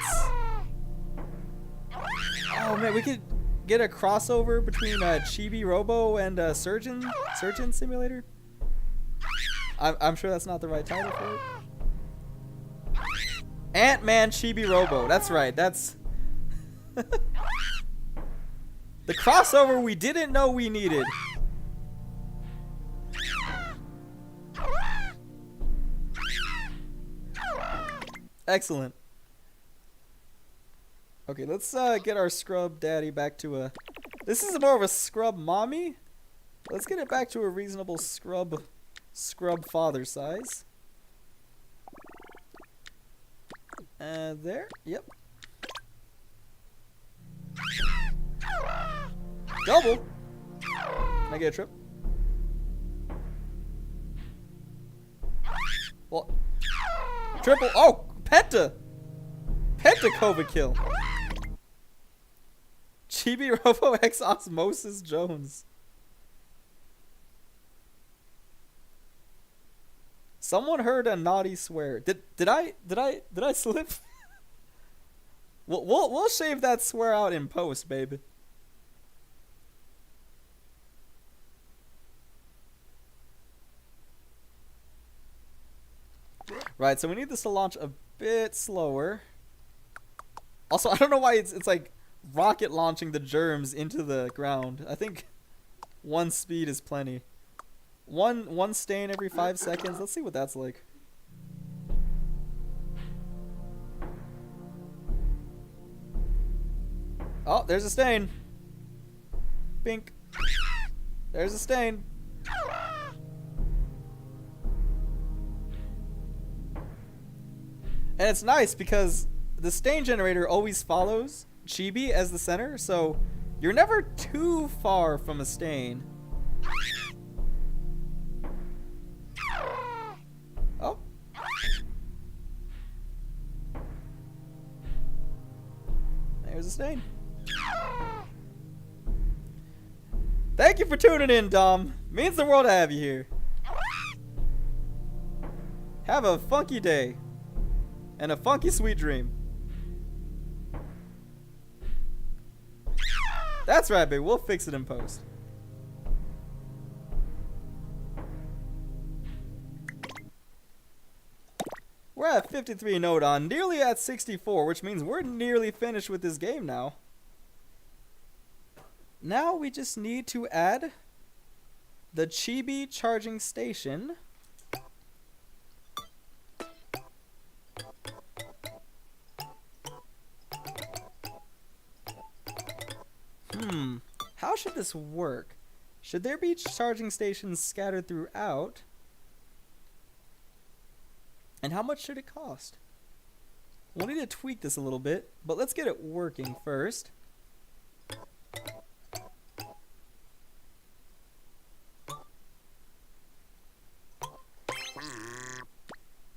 Oh man, we could get a crossover between Chibi Robo and Surgeon Simulator. I'm sure that's not the right title for it. Ant-Man Chibi Robo. That's right. That's the crossover we didn't know we needed. Excellent. Okay, let's get our scrub daddy back to a... This is more of a scrub mommy. Let's get it back to a reasonable scrub father size. There. Yep. Double. Can I get a trip? Well, triple. Oh, penta. Penta COVID kill. Chibi Robo X Osmosis Jones. Someone heard a naughty swear. Did I slip? We'll shave that swear out in post, baby. Right, so we need this to launch a bit slower. Also, I don't know why it's like rocket launching the germs into the ground. I think one speed is plenty. One stain every 5 seconds. Let's see what that's like. Oh, there's a stain. Pink. There's a stain. And it's nice because the stain generator always follows Chibi as the center, so you're never too far from a stain. Oh. There's a stain. Thank you for tuning in, Dom. Means the world to have you here. Have a funky day. And a funky sweet dream. That's right, baby. We'll fix it in post. We're at 53 node on, nearly at 64, which means we're nearly finished with this game now. Now we just need to add the Chibi charging station. How should this work? Should there be charging stations scattered throughout? And how much should it cost? We'll need to tweak this a little bit, but let's get it working first.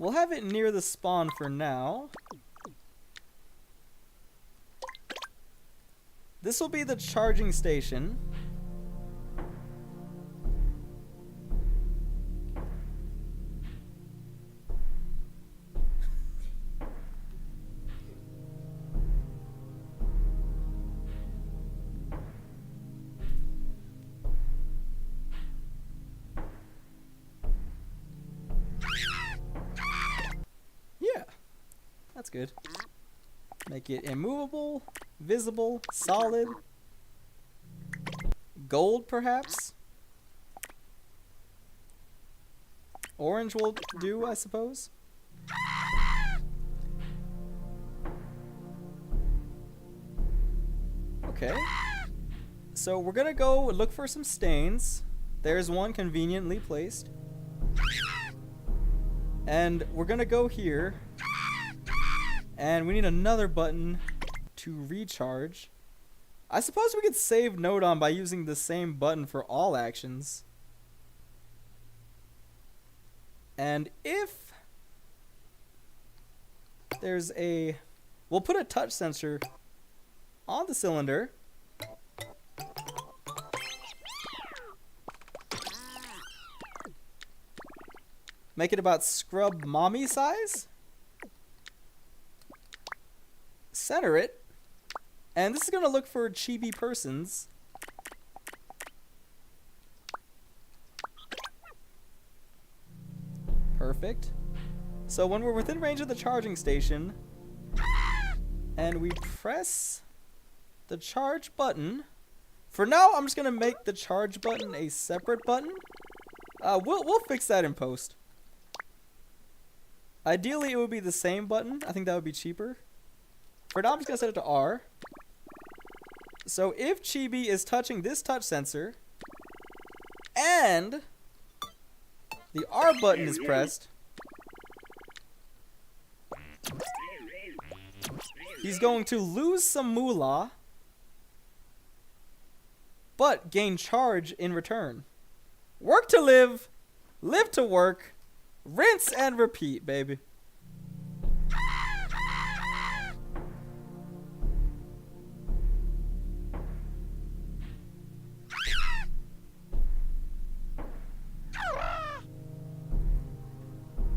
We'll have it near the spawn for now. This will be the charging station. Yeah, that's good. Make it immovable, visible, solid. Gold, perhaps? Orange will do, I suppose. Okay. So we're gonna go look for some stains. There's one conveniently placed. And we're gonna go here. And we need another button to recharge. I suppose we could save Nodon by using the same button for all actions. And if there's a... We'll put a touch sensor on the cylinder. Make it about Scrub Mommy size. Center it. And this is going to look for chibi persons. Perfect. So when we're within range of the charging station, and we press the charge button. For now, I'm just going to make the charge button a separate button. We'll fix that in post. Ideally, it would be the same button. I think that would be cheaper. For now, I'm just going to set it to R. So if Chibi is touching this touch sensor, and the R button is pressed, he's going to lose some moolah, but gain charge in return. Work to live to work, rinse and repeat, baby.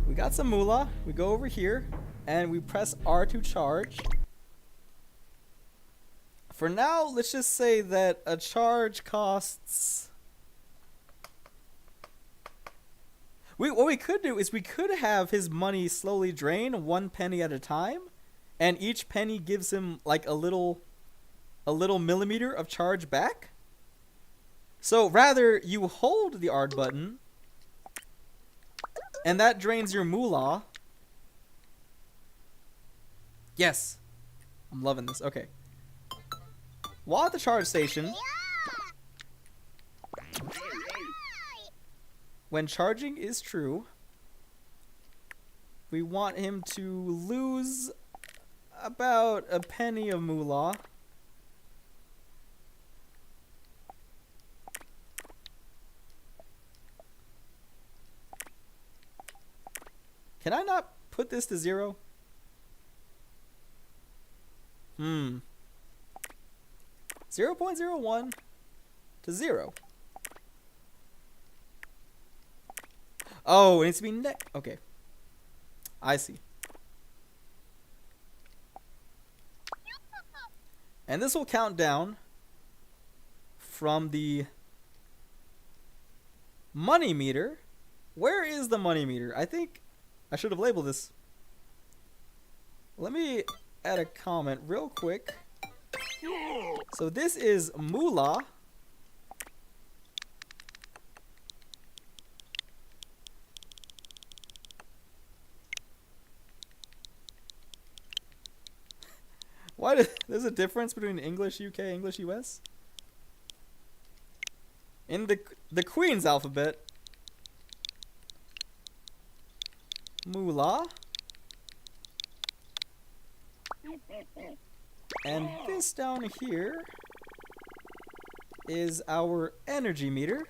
We got some moolah. We go over here and we press R to charge. For now, let's just say that a charge costs... What we could do is we could have his money slowly drain 1 penny at a time, and each penny gives him like a little millimeter of charge back. So rather, you hold the R button, and that drains your moolah. Yes. I'm loving this. Okay. While at the charge station, when charging is true, we want him to lose about a penny of moolah. Can I not put this to 0? 0.01 to 0. Oh, it needs to be okay. I see. And this will count down from the money meter. Where is the money meter? I think I should have labeled this. Let me add a comment real quick. So this is moolah. There's a difference between English UK, English US? In the Queen's alphabet, moolah. And this down here is our energy meter.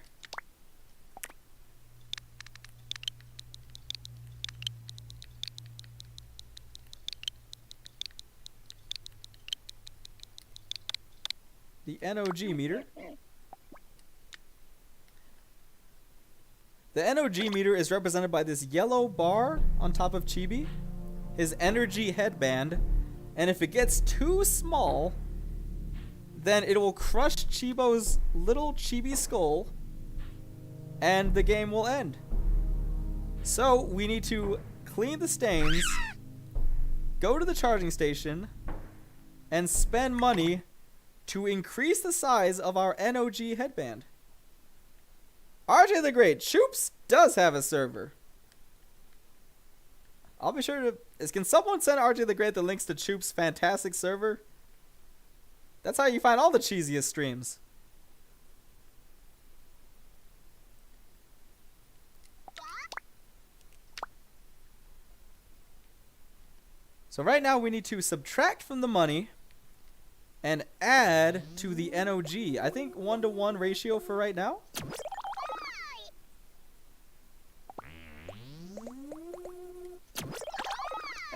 the NOG meter. The NOG meter is represented by this yellow bar on top of Chibi, his energy headband, and if it gets too small, then it will crush Chibo's little chibi skull, and the game will end. So we need to clean the stains, go to the charging station, and spend money to increase the size of our NOG headband. RJ the Great, Choops does have a server. I'll be sure to... Can someone send RJ the Great the links to Choops' fantastic server? That's how you find all the cheesiest streams. So right now we need to subtract from the money and add to the NOG. I think 1-to-1 ratio for right now.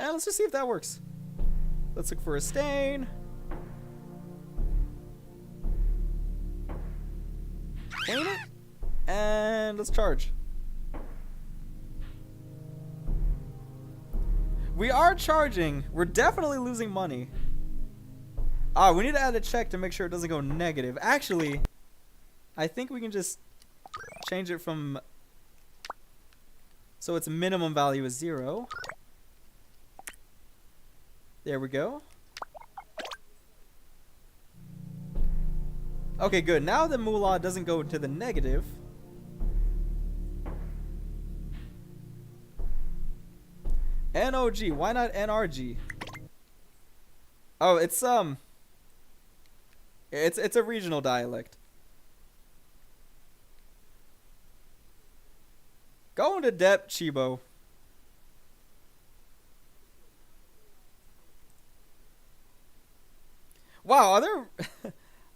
And let's just see if that works. Let's look for a stain. Clean it. And let's charge. We are charging. We're definitely losing money. Ah, we need to add a check to make sure it doesn't go negative. Actually, I think we can just change it from... So its minimum value is 0. There we go. Okay, good. Now the moolah doesn't go to the negative. NOG. Why not NRG? Oh, it's a regional dialect. Go into depth, Chibo. Wow, are there...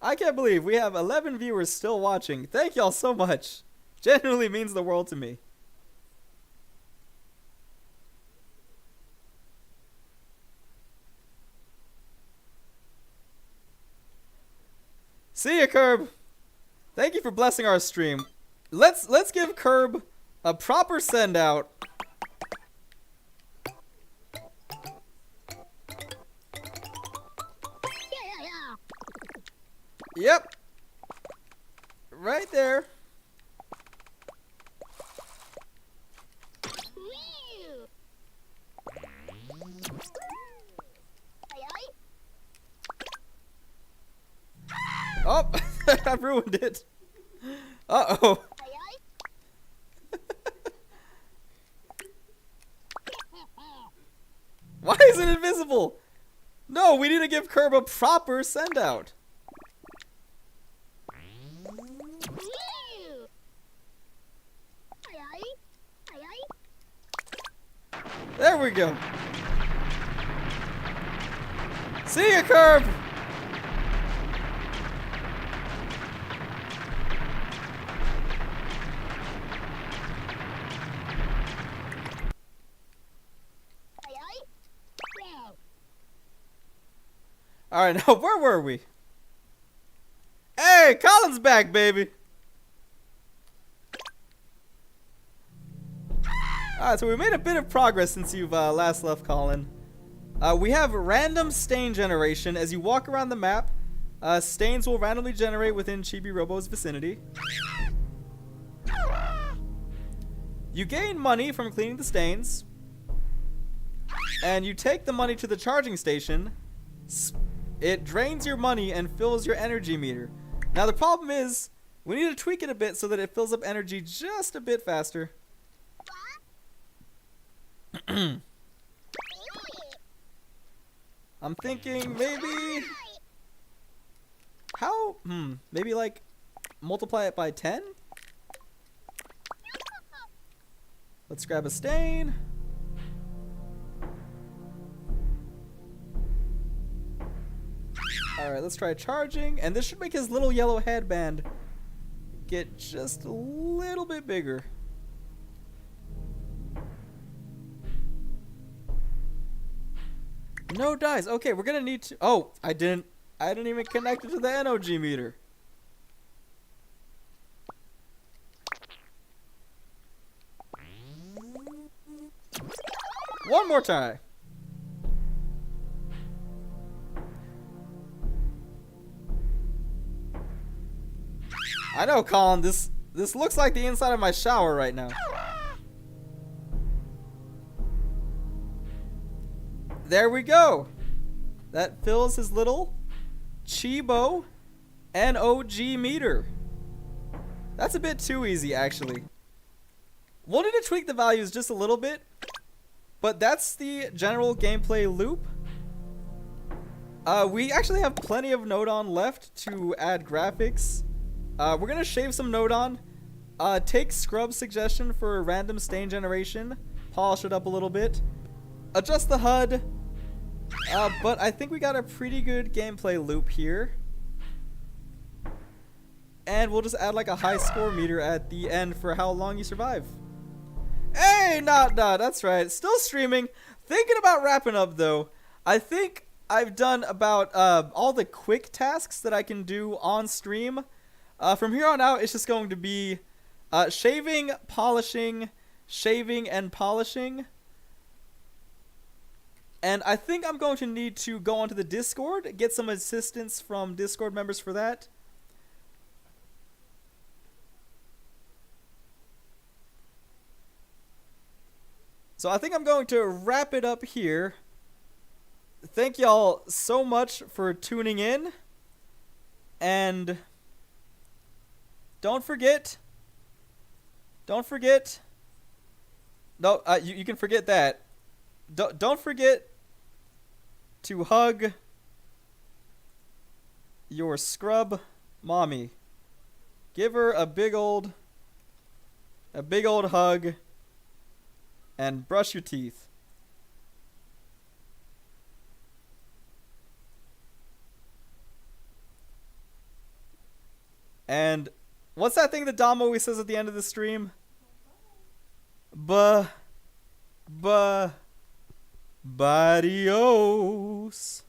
I can't believe we have 11 viewers still watching. Thank y'all so much. Genuinely means the world to me. See ya, Curb. Thank you for blessing our stream. Let's give Curb a proper send out. Yep. Right there. Oh, I ruined it. Uh-oh. Why is it invisible? No, we need to give Curb a proper send out. There we go. See ya, Curb. Alright, now where were we? Hey, Colin's back, baby. Alright, so we made a bit of progress since you've last left, Colin. We have random stain generation. As you walk around the map, stains will randomly generate within Chibi Robo's vicinity. You gain money from cleaning the stains. And you take the money to the charging station. It drains your money and fills your energy meter. Now the problem is, we need to tweak it a bit so that it fills up energy just a bit faster. I'm thinking maybe... How? Maybe like multiply it by 10? Let's grab a stain. Alright, let's try charging. And this should make his little yellow headband get just a little bit bigger. No dies. Okay, we're gonna need to... Oh, I I didn't even connect it to the NOG meter. One more try. I know, Colin, this looks like the inside of my shower right now. There we go. That fills his little Chibo NOG meter. That's a bit too easy, actually. We'll need to tweak the values just a little bit, but that's the general gameplay loop. We actually have plenty of Nodon left to add graphics. We're gonna shave some Nodon, take Scrub's suggestion for random stain generation, polish it up a little bit, adjust the HUD, but I think we got a pretty good gameplay loop here. And we'll just add like a high score meter at the end for how long you survive. Hey, nah, that's right. Still streaming. Thinking about wrapping up though. I think I've done about all the quick tasks that I can do on stream. From here on out, it's just going to be shaving, polishing, shaving, and polishing. And I think I'm going to need to go onto the Discord, get some assistance from Discord members for that. So I think I'm going to wrap it up here. Thank y'all so much for tuning in. And don't forget. No, you can forget that. Don't forget to hug your scrub mommy. Give her a big old hug and brush your teeth. And what's that thing that Dom always says at the end of the stream? Adios.